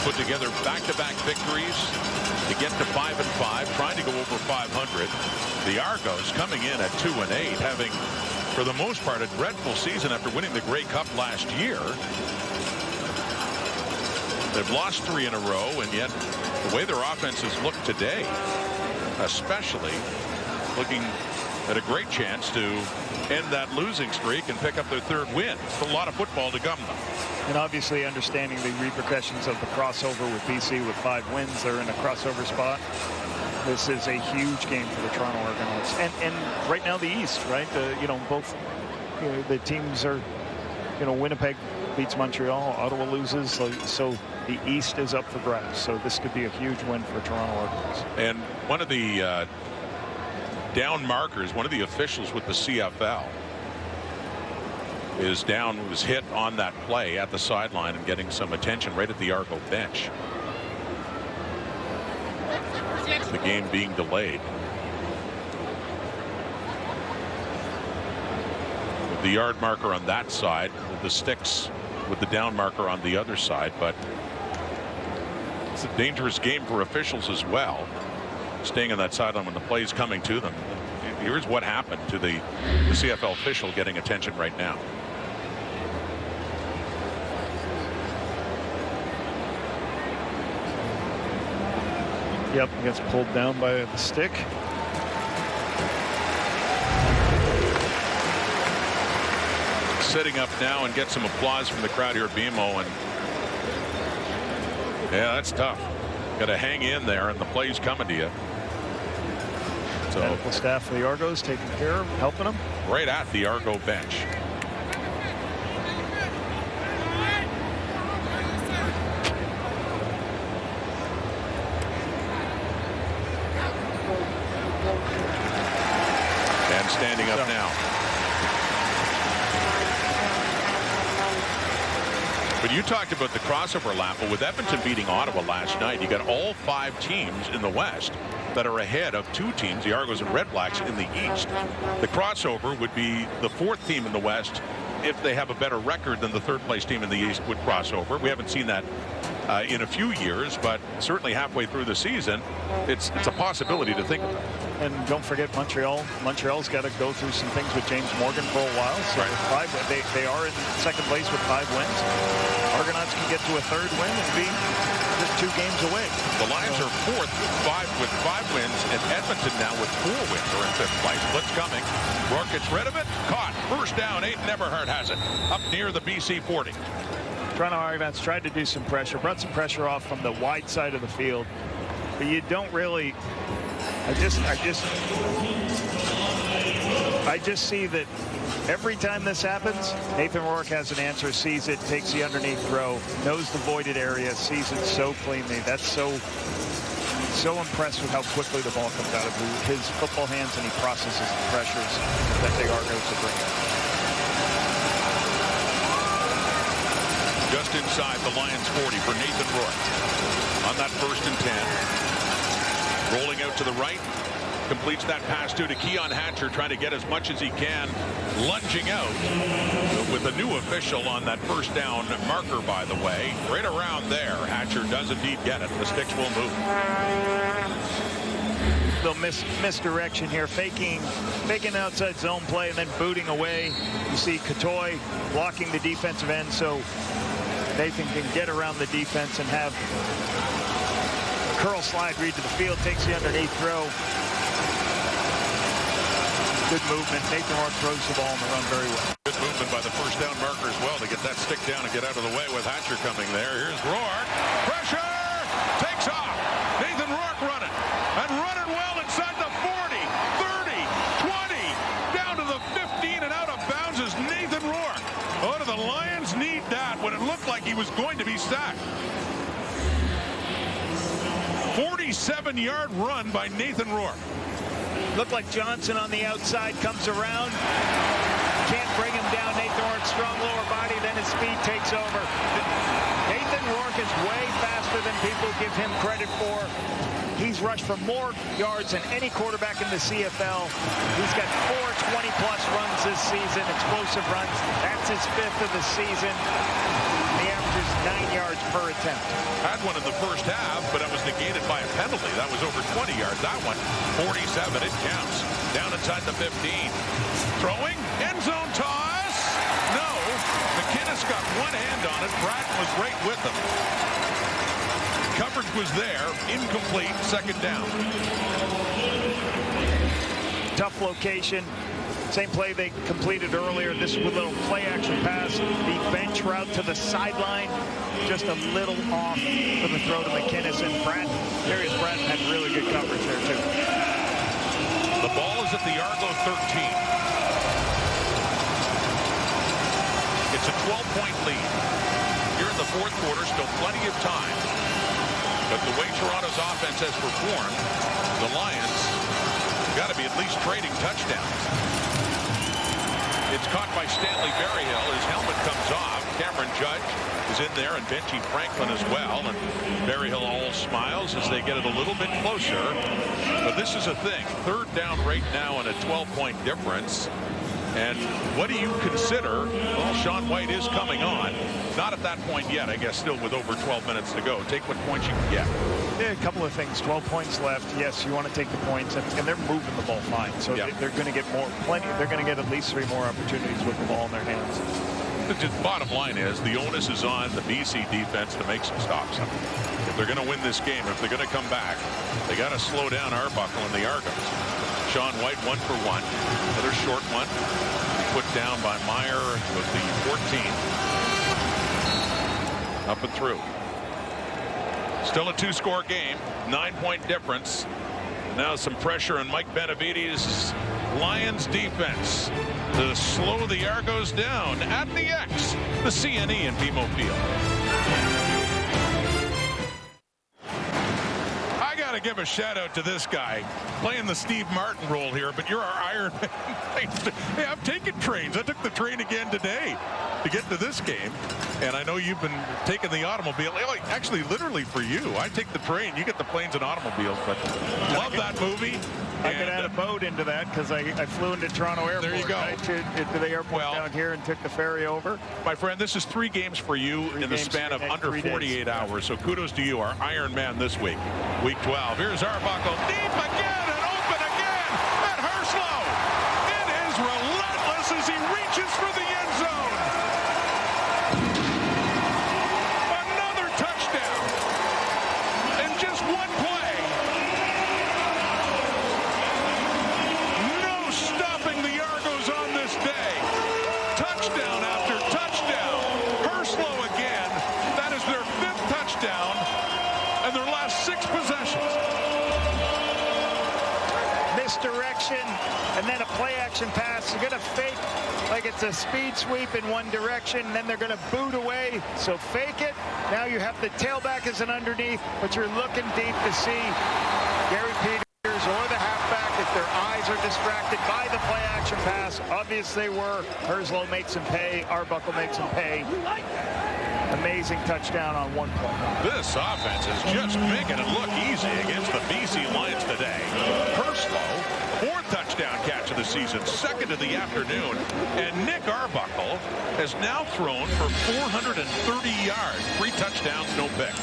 put together back-to-back victories to get to 5-5, trying to go over 500. The Argos coming in at 2-8, having, for the most part, a dreadful season after winning the Grey Cup last year. They've lost 3 in a row, and yet the way their offenses look today, especially looking at a great chance to end that losing streak and pick up their 3rd win. It's a lot of football to come, though. And obviously understanding the repercussions of the crossover with BC with 5 wins. They're in a crossover spot. This is a huge game for the Toronto Argonauts. And right now the East, right? You know, both the teams are, Winnipeg beats Montreal, Ottawa loses, so the East is up for grabs. So this could be a huge win for Toronto Argonauts. And one of the down markers, one of the officials with the CFL was hit on that play at the sideline and getting some attention right at the Argo bench. The game being delayed. With the yard marker on that side, with the sticks with the down marker on the other side, but it's a dangerous game for officials as well, staying on that sideline when the play is coming to them. Here's what happened to the CFL official getting attention right now. Yep, gets pulled down by the stick. Sitting up now and get some applause from the crowd here at BMO, and yeah, that's tough. Got to hang in there, and the play's coming to you. So medical staff for the Argos taking care of, helping them right at the Argo bench. And standing up now. But you talked about the crossover lap. With Edmonton beating Ottawa last night, you got all 5 teams in the West that are ahead of 2 teams, the Argos and Red Blacks, in the East. The crossover would be the 4th team in the West if they have a better record than the 3rd place team in the East would cross over. We haven't seen that in a few years, but certainly halfway through the season, it's a possibility to think about. And don't forget Montreal. Montreal's got to go through some things with James Morgan for a while. So right. they are in 2nd place with 5 wins. Argonauts can get to a 3rd win and be just 2 games away. The Lions are 4th with 5 wins, and Edmonton now with 4 wins are in 5th place. Blitz coming. Rourke gets rid of it. Caught. First down. Aiden Eberhardt has it up near the BC 40. Toronto Argonauts tried to do some pressure, brought some pressure off from the wide side of the field, but you don't really. I just see that every time this happens, Nathan Rourke has an answer, sees it, takes the underneath throw, knows the voided area, sees it so cleanly. That's so impressed with how quickly the ball comes out of his football hands, and he processes the pressures that the Argos are bringing. Just inside the Lions 40 for Nathan Rourke on that 1st and 10. Rolling out to the right, completes that pass to Keon Hatcher, trying to get as much as he can, lunging out with a new official on that 1st down marker, by the way. Right around there, Hatcher does indeed get it. The sticks will move. Little misdirection here, faking outside zone play and then booting away. You see Katoy blocking the defensive end, so Nathan can get around the defense and have curl slide read to the field, takes the underneath throw. Good movement. Nathan Rourke throws the ball on the run very well. Good movement by the 1st down marker as well to get that stick down and get out of the way with Hatcher coming there. Here's Rourke. Pressure! Takes off. Nathan Rourke running. And running well inside the 40, 30, 20. Down to the 15 and out of bounds is Nathan Rourke. Oh, do the Lions need that when it looked like he was going to be sacked. 47-yard run by Nathan Rourke. Looked like Johnson on the outside, comes around. Can't bring him down. Nathan Rourke, strong lower body, then his speed takes over. Nathan Rourke is way faster than people give him credit for. He's rushed for more yards than any quarterback in the CFL. He's got 4 20-plus runs this season, explosive runs. That's his 5th of the season. The average is 9 yards per attempt. Had one in the 1st half, but it was negated by a penalty. That was over 20 yards. That one, 47. It counts. Down inside the 15. Throwing. End zone toss. No. McInnes got one hand on it. Bratton was right with him. Coverage was there. Incomplete. 2nd down. Tough location. Same play they completed earlier. This was a little play action pass. The bench route to the sideline, just a little off for the throw to McInnes. And Darius Bratton had really good coverage there too. The ball is at the Argo 13. It's a 12-point lead. Here in the fourth quarter, still plenty of time. But the way Toronto's offense has performed, the Lions got to be at least trading touchdowns. It's caught by Stanley Berryhill. His helmet comes off. Cameron Judge is in there, and Benji Franklin as well. And Berryhill all smiles as they get it a little bit closer. But this is a thing. Third down right now and a 12-point difference. And what do you consider? Well, Sean White is coming on. Not at that point yet, I guess, still with over 12 minutes to go. Take what points you can get. Yeah, a couple of things. 12 points left. Yes, you want to take the points, and they're moving the ball fine. So they're going to get plenty. They're going to get at least 3 more opportunities with the ball in their hands. The bottom line is the onus is on the BC defense to make some stops. If they're going to win this game, if they're going to come back, they got to slow down Arbuckle and the Argonauts. Sean White 1 for 1. Another short one put down by Meyer with the 14. Up and through. Still a 2-score game. 9-point difference. Now some pressure on Mike Benavides' Lions defense to slow the Argos down at the X, the CNE in BMO Field. I got to give a shout out to this guy playing the Steve Martin role here, but you're our Iron Man. Hey, I'm taking trains. I took the train again today to get to this game, and I know you've been taking the automobile. Actually, literally for you, I take the train, you get the planes and automobiles. But love that movie. I could add a boat into that because I flew into Toronto Airport. There you go. Right, to the airport down here and took the ferry over. My friend, this is 3 games for you in the span of under 48 hours. So kudos to you, our Iron Man this week. Week 12. Here's Arbuckle. Deep again and open again at Herslow. It is relentless as he reaches for the end zone. Another touchdown in just one play. No stopping the Argos on this day. Touchdown after touchdown. Herslow again. That is their 5th touchdown and their last 6 possessions. Misdirection and then a play action pass. You're going to fake like it's a speed sweep in one direction, and then they're going to boot away. So fake it. Now you have the tailback as an underneath, but you're looking deep to see Gary Peters or the halfback if their eyes are distracted by the play action pass. Obviously they were. Herslow makes him pay. Arbuckle makes him pay. Amazing touchdown on one play. This offense is just making it look easy against the BC Lions today. Herslow, 4th touchdown catch of the season, 2nd of the afternoon. And Nick Arbuckle has now thrown for 430 yards. 3 touchdowns, no picks.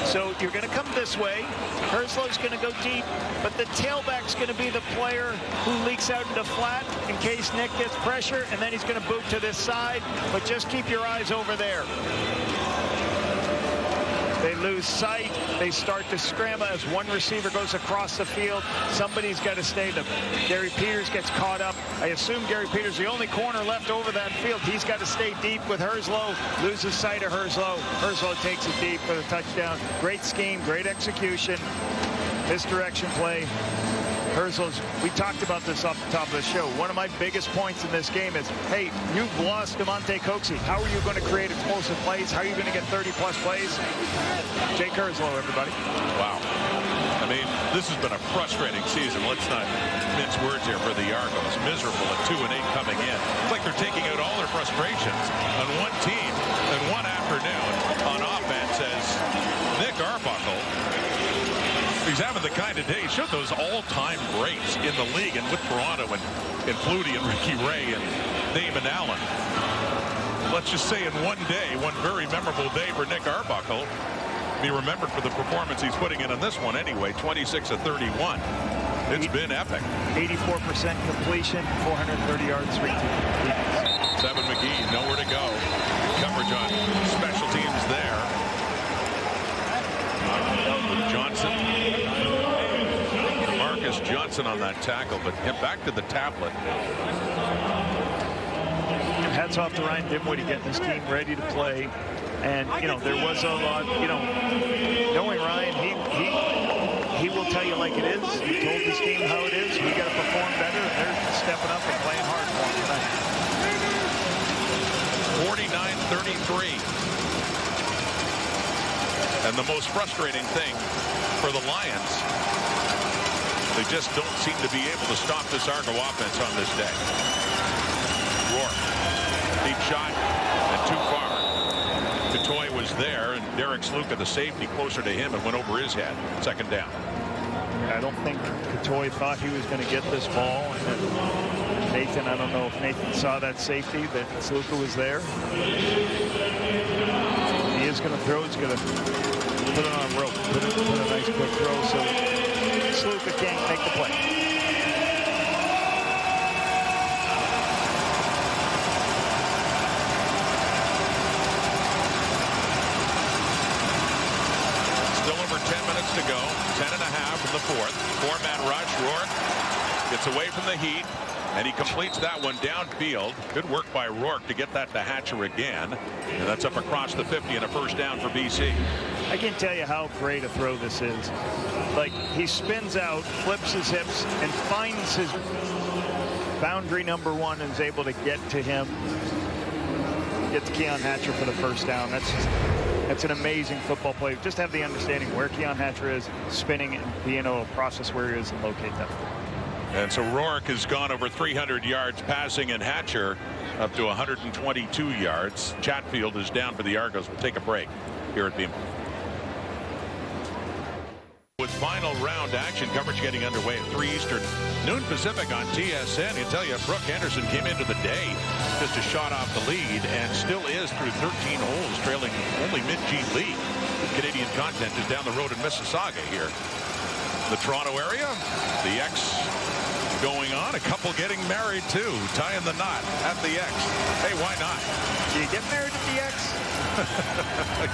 So you're going to come this way. Herslow's going to go deep, but the tailback's going to be the player who leaks out into flat in case Nick gets pressure, and then he's going to boot to this side. But just keep your eyes over there. They lose sight. They start to scramble as one receiver goes across the field. Somebody's got to stay. Gary Peters gets caught up. I assume Gary Peters, the only corner left over that field. He's got to stay deep with Herslow. Loses sight of Herslow. Herslow takes it deep for the touchdown. Great scheme, great execution. Misdirection play. Herslow's, we talked about this off the top of the show. One of my biggest points in this game is, hey, you've lost Demonte Coxie. How are you going to create explosive plays? How are you going to get 30-plus plays? Jake Herslow, everybody. Wow. I mean, this has been a frustrating season. Let's not mince words here for the Argos. Miserable at 2-8 coming in. It's like they're taking out all their frustrations on one team in one afternoon on offense as Nick Arbuckle, he's having the kind of day. He showed those all-time greats in the league and with Toronto and Flutie and Ricky Ray and Damon Allen. Let's just say in one day, one very memorable day for Nick Arbuckle. Be remembered for the performance he's putting in on this one anyway, 26 of 31. It's been epic. 84% completion, 430 yards, 3 TDs. Seven McGee, nowhere to go. Coverage on special teams there. Johnson. Marcus Johnson on that tackle, but get back to the tablet. Hats off to Ryan Dimwitty getting his team ready to play. And, you know, there was a lot, you know, knowing Ryan, he will tell you like it is. He told his team how it is. We got to perform better. They're stepping up and playing hard for him tonight. 33. And the most frustrating thing for the Lions, they just don't seem to be able to stop this Argo offense on this day. Rourke, deep shot, and too far. Catoy was there, and Derek Sluka, the safety, closer to him, and went over his head. Second down. I don't think Catoy thought he was going to get this ball. And Nathan, I don't know if Nathan saw that safety, that Sluka was there. He is going to throw. He's going to put it on a rope, put a nice quick throw, so Sluka can't make the play. To go, 10.5 in the fourth. Four-man rush. Rourke gets away from the heat, and he completes that one downfield. Good work by Rourke to get that to Hatcher again, and that's up across the 50 and a first down for BC. I can't tell you how great a throw this is. Like, he spins out, flips his hips, and finds his boundary number one and is able to get to him. Get to Keon Hatcher for the first down. That's an amazing football play. Just have the understanding where Keon Hatcher is, spinning, and being able to process where he is and locate that. And so Rourke has gone over 300 yards passing, and Hatcher up to 122 yards. Chatfield is down for the Argos. We'll take a break here at BMO. With final round action coverage getting underway at 3 Eastern, noon Pacific on TSN. I'll tell you, Brooke Henderson came into the day just a shot off the lead and still is through 13 holes, trailing only mid-G lead. Canadian content is down the road in Mississauga here. The Toronto area, the X going on. A couple getting married too, tying the knot at the X. Hey, why not? Do you get married at the X?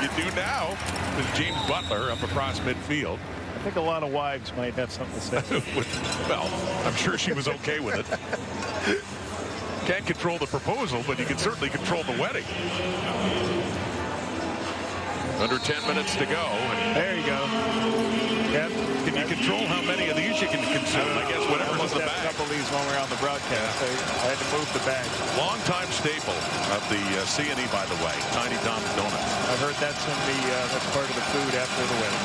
You do now. With James Butler up across midfield. I think a lot of wives might have something to say. Well, I'm sure she was okay with it. Can't control the proposal, but you can certainly control the wedding. Under 10 minutes to go. And there you go. Yep. Can you control how many of these you can consume? I guess whatever's in the bag. A couple of these when we're on the broadcast. I had to move the bag. Long-time staple of the C&E, by the way, Tiny Tom's Donuts. I've heard that's in the that's part of the food after the wedding.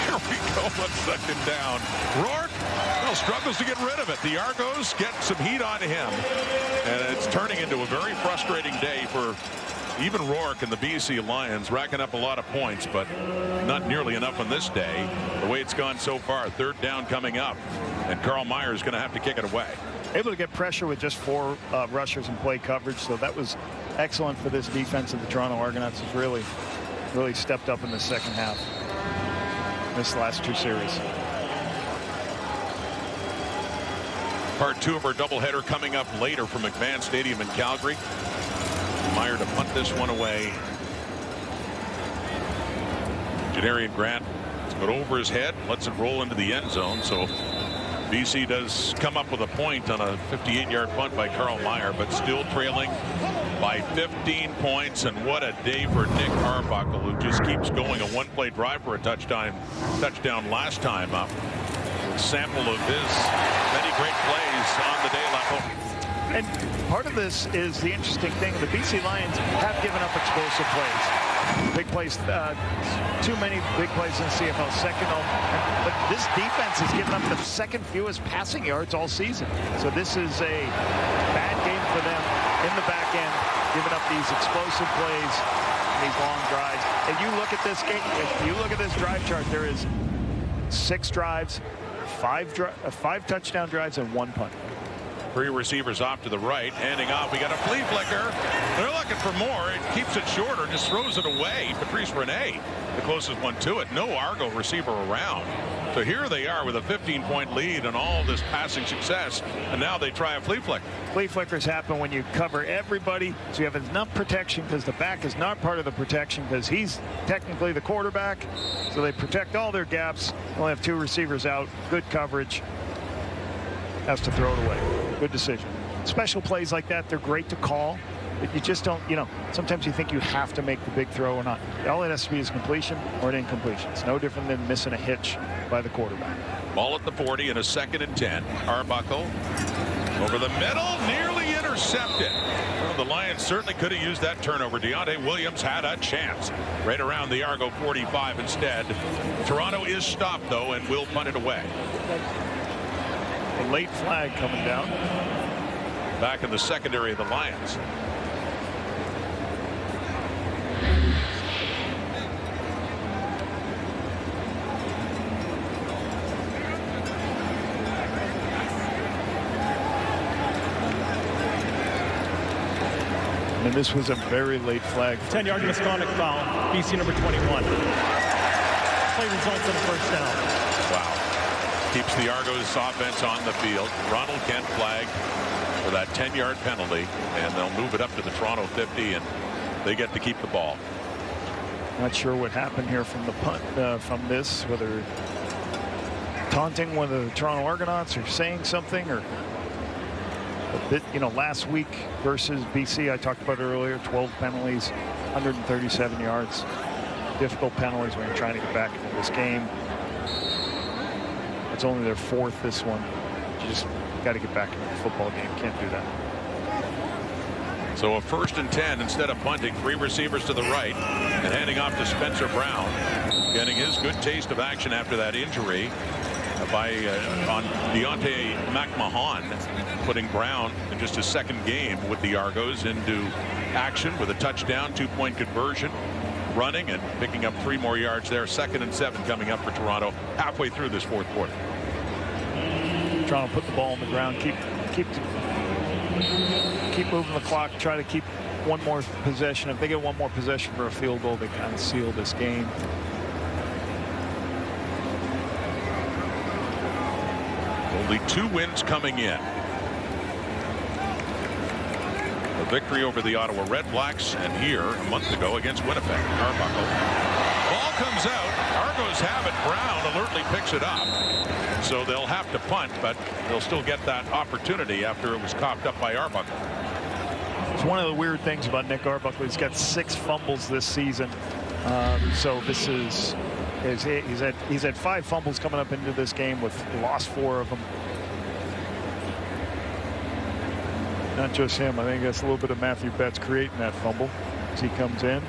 Here we go on second down. Rourke, well, struggles to get rid of it. The Argos get some heat on him, and it's turning into a very frustrating day for even Rourke and the BC Lions, racking up a lot of points, but not nearly enough on this day. The way it's gone so far, third down coming up, and Carl Meyer is going to have to kick it away. Able to get pressure with just 4 rushers and play coverage, so that was excellent for this defense of the Toronto Argonauts. Has really stepped up in the second half. This last 2 series. Part 2 of our doubleheader coming up later from McMahon Stadium in Calgary. Meyer to punt this one away. Janarian Grant got over his head, lets it roll into the end zone. So BC does come up with a point on a 58-yard punt by Carl Meyer, but still trailing by 15 points. And what a day for Nick Arbuckle, who just keeps going. A one-play drive for a touchdown last time up. A sample of his many great plays on the day left. And part of this is the interesting thing. The BC Lions have given up explosive plays. Big plays, too many big plays in the CFL. Second, but this defense has given up the second fewest passing yards all season. So this is a bad game for them in the back end, giving up these explosive plays, these long drives. If you look at this game, if you look at this drive chart, there is 6 drives, 5 touchdown drives, and 1 punt. 3 receivers off to the right, handing off. We got a flea flicker. They're looking for more. It keeps it shorter, just throws it away. Patrice Rene, the closest one to it. No Argo receiver around. So here they are with a 15-point lead and all this passing success, and now they try a flea flicker. Flea flickers happen when you cover everybody, so you have enough protection because the back is not part of the protection because he's technically the quarterback. So they protect all their gaps. Only have 2 receivers out. Good coverage. Has to throw it away. Good decision. Special plays like that, they're great to call, but you just don't, sometimes you think you have to make the big throw or not. All it has to be is completion or an incompletion. It's no different than missing a hitch by the quarterback. Ball at the 40 and a 2nd and 10. Arbuckle over the middle, nearly intercepted. Well, the Lions certainly could have used that turnover. Deontay Williams had a chance right around the Argo 45 instead. Toronto is stopped, though, and will punt it away. A late flag coming down. Back in the secondary of the Lions. And this was a very late flag. 10-yard misconduct foul. BC number 21. Play results in a first down. Wow. Keeps the Argos offense on the field. Ronald Kent flagged for that 10-yard penalty, and they'll move it up to the Toronto 50, and they get to keep the ball. Not sure what happened here from the punt, from this, whether taunting with the Toronto Argonauts or saying something, or a bit, you know, last week versus BC, I talked about it earlier, 12 penalties, 137 yards. Difficult penalties when you're trying to get back into this game. It's only their fourth, this one. You just got to get back into the football game. Can't do that. So a 1st and 10 instead of punting. 3 receivers to the right and handing off to Spencer Brown, getting his good taste of action after that injury on Deontay McMahon, putting Brown in just his 2nd game with the Argos into action with a touchdown, 2-point conversion, running and picking up 3 more yards there. 2nd and 7 coming up for Toronto halfway through this 4th quarter. Trying to put the ball on the ground, keep moving the clock, try to keep one more possession. If they get one more possession for a field goal, they kind of seal this game. Only 2 wins coming in. A victory over the Ottawa Red Blacks, and here a month ago against Winnipeg. Arbuckle. Ball comes out. Argos have it. Brown alertly picks it up. So they'll have to punt, but they'll still get that opportunity after it was coughed up by Arbuckle. It's one of the weird things about Nick Arbuckle. He's got 6 fumbles this season. So this is he's had 5 fumbles coming up into this game, with lost 4 of them. Not just him. I think that's a little bit of Matthew Betts creating that fumble as he comes in.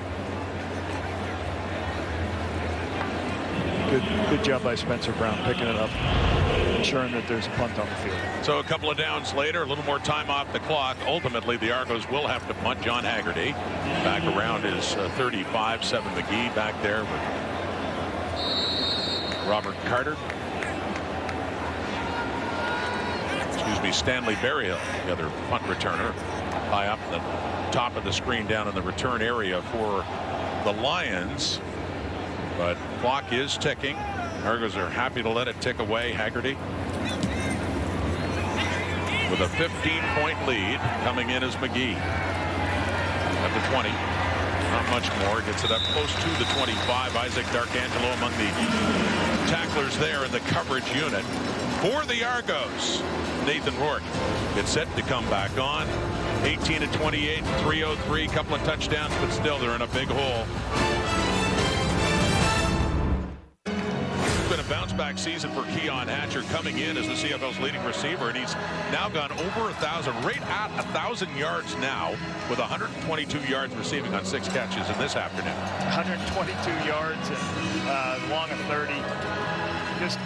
Good job by Spencer Brown picking it up, ensuring that there's a punt on the field. So a couple of downs later, a little more time off the clock. Ultimately, the Argos will have to punt. John Haggerty back around his 35. Seven McGee back there with Robert Carter. Excuse me, Stanley Berryhill, the other punt returner, high up the top of the screen down in the return area for the Lions. But clock is ticking. Argos are happy to let it tick away. Haggerty with a 15-point lead. Coming in is McGee at the 20. Not much more. Gets it up close to the 25. Isaac D'Arcangelo among the tacklers there in the coverage unit. For the Argos, Nathan Rourke gets set to come back on. 18-28, 303, couple of touchdowns, but still they're in a big hole. It's been a bounce-back season for Keon Hatcher, coming in as the CFL's leading receiver, and he's now gone over 1,000, right at 1,000 yards now, with 122 yards receiving on 6 catches in this afternoon. 122 yards and long of 30. Just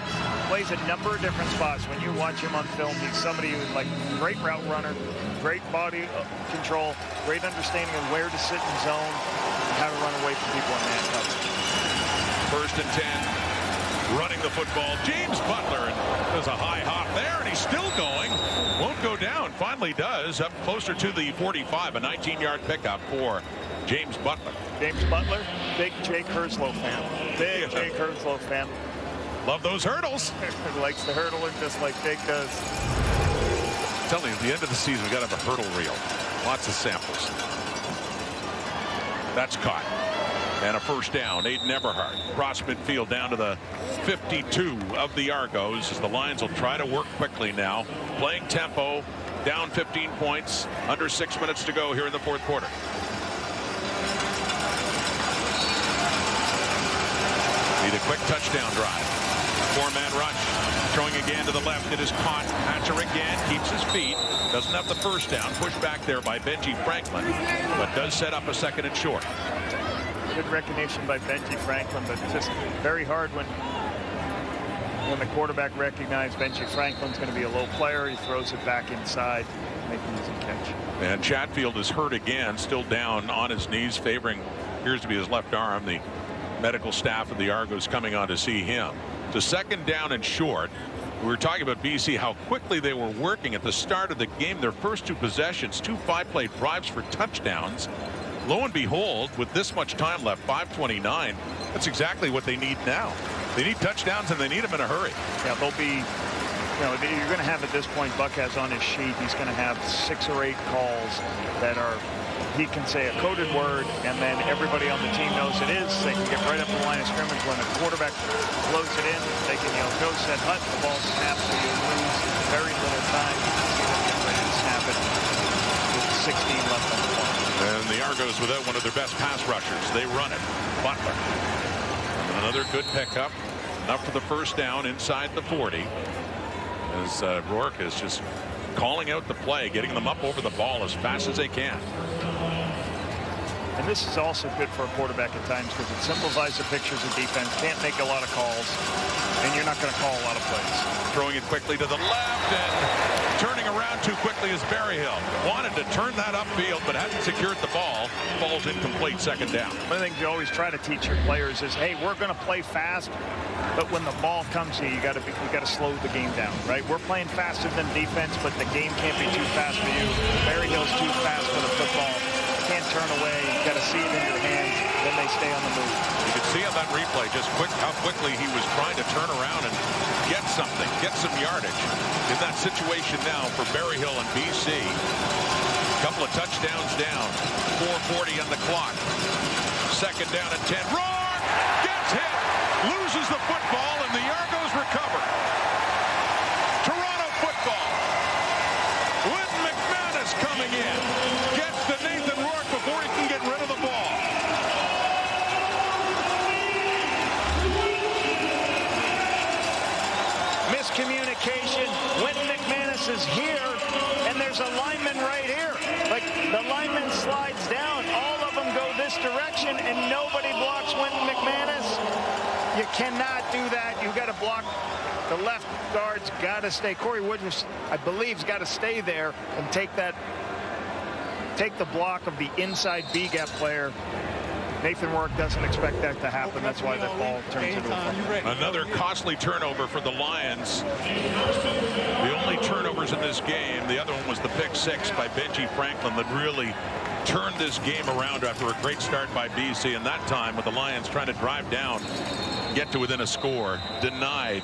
plays a number of different spots. When you watch him on film, he's somebody who's like great route runner, great body control, great understanding of where to sit in zone, and how to run away from people in man coverage. 1st and 10, running the football. James Butler does a high hop there, and he's still going. Won't go down. Finally does, up closer to the 45. A 19-yard pickup for James Butler. James Butler, big Jake Herslow fan. Big Jake Herslow fan. Love those hurdles. Likes the hurdler just like Jake does. I'm telling you, at the end of the season, we got to have a hurdle reel. Lots of samples. That's caught. And a 1st down. Aiden Eberhardt cross midfield down to the 52 of the Argos, as the Lions will try to work quickly now. Playing tempo, down 15 points, under 6 minutes to go here in the 4th quarter. Need a quick touchdown drive. Four-man rush. Throwing again to the left. It is caught. Hatcher again. Keeps his feet. Doesn't have the first down. Pushed back there by Benji Franklin. But does set up a second and short. Good recognition by Benji Franklin, but just very hard when the quarterback recognized Benji Franklin's going to be a low player. He throws it back inside, make an easy catch. And Chatfield is hurt again, still down on his knees, favoring appears to be his left arm. The medical staff of the Argos coming on to see him. So second down and short. We were talking about BC, how quickly they were working at the start of the game. Their first two possessions, 2 5-play drives for touchdowns. Lo and behold, with this much time left, 5:29, that's exactly what they need now. They need touchdowns, and they need them in a hurry. Yeah, they'll be, you're going to have at this point, Buck has on his sheet, he's going to have 6 or 8 calls that are, he can say a coded word, and then everybody on the team knows it is. They can get right up the line of scrimmage when the quarterback blows it in. They can, go set hut, the ball snaps, so you lose very little time. You get ready to snap it with 16 left on the clock. And the Argos without one of their best pass rushers. They run it. Butler. Another good pickup. Enough for the first down inside the 40. As Rourke is just calling out the play, getting them up over the ball as fast as they can. And this is also good for a quarterback at times because it simplifies the pictures of defense. Can't make a lot of calls, and you're not going to call a lot of plays. Throwing it quickly to the left and turning around too quickly is Berryhill. Wanted to turn that upfield, but hadn't secured the ball. Ball's incomplete, second down. One of the things you always try to teach your players is, hey, we're going to play fast, but when the ball comes to you, you got to slow the game down, right? We're playing faster than defense, but the game can't be too fast for you. Berryhill's too fast for the football. Can't turn away. You got to see it in your hands. Then they stay on the move. You could see on that replay just how quickly he was trying to turn around and get something, get some yardage in that situation now for Berryhill and BC. A couple of touchdowns down. 4:40 on the clock. Second down and 10. Rourke gets hit, loses the football, and the Argos recover. Toronto football. Wynton McManus coming in. Gets to Nathan Rourke before he can get rid of the ball. Miscommunication. Wynton McManus is here, and there's a lineman right here. Like, the lineman slides down. All of them go this direction, and nobody blocks Wynton McManus. You cannot do that. You've got to block. The left guard's got to stay. Corey Woodruff, I believe, has got to stay there and take the block of the inside B-gap player. Nathan Rourke doesn't expect that to happen. That's why that ball turns into a fumble. Another costly turnover for the Lions. The only turnovers in this game, the other one was the pick 6 by Benji Franklin that really turned this game around after a great start by BC. And that time with the Lions trying to drive down, get to within a score, denied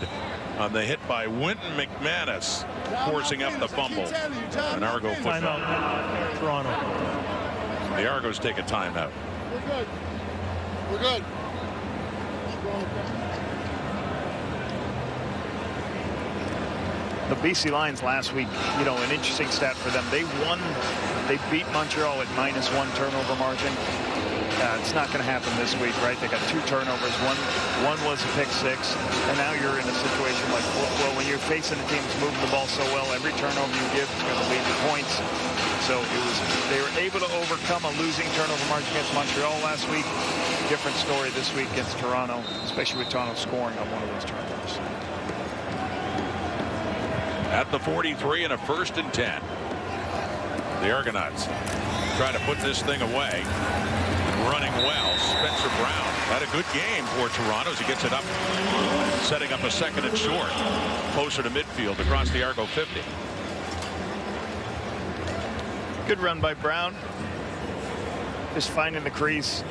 on the hit by Wynton McManus, forcing up the fumble. An Argo football. Toronto. The Argos take a timeout. We're good. We're good. The BC Lions last week, an interesting stat for them. They beat Montreal at -1 turnover margin. It's not going to happen this week, right? They got 2 turnovers. One was a pick 6, and now you're in a situation like, well, when you're facing a team that's moving the ball so well, every turnover you give is going to lead to points. So they were able to overcome a losing turnover margin against Montreal last week. Different story this week against Toronto, especially with Toronto scoring on one of those turnovers. At the 43 and a 1st and 10. The Argonauts try to put this thing away. Running well. Spencer Brown had a good game for Toronto as he gets it up, setting up a second and short, closer to midfield across the Argo 50. Good run by Brown. Just finding the crease.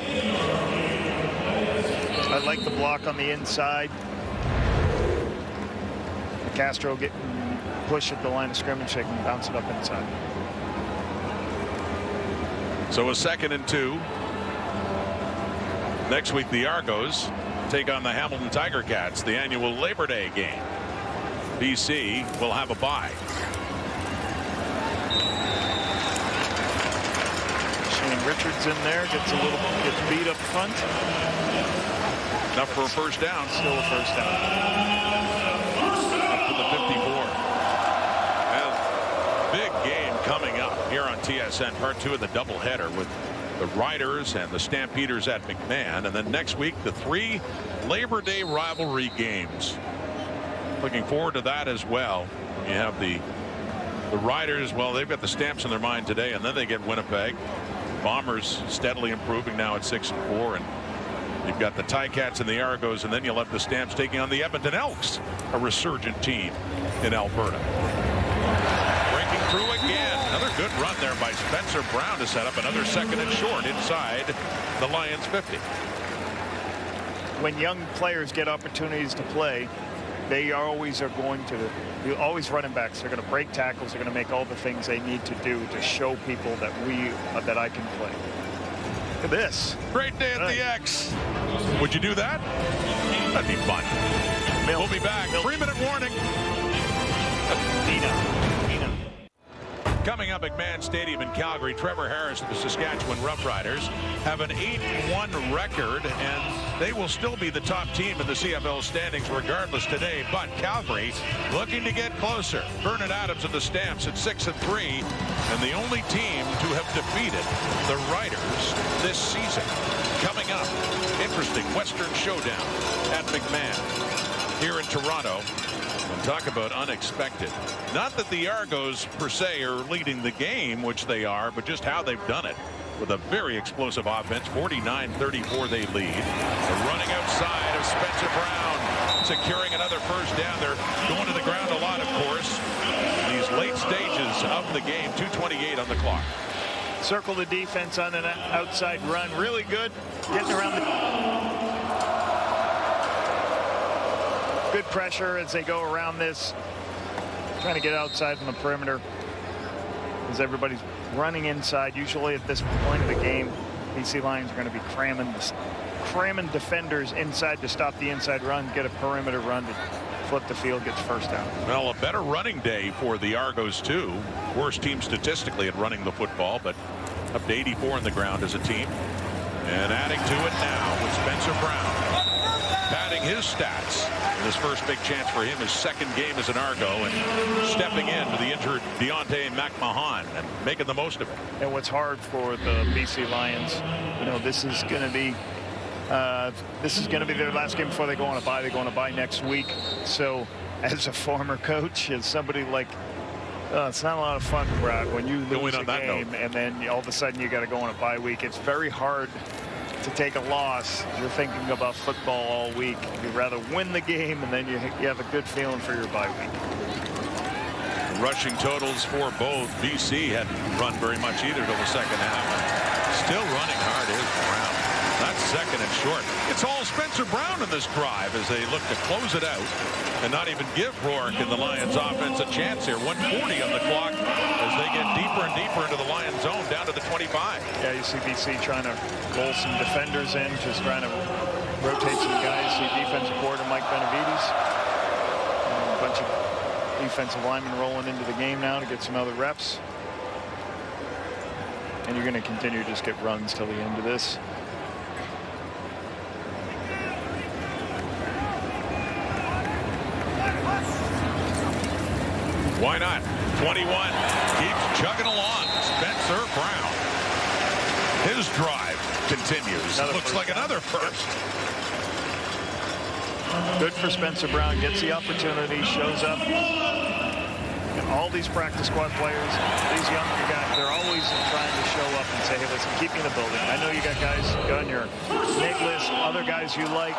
I like the block on the inside. Castro getting pushed at the line of scrimmage, they can bounce it up inside. So a 2nd and 2. Next week, the Argos take on the Hamilton Tiger Cats, the annual Labor Day game. BC will have a bye. Shane Richards in there, gets beat up front. Enough for a first down. Still a first down. send part 2 of the doubleheader with the Riders and the Stampeders at McMahon. And then next week, the 3 Labor Day rivalry games. Looking forward to that as well. You have the Riders. Well, they've got the Stamps in their mind today, and then they get Winnipeg. Bombers steadily improving now at 6-4, and you've got the Ticats and the Argos, and then you'll have the Stamps taking on the Edmonton Elks, a resurgent team in Alberta. Breaking through again. Another good run there by Spencer Brown to set up another second and short inside the Lions 50. When young players get opportunities to play, they always are going to, always running backs. They're going to break tackles. They're going to make all the things they need to do to show people that that I can play. Look at this. Great day at the X. Would you do that? That'd be fun. We'll be back. 3-minute warning. Coming up at McMahon Stadium in Calgary, Trevor Harris of the Saskatchewan Roughriders have an 8-1 record, and they will still be the top team in the CFL standings regardless today. But Calgary looking to get closer. Vernon Adams of the Stamps at 6-3, and the only team to have defeated the Riders this season. Coming up, interesting Western showdown at McMahon here in Toronto. And talk about unexpected. Not that the Argos per se are leading the game, which they are, but just how they've done it with a very explosive offense. 49-34 they lead. They're running outside of Spencer Brown, securing another first down. They're going to the ground a lot, of course. These late stages of the game, 2:28 on the clock. Circle the defense on an outside run. Really good. Getting around the... Good pressure as they go around this. Trying to get outside on the perimeter. As everybody's running inside. Usually at this point of the game, BC Lions are going to be cramming defenders inside to stop the inside run, get a perimeter run to flip the field, gets first down. Well, a better running day for the Argos, too. Worst team statistically at running the football, but up to 84 on the ground as a team. And adding to it now with Spencer Brown. Padding his stats. This first big chance for him, his second game as an Argo, and stepping in to the injured Deontay McMahon and making the most of it. And what's hard for the BC Lions, you know, this is going to be their last game before they go on a bye. They go on a bye next week. So as a former coach, as somebody like, it's not a lot of fun, Brad, when you lose a game and then all of a sudden you got to go on a bye week. It's very hard to take a loss. You're thinking about football all week. You'd rather win the game, and then you have a good feeling for your bye week. Rushing totals for both. BC hadn't run very much either till the second half. Still running hard is Brown. That's second and short. It's all Spencer Brown in this drive as they look to close it out and not even give Rourke and the Lions offense a chance here. 1:40 on the clock as they get deeper and deeper into the Lions zone down to the 25. Yeah, you see BC trying to roll some defenders in, just trying to rotate some guys. See defensive coordinator Mike Benavides. A bunch of defensive linemen rolling into the game now to get some other reps. And you're going to continue to just get runs till the end of this. Why not? 21 keeps chugging along. Spencer Brown. His drive continues. Looks like another first. Good for Spencer Brown. Gets the opportunity, shows up. And all these practice squad players, these younger guys, they're always trying to show up and say, hey, listen, keep me in the building. I know you got guys on your name list, other guys you like.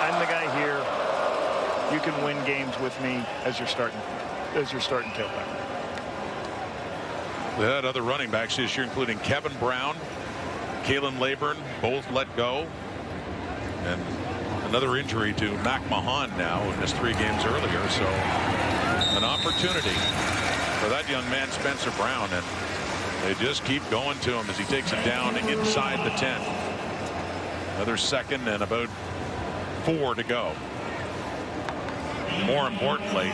I'm the guy here. You can win games with me as your starting tailback. They had other running backs this year, including Kevin Brown, Kalen Leyburn, both let go. And another injury to McMahon now, who missed 3 games earlier. So an opportunity for that young man, Spencer Brown. And they just keep going to him as he takes him down inside the 10. Another second and about 4 to go. More importantly,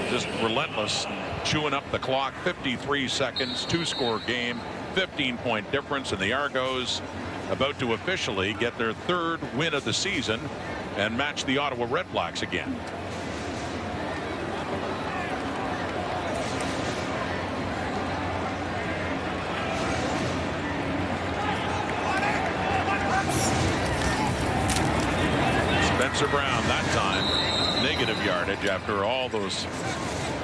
just relentless, chewing up the clock. 53 seconds, 2-score game, 15-point difference, and the Argos about to officially get their 3rd win of the season and match the Ottawa Red Blacks again. Spencer Brown that time negative yardage after all those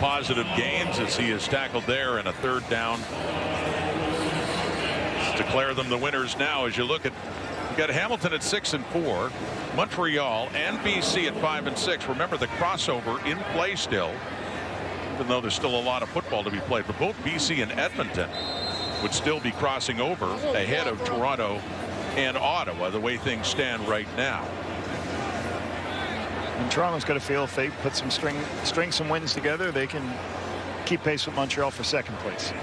positive gains as he is tackled there in a 3rd down. Declare them the winners now as you look at. You've got Hamilton at 6-4, Montreal and BC at 5-6. Remember the crossover in play still, even though there's still a lot of football to be played. But both BC and Edmonton would still be crossing over ahead of Toronto and Ottawa, the way things stand right now. And Toronto's got to feel if they put some string some wins together, they can keep pace with Montreal for 2nd place.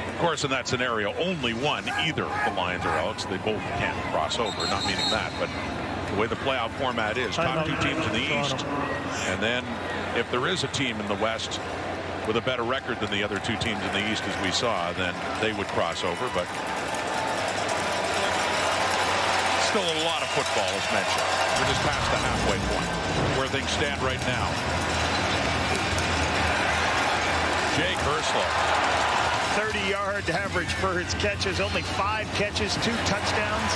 Of course, in that scenario, only one, either the Lions or Alex, they both can't cross over. Not meaning that, but the way the playoff format is, top 2 teams in the East, and then if there is a team in the West with a better record than the other 2 teams in the East, as we saw, then they would cross over. But still a lot of football, as mentioned. We're just past the halfway point where things stand right now. Jake Herslow. 30-yard average for his catches, only 5 catches, 2 touchdowns.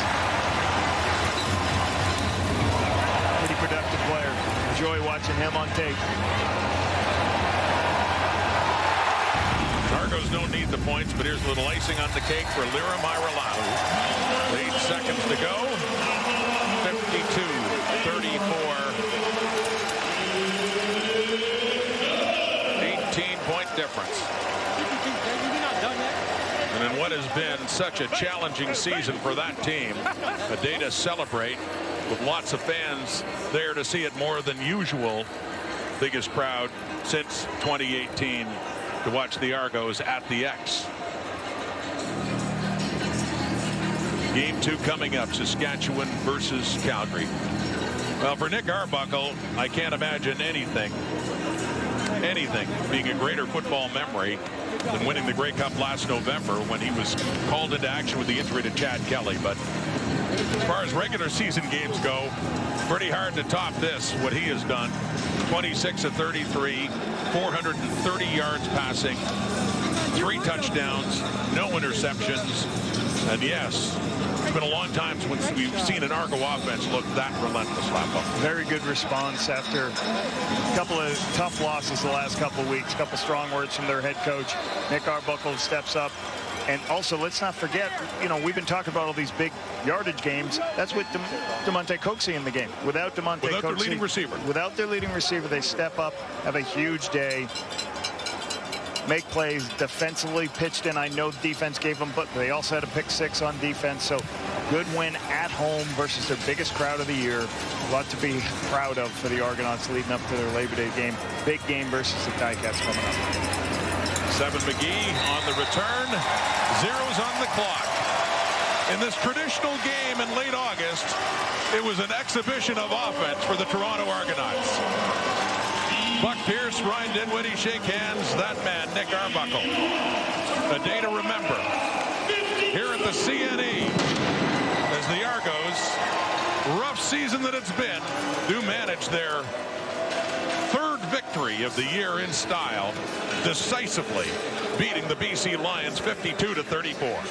Pretty productive player. Enjoy watching him on tape. Argos don't need the points, but here's a little icing on the cake for Lira Mairolau. 8 seconds to go. 52-34. 18-point difference. And in what has been such a challenging season for that team, a day to celebrate with lots of fans there to see it more than usual. Biggest crowd since 2018 to watch the Argos at the X. Game 2 coming up, Saskatchewan versus Calgary. Well, for Nick Arbuckle, I can't imagine anything being a greater football memory than winning the Grey Cup last November when he was called into action with the injury to Chad Kelly. But as far as regular season games go, pretty hard to top this, what he has done. 26 of 33, 430 yards passing, 3 touchdowns, no interceptions. And yes, it's been a long time since we've seen an Argo offense look that relentless, Lapo. Very good response after a couple of tough losses the last couple of weeks. A couple strong words from their head coach. Nick Arbuckle steps up. And also, let's not forget, you know, we've been talking about all these big yardage games. That's with DeMonte Coxie in the game. Without DeMonte Coxie, their leading receiver. Without their leading receiver, they step up, have a huge day. Make plays defensively, pitched in. I know defense gave them, but they also had a pick 6 on defense. So good win at home versus their biggest crowd of the year. A lot to be proud of for the Argonauts leading up to their Labor Day game. Big game versus the Ticats coming up. 7 McGee on the return. Zeros on the clock. In this traditional game in late August, it was an exhibition of offense for the Toronto Argonauts. Buck Pierce, Ryan Dinwiddie shake hands. That man, Nick Arbuckle. A day to remember here at the CNE as the Argos, rough season that it's been, do manage their 3rd victory of the year in style, decisively beating the BC Lions 52-34.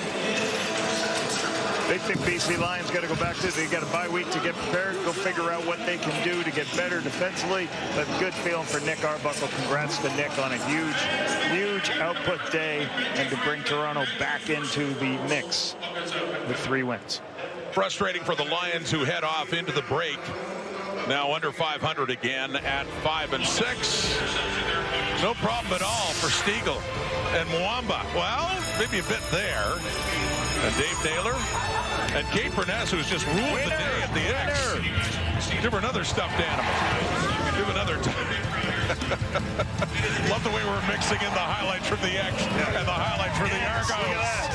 They think BC Lions got to go back to, they got a bye week to get prepared, go figure out what they can do to get better defensively. But good feeling for Nick Arbuckle. Congrats to Nick on a huge output day and to bring Toronto back into the mix with 3 wins. Frustrating for the Lions, who head off into the break. Now under 500 again at 5-6. No problem at all for Stiegel and Mwamba. Well, maybe a bit there. And Dave Naylor and Kate Burness, who's just ruled the day at the X. Give her another stuffed animal. Give another Love the way we're mixing in the highlights from the X and the highlights from the Argos.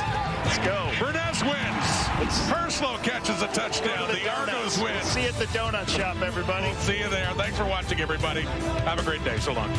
Let's go. Burness wins. Herslow catches a touchdown. The Argos win. See you at the donut shop, everybody. We'll see you there. Thanks for watching, everybody. Have a great day. So long.